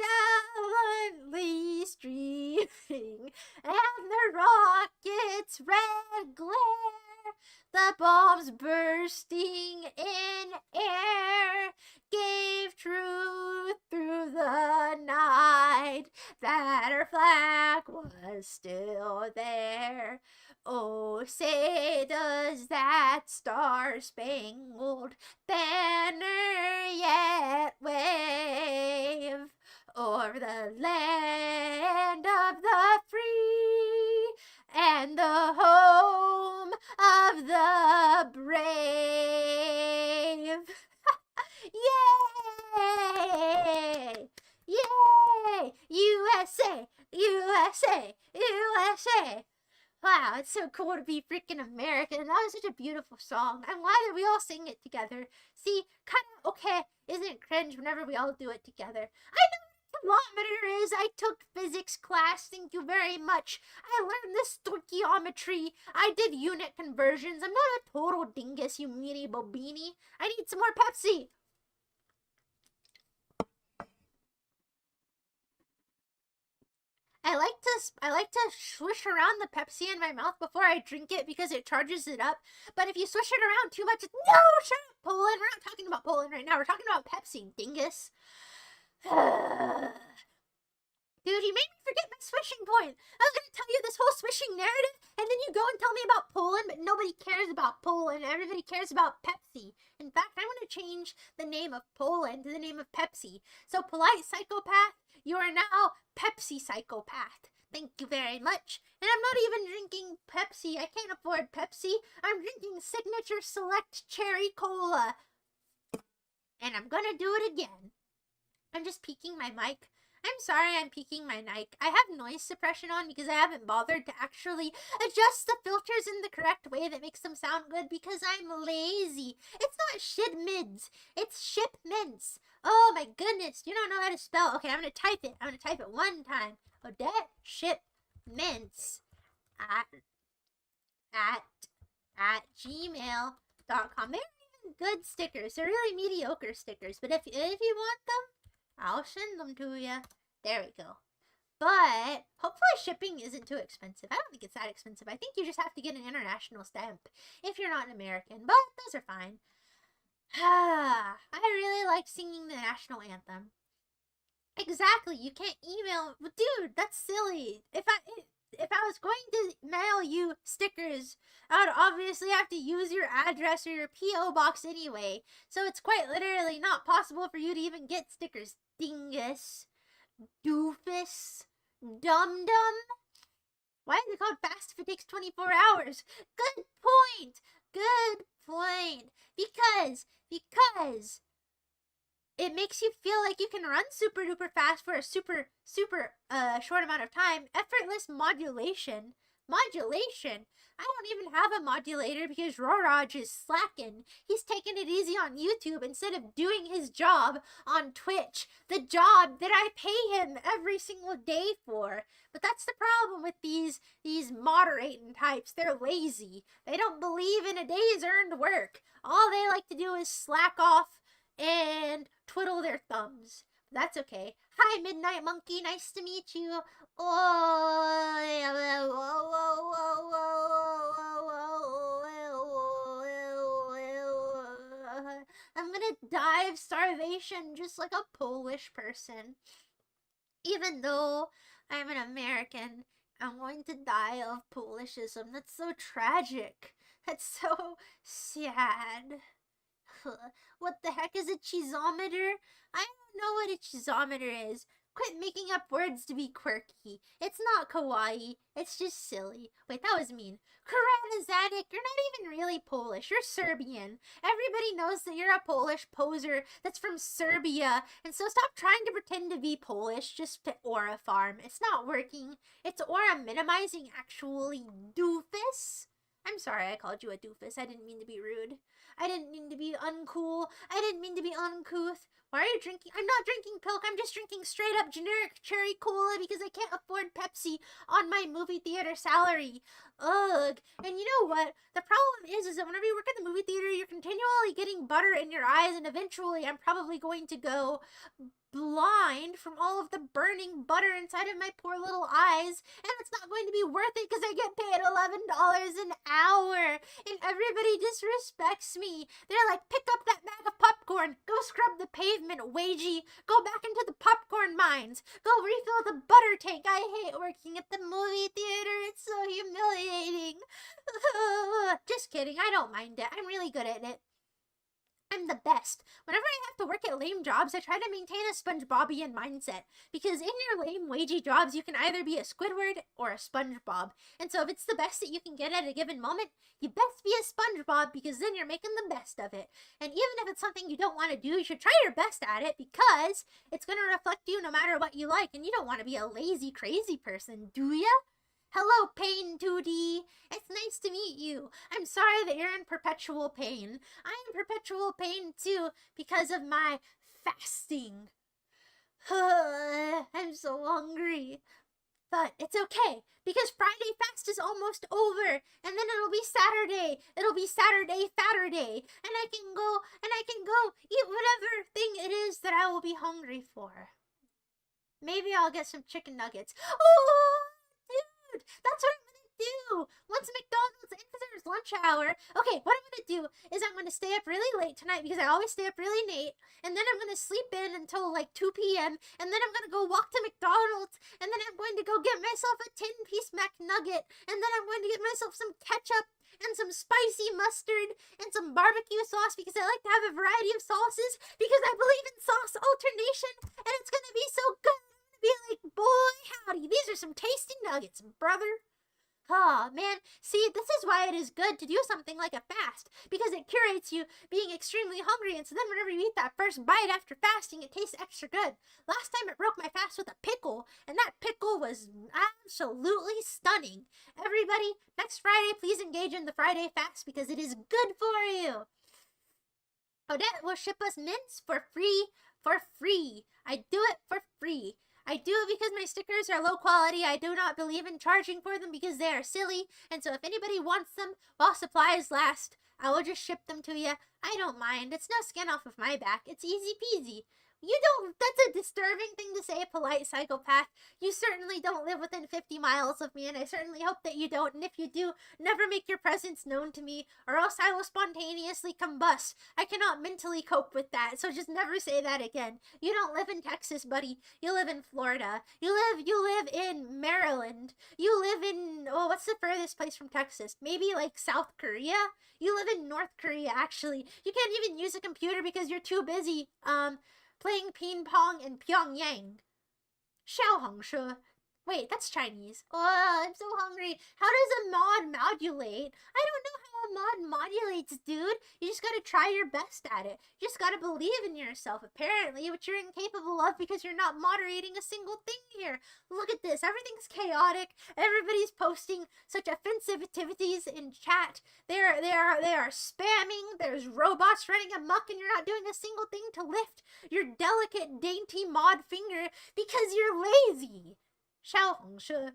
gallantly streaming, and the rockets' red glare, the bombs bursting in air, gave truth through the night that our flag was still there. Oh, say does that star-spangled banner yet wave o'er the land of the free and the home of the brave? Yay! Yay! USA! USA! USA! Wow, it's so cool to be freaking American. That was such a beautiful song. I'm glad that we all sing it together. See, kind of okay, isn't it cringe whenever we all do it together? I know kilometer is. I took physics class. Thank you very much. I learned the stoichiometry. I did unit conversions. I'm not a total dingus, you meanie bobini. I need some more Pepsi. I like to swish around the Pepsi in my mouth before I drink it because it charges it up. But if you swish it around too much, no, shut up, Poland. We're not talking about Poland right now. We're talking about Pepsi, dingus. Dude, you made me forget my swishing point. I was gonna tell you this whole swishing narrative, and then you go and tell me about Poland, but nobody cares about Poland. Everybody cares about Pepsi. In fact, I'm gonna change the name of Poland to the name of Pepsi. So, polite psychopath, you are now Pepsi psychopath. Thank you very much. And I'm not even drinking Pepsi. I can't afford Pepsi. I'm drinking Signature Select Cherry Cola. And I'm gonna do it again. I'm just peeking my mic. I'm sorry I'm peeking my mic. I have noise suppression on because I haven't bothered to actually adjust the filters in the correct way that makes them sound good because I'm lazy. It's not shipments. It's shipments. Oh my goodness. You don't know how to spell. Okay, I'm going to type it. I'm going to type it one time. Odette Shipments at gmail.com. They're even good stickers. They're really mediocre stickers. But if you want them, I'll send them to you. There we go. But hopefully shipping isn't too expensive. I don't think it's that expensive. I think you just have to get an international stamp if you're not an American. But those are fine. I really like singing the national anthem. Exactly. You can't email. Dude, that's silly. If I was going to mail you stickers, I would obviously have to use your address or your P.O. box anyway. So it's quite literally not possible for you to even get stickers. Dingus. Doofus. Dum-dum. Why is it called fast if it takes 24 hours? Good point. Good point. Because it makes you feel like you can run super duper fast for a super short amount of time. Effortless modulation. Modulation? I don't even have a modulator because Roraj is slacking. He's taking it easy on YouTube instead of doing his job on Twitch. The job that I pay him every single day for. But that's the problem with these moderating types. They're lazy. They don't believe in a day's earned work. All they like to do is slack off and twiddle their thumbs. That's okay. Hi, Midnight Monkey. Nice to meet you. I'm gonna die of starvation just like a Polish person. Even though I'm an American, I'm going to die of Polishism. That's so tragic. That's so sad. What the heck is a cheesometer? I don't know what a cheesometer is. Quit making up words to be quirky. It's not kawaii. It's just silly. Wait, that was mean. Karanazanik, you're not even really Polish. You're Serbian. Everybody knows that you're a Polish poser that's from Serbia. And so stop trying to pretend to be Polish just to aura farm. It's not working. It's aura minimizing, actually, doofus. I'm sorry I called you a doofus. I didn't mean to be rude. I didn't mean to be uncool. I didn't mean to be uncouth. Why are you drinking? I'm not drinking Pilk. I'm just drinking straight up generic cherry cola because I can't afford Pepsi on my movie theater salary. Ugh. And you know what? The problem is that whenever you work in the movie theater, you're continually getting butter in your eyes, and eventually I'm probably going to go blind from all of the burning butter inside of my poor little eyes, and it's not going to be worth it because I get paid $11 an hour, and everybody disrespects me. They're like, pick up that bag of popcorn, go scrub the pavement, wagey, go back into the popcorn mines, go refill the butter tank. I hate working at the movie theater. It's so humiliating. Just kidding, I don't mind it. I'm really good at it. I'm the best. Whenever I have to work at lame jobs, I try to maintain a SpongeBobian mindset. Because in your lame, wagey jobs, you can either be a Squidward or a SpongeBob. And so if it's the best that you can get at a given moment, you best be a SpongeBob because then you're making the best of it. And even if it's something you don't want to do, you should try your best at it because it's going to reflect you no matter what you like. And you don't want to be a lazy, crazy person, do ya? Hello, Pain 2D. It's nice to meet you. I'm sorry that you're in perpetual pain. I'm in perpetual pain too because of my fasting. I'm so hungry. But it's okay, because Friday fast is almost over, and then it'll be Saturday. It'll be Saturday Fatterday, and I can go eat whatever thing it is that I will be hungry for. Maybe I'll get some chicken nuggets. Oh, dude, that's what I'm gonna do. Once McDonald's enters lunch hour, okay, what I'm gonna do is I'm gonna stay up really late tonight because I always stay up really late, and then I'm gonna sleep in until like 2 p.m., and then I'm gonna go walk to McDonald's, and then I'm going to go get myself a 10-piece McNugget, and then I'm going to get myself some ketchup and some spicy mustard and some barbecue sauce because I like to have a variety of sauces because I believe in sauce alternation, and it's gonna be so good. I'm gonna be like, boy, howdy, these are some tasty nuggets, brother. Oh, man, see, this is why it is good to do something like a fast, because it curates you being extremely hungry, and so then whenever you eat that first bite after fasting, it tastes extra good. Last time it broke my fast with a pickle, and that pickle was absolutely stunning. Everybody, next Friday, please engage in the Friday fast, because it is good for you. Odette will ship us mints for free, I do it for free. I do it because my stickers are low quality. I do not believe in charging for them because they are silly. And so if anybody wants them while supplies last, I will just ship them to you. I don't mind. It's no skin off of my back. It's easy peasy. You don't, that's a disturbing thing to say, polite psychopath. You certainly don't live within 50 miles of me, and I certainly hope that you don't. And if you do, never make your presence known to me, or else I will spontaneously combust. I cannot mentally cope with that, so just never say that again. You don't live in Texas, buddy. You live in Florida. You live in Maryland. You live in, oh, what's the furthest place from Texas? Maybe like South Korea? You live in North Korea, actually. You can't even use a computer because you're too busy, playing ping pong in Pyongyang. Xiaohongshu. Wait, that's Chinese. Oh, I'm so hungry. How does a mod modulate? I don't know how a mod modulates, dude. You just gotta try your best at it. You just gotta believe in yourself, apparently, which you're incapable of because you're not moderating a single thing here. Look at this. Everything's chaotic. Everybody's posting such offensive activities in chat. They are spamming. There's robots running amok, and you're not doing a single thing to lift your delicate, dainty mod finger because you're lazy. Xiaohongshu.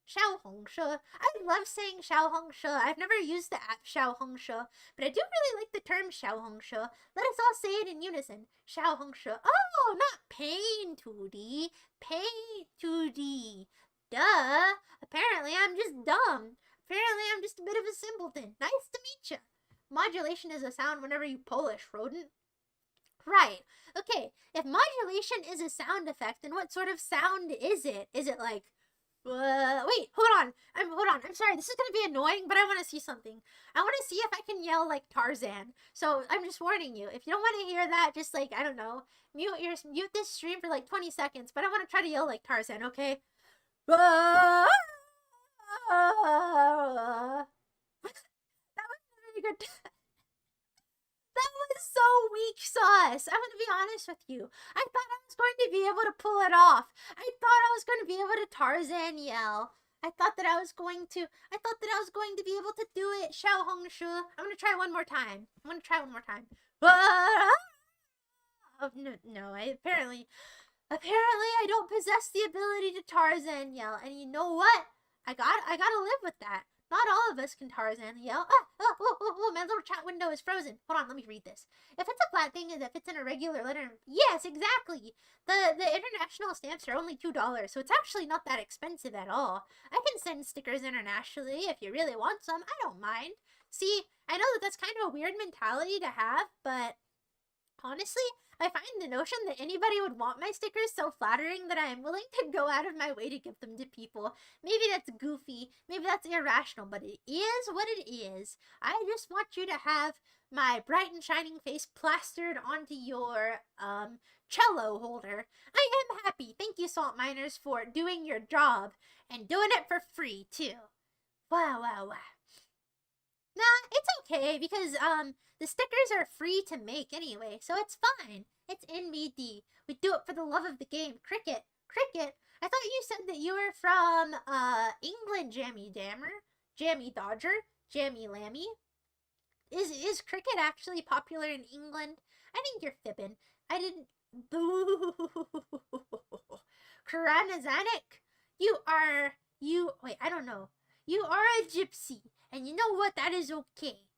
I love saying Xiaohongshu. I've never used the app Xiaohongshu, but I do really like the term Xiaohongshu. Let us all say it in unison. Xiaohongshu. Oh, not pain 2D. Pain 2D. Duh. Apparently I'm just dumb. Apparently I'm just a bit of a simpleton. Nice to meet you. Modulation is a sound whenever you Polish, rodent. Right. Okay, if modulation is a sound effect, then what sort of sound is it? Is it like, wait, hold on. I'm sorry, this is going to be annoying, but I want to see something. I want to see if I can yell like Tarzan. So I'm just warning you. If you don't want to hear that, just like, I don't know, mute this stream for like 20 seconds, but I want to try to yell like Tarzan, okay? That was a very good... That was so weak sauce. I'm going to be honest with you. I thought I was going to be able to pull it off. I thought I was going to be able to Tarzan yell. I thought that I was going to be able to do it. Xiaohongshu. I'm going to try one more time. Oh, no, apparently I don't possess the ability to Tarzan yell. And you know what? I gotta live with that. Not all of us can Tarzan yell. My little chat window is frozen. Hold on, let me read this. If it's a flat thing, if it's in a regular letter, yes, exactly. The international stamps are only $2, so it's actually not that expensive at all. I can send stickers internationally if you really want some. I don't mind. See, I know that that's kind of a weird mentality to have, but honestly, I find the notion that anybody would want my stickers so flattering that I am willing to go out of my way to give them to people. Maybe that's goofy, maybe that's irrational, but it is what it is. I just want you to have my bright and shining face plastered onto your, cello holder. I am happy. Thank you, Salt Miners, for doing your job and doing it for free, too. Wow. Nah, it's okay because, the stickers are free to make anyway, so it's fine. It's NBD. We do it for the love of the game. Cricket. I thought you said that you were from, England, Jammy Dodger, Jammy Lammy. Is cricket actually popular in England? I think you're fibbing. I didn't... Boo! Karanazanik, wait, I don't know. You are a gypsy, and you know what? That is okay.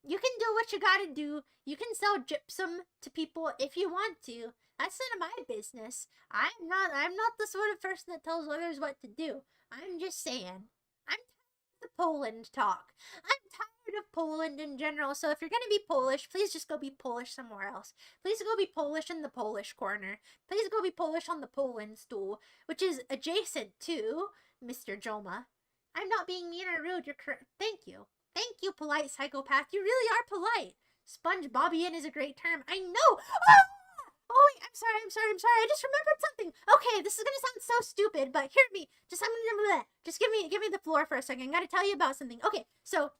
You can do what you gotta do. You can sell gypsum to people if you want to. That's none of my business. I'm not the sort of person that tells others what to do. I'm just saying. I'm tired of the Poland talk. I'm tired of Poland in general, so if you're gonna be Polish, please just go be Polish somewhere else. Please go be Polish in the Polish corner. Please go be Polish on the Poland stool, which is adjacent to Mr. Joma. I'm not being mean or rude. You're correct. Thank you. Thank you, polite psychopath. You really are polite. SpongeBobian is a great term. I know. Ah! Oh wait, I'm sorry. I just remembered something. Okay, this is gonna sound so stupid, but hear me. Just give me the floor for a second. I gotta tell you about something. Okay, so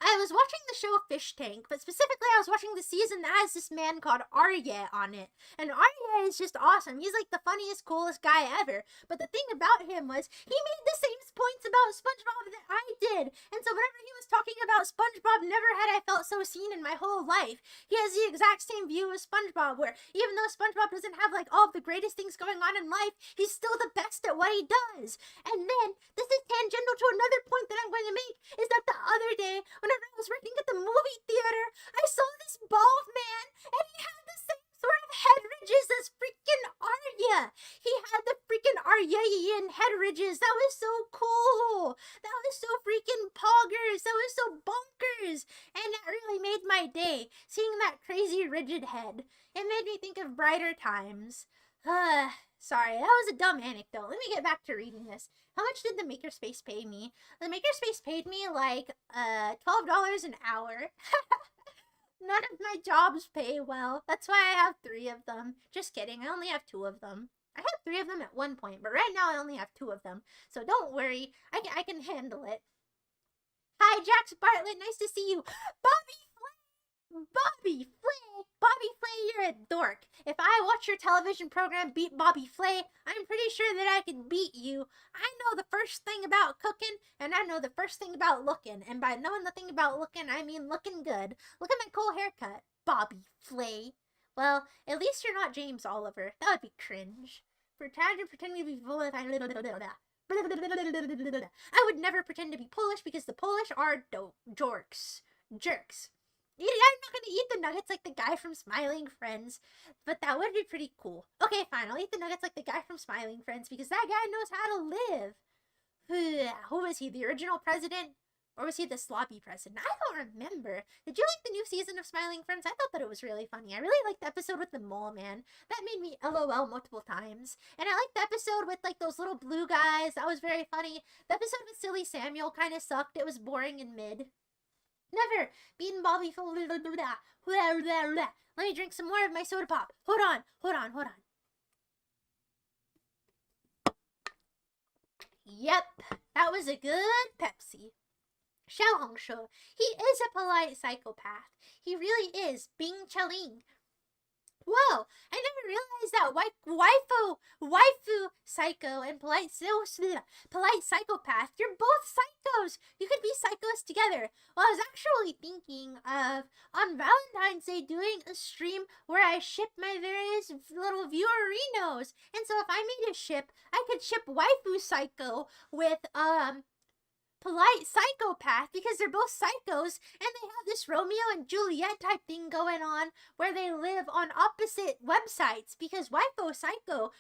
I was watching the show Fish Tank, but specifically I was watching the season that has this man called Arya on it. And Arya is just awesome. He's like the funniest, coolest guy ever. But the thing about him was he made the same points about SpongeBob that I did. And so whenever he was talking about SpongeBob, never had I felt so seen in my whole life. He has the exact same view as SpongeBob, where even though SpongeBob doesn't have like all of the greatest things going on in life, he's still the best at what he does. And then, this is tangential to another point that I'm going to make, is that the other day, whenever I was working at the movie theater, I saw this bald man, and he had the same sort of head ridges as freaking Arya. He had the freaking Aryan head ridges. That was so cool. That was so freaking poggers. That was so bonkers. And that really made my day, seeing that crazy rigid head. It made me think of brighter times. Sorry, that was a dumb anecdote. Let me get back to reading this. How much did the Makerspace pay me? The Makerspace paid me like $12 an hour. None of my jobs pay well. That's why I have 3 of them. Just kidding, I only have 2 of them. I had 3 of them at one point, but right now I only have 2 of them. So don't worry, I can handle it. Hi, Jax Bartlett, nice to see you. Bobby Flay, you're a dork. If I watch your television program Beat Bobby Flay, I'm pretty sure that I can beat you. I know the first thing about cooking, and I know the first thing about looking. And by knowing the thing about looking, I mean looking good. Look at my cool haircut, Bobby Flay. Well, at least you're not James Oliver. That would be cringe. Pretending to be Polish. I would never pretend to be Polish because the Polish are jerks. I'm not gonna eat the nuggets like the guy from Smiling Friends, but that would be pretty cool. Okay, fine, I'll eat the nuggets like the guy from Smiling Friends because that guy knows how to live. Who was he, the original president? Or was he the sloppy president? I don't remember. Did you like the new season of Smiling Friends? I thought that it was really funny. I really liked the episode with the mole man. That made me LOL multiple times. And I liked the episode with like those little blue guys. That was very funny. The episode with Silly Samuel kind of sucked. It was boring and mid. Never beaten Bobby. Let me drink some more of my soda pop. Hold on. Yep, that was a good Pepsi. Xiao Hongshu, he is a polite psychopath. He really is. Bing Chaling. Whoa, I never realized that waifu psycho and polite psychopath, you're both psychos. You could be psychos together. Well, I was actually thinking of, on Valentine's Day, doing a stream where I ship my various little viewerinos. And so if I made a ship, I could ship waifu psycho with, polite psychopath because they're both psychos and they have this Romeo and Juliet type thing going on where they live on opposite websites because waifu psycho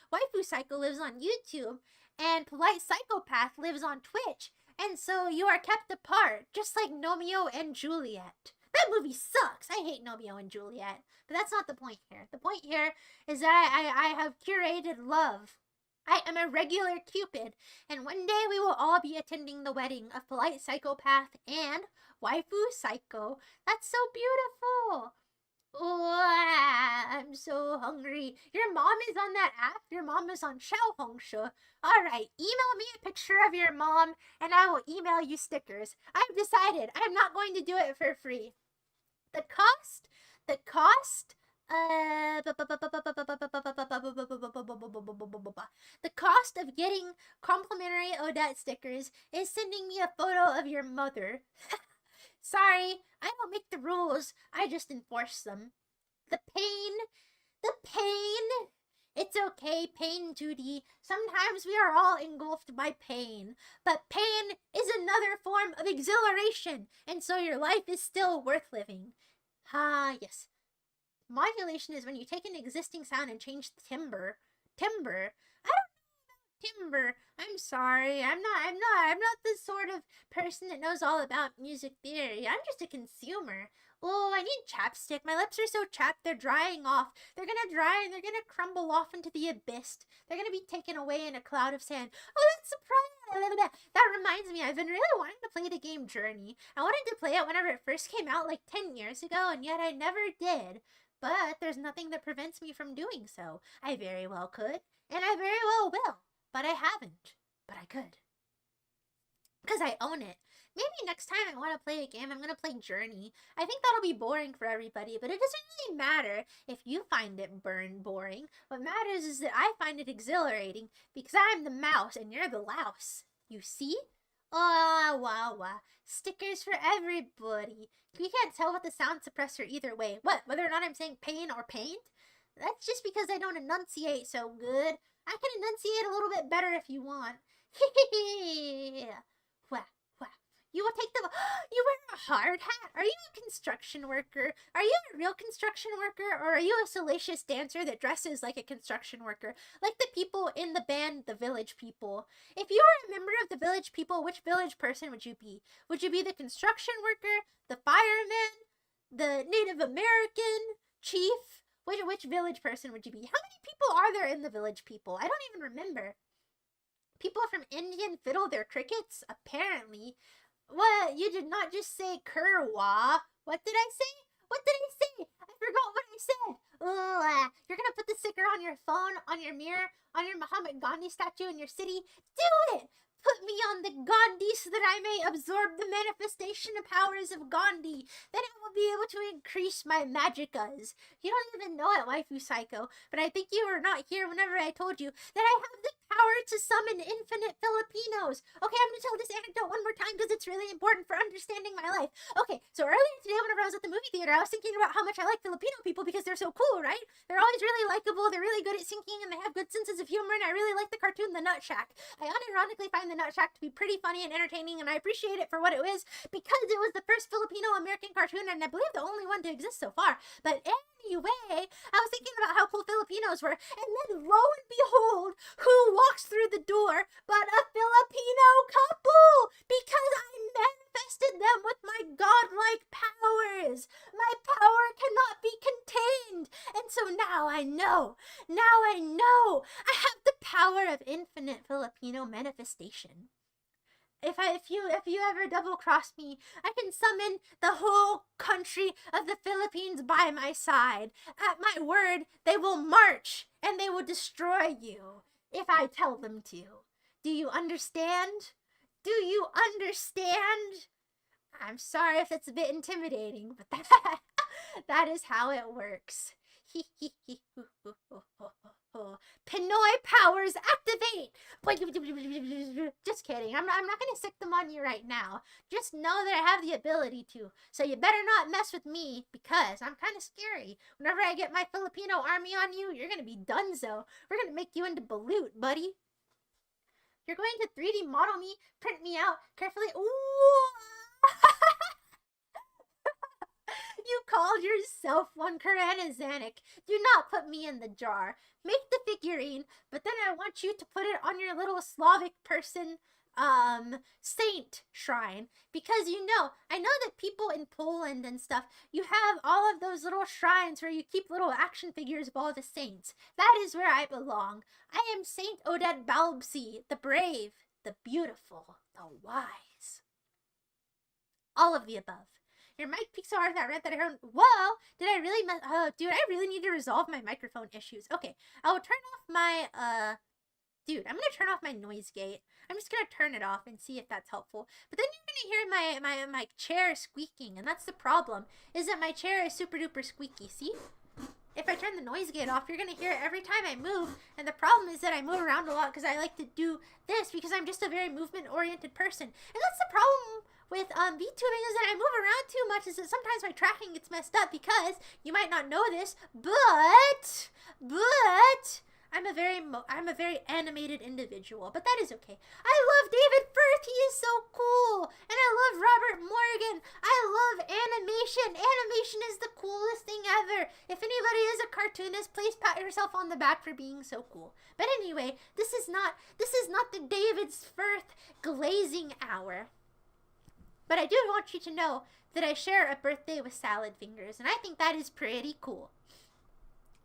lives on YouTube and polite psychopath lives on Twitch, and so you are kept apart just like Romeo and Juliet. That movie sucks. I hate Romeo and Juliet, but that's not the point here. The point here is that I have curated love. I am a regular Cupid, and one day we will all be attending the wedding of polite psychopath and waifu psycho. That's so beautiful. Oh, I'm so hungry. Your mom is on that app. Your mom is on Xiao Hongshu. All right, email me a picture of your mom, and I will email you stickers. I've decided I'm not going to do it for free. The cost of getting complimentary Odette stickers is sending me a photo of your mother. Sorry, I don't make the rules. I just enforce them. The pain It's okay, pain duty. Sometimes we are all engulfed by pain. But pain is another form of exhilaration, and so your life is still worth living. Ah, yes. Modulation is when you take an existing sound and change the timbre. Timbre? I don't know about timbre. I'm sorry. I'm not the sort of person that knows all about music theory. I'm just a consumer. Oh, I need chapstick. My lips are so chapped, they're drying off. They're gonna dry and they're gonna crumble off into the abyss. They're gonna be taken away in a cloud of sand. Oh, that's surprising. That reminds me, I've been really wanting to play the game Journey. I wanted to play it whenever it first came out, like 10 years ago, and yet I never did. But there's nothing that prevents me from doing so. I very well could, and I very well will. But I haven't. But I could. Because I own it. Maybe next time I want to play a game, I'm going to play Journey. I think that'll be boring for everybody, but it doesn't really matter if you find it boring. What matters is that I find it exhilarating because I'm the mouse and you're the louse. You see? Oh, wow, wow. Stickers for everybody. You can't tell with the sound suppressor either way. What? Whether or not I'm saying pain or paint? That's just because I don't enunciate so good. I can enunciate a little bit better if you want. Wah, wah. You will take the... You wear a hard hat? Are you a construction worker? Are you a real construction worker? Or are you a salacious dancer that dresses like a construction worker? Like the people in the band, The Village People. If you were a member of The Village People, which village person would you be? Would you be the construction worker? The fireman? The Native American? Chief? Which village person would you be? How many people are there in The Village People? I don't even remember. People from Indian fiddle their crickets? Apparently. What? You did not just say Kerwa. What did I say? What did I say? I forgot what I said. Ugh. You're gonna put the sticker on your phone, on your mirror, on your Mahatma Gandhi statue in your city? Do it! Put me on the Gandhi so that I may absorb the manifestation powers of Gandhi. Then I will be able to increase my magicas. You don't even know it, Waifu Psycho, but I think you were not here whenever I told you that I have the power to summon infinite Filipinos. Okay, I'm going to tell this anecdote one more time because it's really important for understanding my life. Okay, so earlier today whenever I was at the movie theater, I was thinking about how much I like Filipino people because they're so cool, right? They're always really likable, they're really good at singing, and they have good senses of humor, and I really like the cartoon The Nut Shack. I unironically find The Nut Shack to be pretty funny and entertaining, and I appreciate it for what it was because it was the first Filipino-American cartoon, and I believe the only one to exist so far. But anyway, I was thinking about how cool Filipinos were, and then lo and behold, who walks through the door but a Filipino couple? Because I manifested them with my godlike powers. My power cannot be contained, and so now I know. I have the power of infinite Filipino manifestation. If you ever double cross me, I can summon the whole country of the Philippines by my side. At my word, they will march and they will destroy you if I tell them to. Do you understand? Do you understand? I'm sorry if it's a bit intimidating, but that is how it works. Pinoy powers activate! Just kidding. I'm not gonna sick them on you right now. Just know that I have the ability to. So you better not mess with me because I'm kind of scary. Whenever I get my Filipino army on you, you're gonna be donezo. We're gonna make you into balut, buddy. You're going to 3D model me, print me out carefully. Ooh! You called yourself one Karana Zanuck. Do not put me in the jar. Make the figurine, but then I want you to put it on your little Slavic person saint shrine, because I know that people in Poland and stuff, you have all of those little shrines where you keep little action figures of all the saints. That is where I belong. I am Saint Odette Balbsy, the brave, the beautiful, the wise. All of the above. Your mic peaks so hard in that rant that I heard. Whoa! Did I really oh, dude, I really need to resolve my microphone issues. Okay, I will turn off my, dude, I'm gonna turn off my noise gate. I'm just gonna turn it off and see if that's helpful. But then you're gonna hear my chair squeaking, and that's the problem, is that my chair is super duper squeaky, see? If I turn the noise gate off, you're gonna hear it every time I move, and the problem is that I move around a lot because I like to do this because I'm just a very movement-oriented person. And that's the problem with VTubing, is that I move around too much, is that sometimes my tracking gets messed up because, you might not know this, but I'm a very animated individual, but that is okay. I love David Firth. He is so cool. And I love Robert Morgan. I love animation. Animation is the coolest thing ever. If anybody is a cartoonist, please pat yourself on the back for being so cool. But anyway, this is not the David Firth glazing hour. But I do want you to know that I share a birthday with salad fingers, and I think that is pretty cool.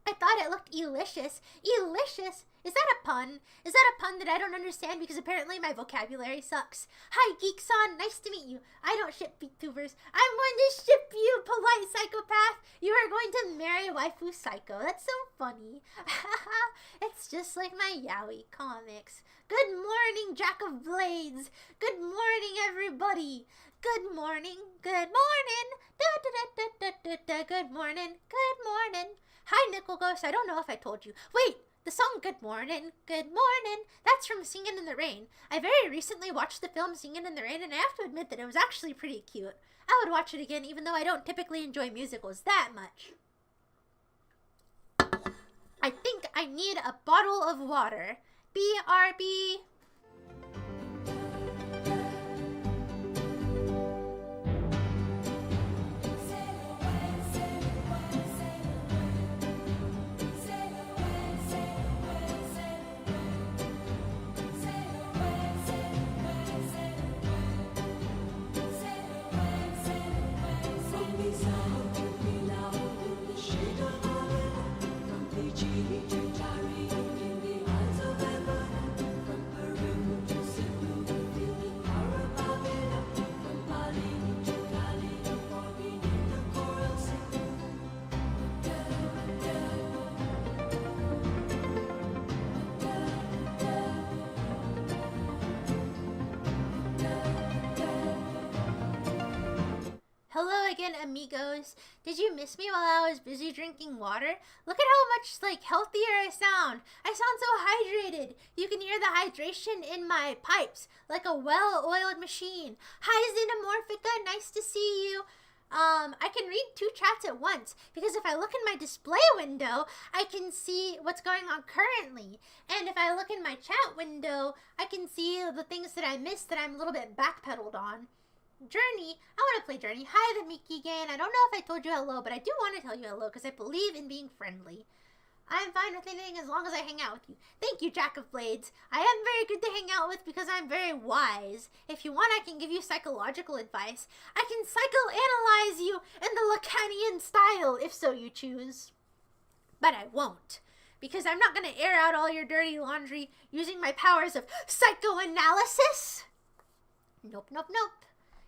I thought it looked elicious. Elicious? Is that a pun? Is that a pun that I don't understand because apparently my vocabulary sucks? Hi, Geekson. Nice to meet you. I don't ship VTubers. I'm going to ship you, polite psychopath. You are going to marry waifu psycho. That's so funny. It's just like my yaoi comics. Good morning, Jack of Blades. Good morning, everybody. Good morning. Good morning. Da, da, da, da, da, da, da. Good morning. Good morning. Hi, Nickel Ghost. I don't know if I told you. Wait, the song Good Morning, Good Morning, that's from Singin' in the Rain. I very recently watched the film Singin' in the Rain, and I have to admit that it was actually pretty cute. I would watch it again, even though I don't typically enjoy musicals that much. I think I need a bottle of water. BRB. Hello again, amigos. Did you miss me while I was busy drinking water? Look at how much, healthier I sound. I sound so hydrated. You can hear the hydration in my pipes, like a well-oiled machine. Hi, Xenomorphica. Nice to see you. I can read 2 chats at once, because if I look in my display window, I can see what's going on currently. And if I look in my chat window, I can see the things that I missed that I'm a little bit backpedaled on. Journey. I want to play Journey. Hi, the Mickey Gang. I don't know if I told you hello, but I do want to tell you hello because I believe in being friendly. I'm fine with anything as long as I hang out with you. Thank you, Jack of Blades. I am very good to hang out with because I'm very wise. If you want, I can give you psychological advice. I can psychoanalyze you in the Lacanian style, if so you choose. But I won't, because I'm not going to air out all your dirty laundry using my powers of psychoanalysis. Nope, nope, nope.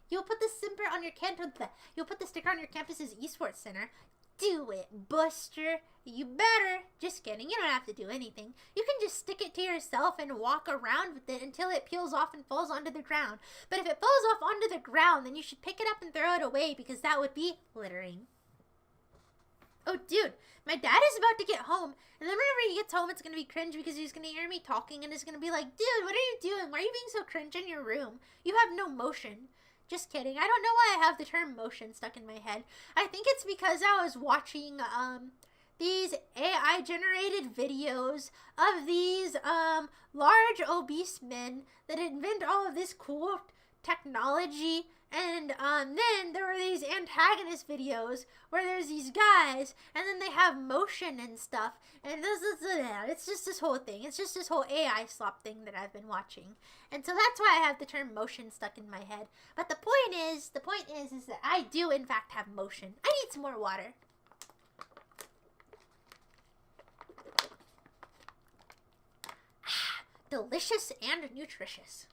You'll put the sticker on your campus's esports center. Do it, Buster. You better. Just kidding. You don't have to do anything. You can just stick it to yourself and walk around with it until it peels off and falls onto the ground. But if it falls off onto the ground, then you should pick it up and throw it away because that would be littering. Oh, dude, my dad is about to get home, and then whenever he gets home, it's going to be cringe because he's going to hear me talking and is going to be like, dude, what are you doing? Why are you being so cringe in your room? You have no motion. Just kidding. I don't know why I have the term motion stuck in my head. I think it's because I was watching these AI-generated videos of these large obese men that invent all of this cool technology. And then there were these antagonist videos where there's these guys, and then they have motion and stuff. And it's just this whole thing. It's just this whole AI slop thing that I've been watching. And so that's why I have the term motion stuck in my head. But the point is that I do in fact have motion. I need some more water. Delicious and nutritious.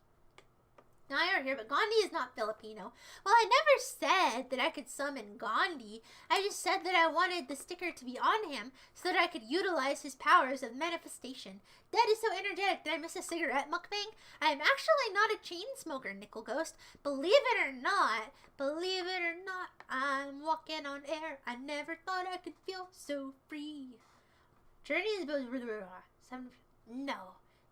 Now I are here, but Gandhi is not Filipino. Well, I never said that I could summon Gandhi. I just said that I wanted the sticker to be on him so that I could utilize his powers of manifestation. Dad is so energetic. Did I miss a cigarette mukbang? I am actually not a chain smoker, Nickel Ghost. Believe it or not, I'm walking on air. I never thought I could feel so free. Journey is...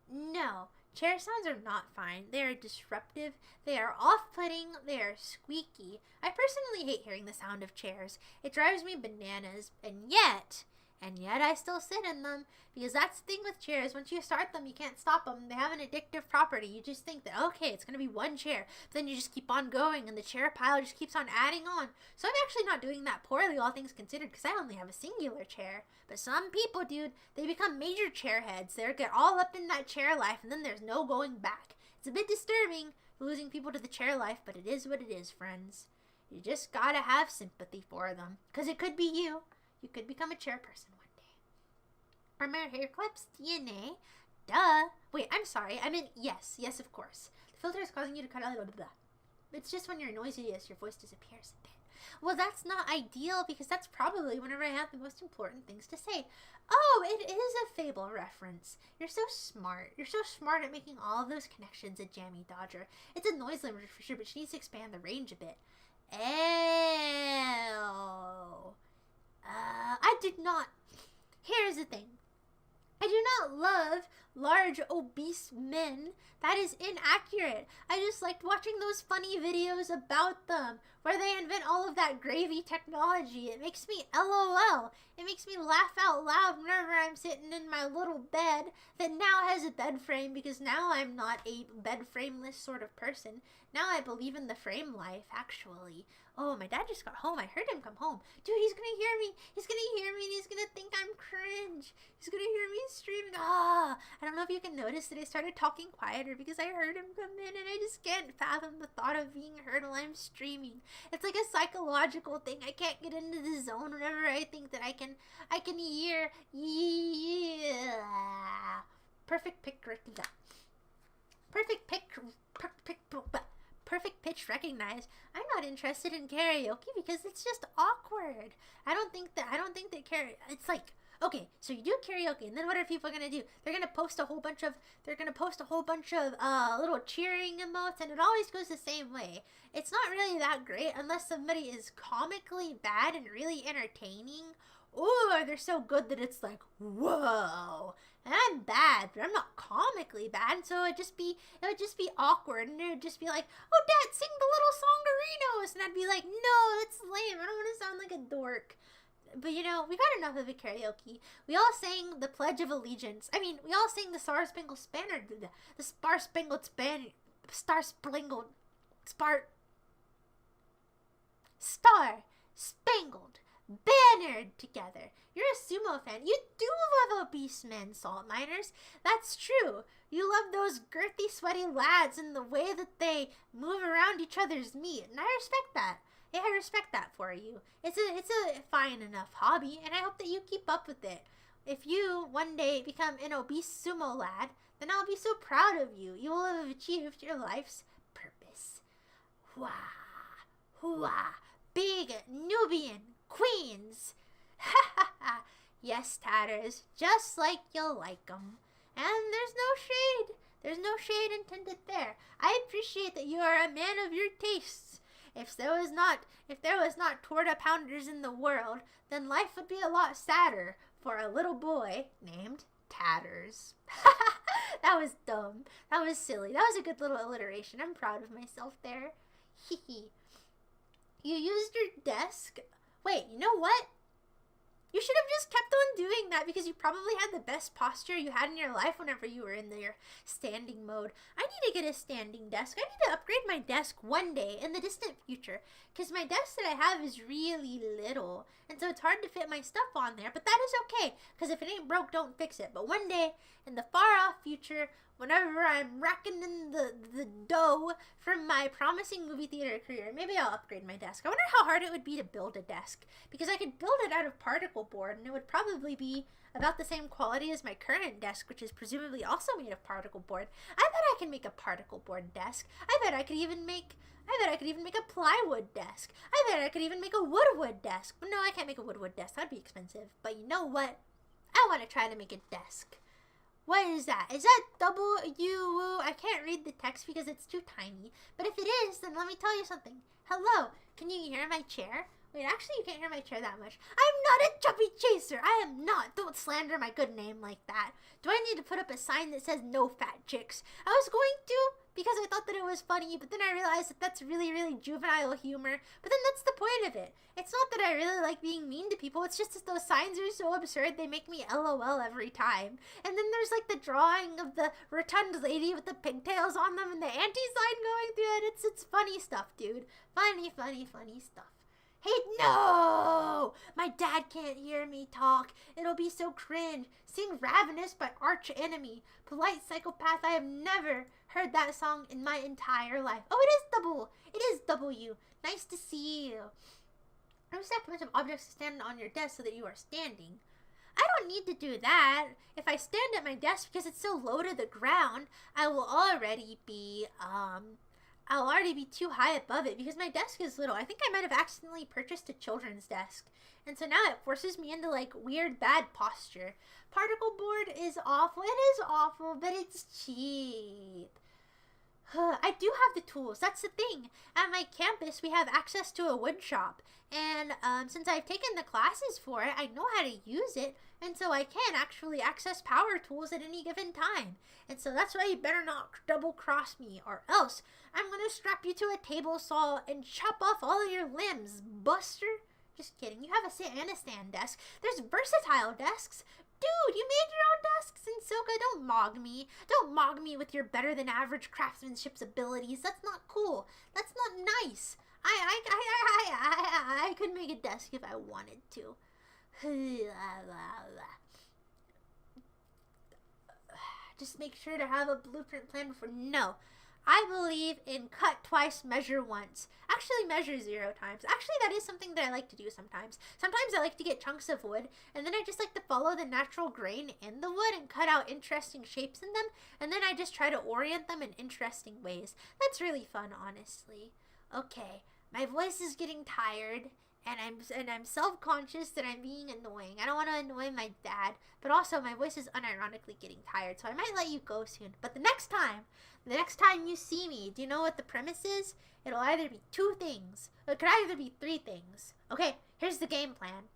No. Chair sounds are not fine. They are disruptive, they are off-putting, they are squeaky. I personally hate hearing the sound of chairs. It drives me bananas, and yet And yet I still sit in them, because that's the thing with chairs. Once you start them, you can't stop them. They have an addictive property. You just think that, okay, it's going to be one chair. But then you just keep on going, and the chair pile just keeps on adding on. So I'm actually not doing that poorly, all things considered, because I only have a singular chair. But some people, dude, they become major chair heads. They get all up in that chair life, and then there's no going back. It's a bit disturbing, losing people to the chair life, but it is what it is, friends. You just gotta have sympathy for them, because it could be you. You could become a chairperson one day. Are my hair clips DNA? Duh. Wait, I'm sorry. I meant yes. Yes, of course. The filter is causing you to cut out a little blah. It's just when you're noisiest, your voice disappears a bit. Well, that's not ideal, because that's probably whenever I have the most important things to say. Oh, it is a Fable reference. You're so smart. You're so smart at making all of those connections at Jammy Dodger. It's a noise limiter for sure, but she needs to expand the range a bit. Oh. I did not. Here's the thing. I do not love large, obese men. That is inaccurate. I just liked watching those funny videos about them, where they invent all of that gravy technology. It makes me LOL. It makes me laugh out loud whenever I'm sitting in my little bed that now has a bed frame, because now I'm not a bed frameless sort of person. Now I believe in the frame life, actually. Oh, my dad just got home. I heard him come home. Dude, he's gonna hear me. He's gonna hear me, and he's gonna think I'm cringe. He's gonna hear me streaming. I don't know if you can notice that I started talking quieter because I heard him come in, and I just can't fathom the thought of being heard while I'm streaming. It's like a psychological thing. I can't get into the zone whenever I think that I can hear. Yeah. Perfect pitch recognized. I'm not interested in karaoke because it's just awkward. I don't think that karaoke, it's like, okay, so you do karaoke, and then what are people gonna do? They're gonna post a whole bunch of little cheering emotes, and it always goes the same way. It's not really that great unless somebody is comically bad and really entertaining, or they're so good that it's like, whoa. And I'm bad, but I'm not comically bad, so it would just be awkward, and it would just be like, oh, Dad, sing the little songerinos, and I'd be like, no, that's lame, I don't want to sound like a dork. But we got enough of a karaoke. We all sang the Pledge of Allegiance. I mean, we all sang the Star Spangled Banner, the Star Spangled Banner together. You're a sumo fan. You do love obese men, salt miners. That's true. You love those girthy, sweaty lads and the way that they move around each other's meat, and I respect that. Yeah, I respect that for you. It's a fine enough hobby, and I hope that you keep up with it. If you one day become an obese sumo lad, then I'll be so proud of you. You will have achieved your life's purpose. Hooah! Hooah! Big Nubian queens! Ha ha ha! Yes, Tatters, just like you'll like 'em. And there's no shade. There's no shade intended there. I appreciate that you are a man of your tastes. If there was not torta pounders in the world, then life would be a lot sadder for a little boy named Tatters. That was dumb. That was silly. That was a good little alliteration. I'm proud of myself there. Hee. You used your desk. Wait, you know what? You should have just kept on doing that, because you probably had the best posture you had in your life whenever you were in your standing mode. I need to get a standing desk. I need to upgrade my desk one day in the distant future, because my desk that I have is really little, and so it's hard to fit my stuff on there, but that is okay, because if it ain't broke, don't fix it. But one day, in the far-off future, whenever I'm racking in the dough from my promising movie theater career, maybe I'll upgrade my desk. I wonder how hard it would be to build a desk, because I could build it out of particle board, and it would probably be about the same quality as my current desk, which is presumably also made of particle board. I bet I can make a particle board desk. I bet I could even make a plywood desk. I bet I could even make a woodwood desk. But no, I can't make a woodwood desk. That'd be expensive. But you know what? I want to try to make a desk. What is that? Is that W? I can't read the text because it's too tiny. But if it is, then let me tell you something. Hello, can you hear my chair? Wait, actually, you can't hear my chair that much. I'm not a chubby chaser. I am not. Don't slander my good name like that. Do I need to put up a sign that says no fat chicks? I was going to because I thought that it was funny, but then I realized that that's really, really juvenile humor. But then that's the point of it. It's not that I really like being mean to people. It's just that those signs are so absurd, they make me LOL every time. And then there's like the drawing of the rotund lady with the pigtails on them and the anti-sign going through it. It's funny stuff, dude. Funny, funny, funny stuff. Hey, no! My dad can't hear me talk. It'll be so cringe. Sing Ravenous by Arch Enemy. Polite Psychopath. I have never heard that song in my entire life. Oh, it is double. It is W. Nice to see you. I was a bunch of objects to stand on your desk so that you are standing. I don't need to do that. If I stand at my desk because it's so low to the ground, I will already be, I'll already be too high above it because my desk is little. I think I might have accidentally purchased a children's desk. And so now it forces me into like weird bad posture. Particle board is awful. It is awful, but it's cheap. I do have the tools. That's the thing. At my campus, we have access to a wood shop. And since I've taken the classes for it, I know how to use it. And so I can actually access power tools at any given time. And so that's why you better not double cross me, or else I'm going to strap you to a table saw and chop off all of your limbs, buster. Just kidding. You have a sit and a stand desk. There's versatile desks. Dude, you made your own desks in Soka. Don't mog me. Don't mog me with your better than average craftsmanship abilities. That's not cool. That's not nice. I could make a desk if I wanted to. Just make sure to have a blueprint plan before. No. I believe in cut twice, measure once. Actually, measure 0 times. Actually, that is something that I like to do sometimes. Sometimes I like to get chunks of wood, and then I just like to follow the natural grain in the wood and cut out interesting shapes in them, and then I just try to orient them in interesting ways. That's really fun, honestly. Okay, my voice is getting tired, and I'm self-conscious that I'm being annoying. I don't want to annoy my dad, but also my voice is unironically getting tired, so I might let you go soon. But the next time you see me, do you know what the premise is? It'll either be 2 things, or it could either be 3 things. Okay, here's the game plan.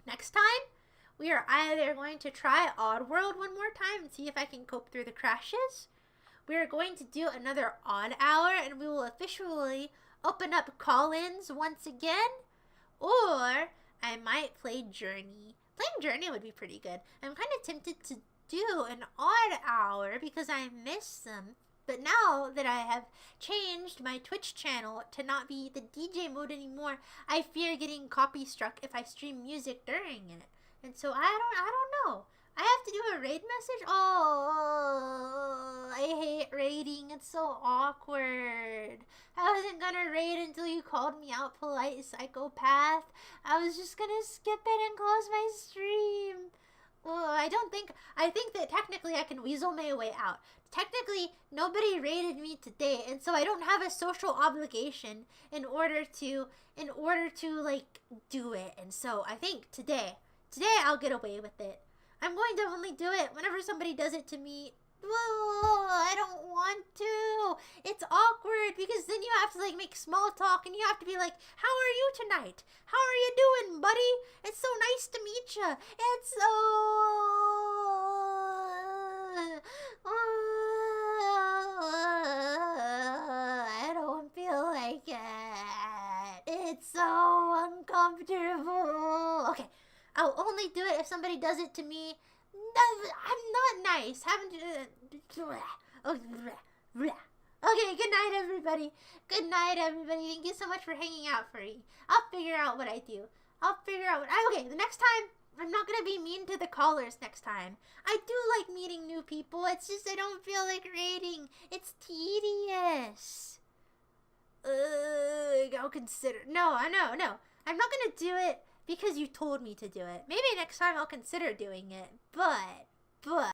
Next time, we are either going to try Oddworld one more time and see if I can cope through the crashes. We are going to do another Odd Hour, and we will officially open up call-ins once again. Or I might play Journey. Playing Journey would be pretty good. I'm kind of tempted to do an Odd Hour because I miss them. But now that I have changed my Twitch channel to not be the DJ mode anymore, I fear getting copy struck if I stream music during it. And so I don't know. I have to do a raid message? Oh, I hate raiding. It's so awkward. I wasn't gonna raid until you called me out, polite psychopath. I was just gonna skip it and close my stream. Oh, I think that technically I can weasel my way out. Technically, nobody raided me today, and so I don't have a social obligation in order to like do it. And so I think today I'll get away with it. I'm going to only do it whenever somebody does it to me. Whoa, I don't want to. It's awkward because then you have to like make small talk and you have to be like, how are you tonight? How are you doing, buddy? It's so nice to meet you. It's so... I don't feel like it. It's so uncomfortable. Okay. I'll only do it if somebody does it to me. I'm not nice. Okay, good night, everybody. Good night, everybody. Thank you so much for hanging out for me. I'll figure out what I do. Okay, the next time, I'm not going to be mean to the callers next time. I do like meeting new people. It's just I don't feel like raiding. It's tedious. I'll consider. No. I'm not going to do it because you told me to do it. Maybe next time I'll consider doing it, but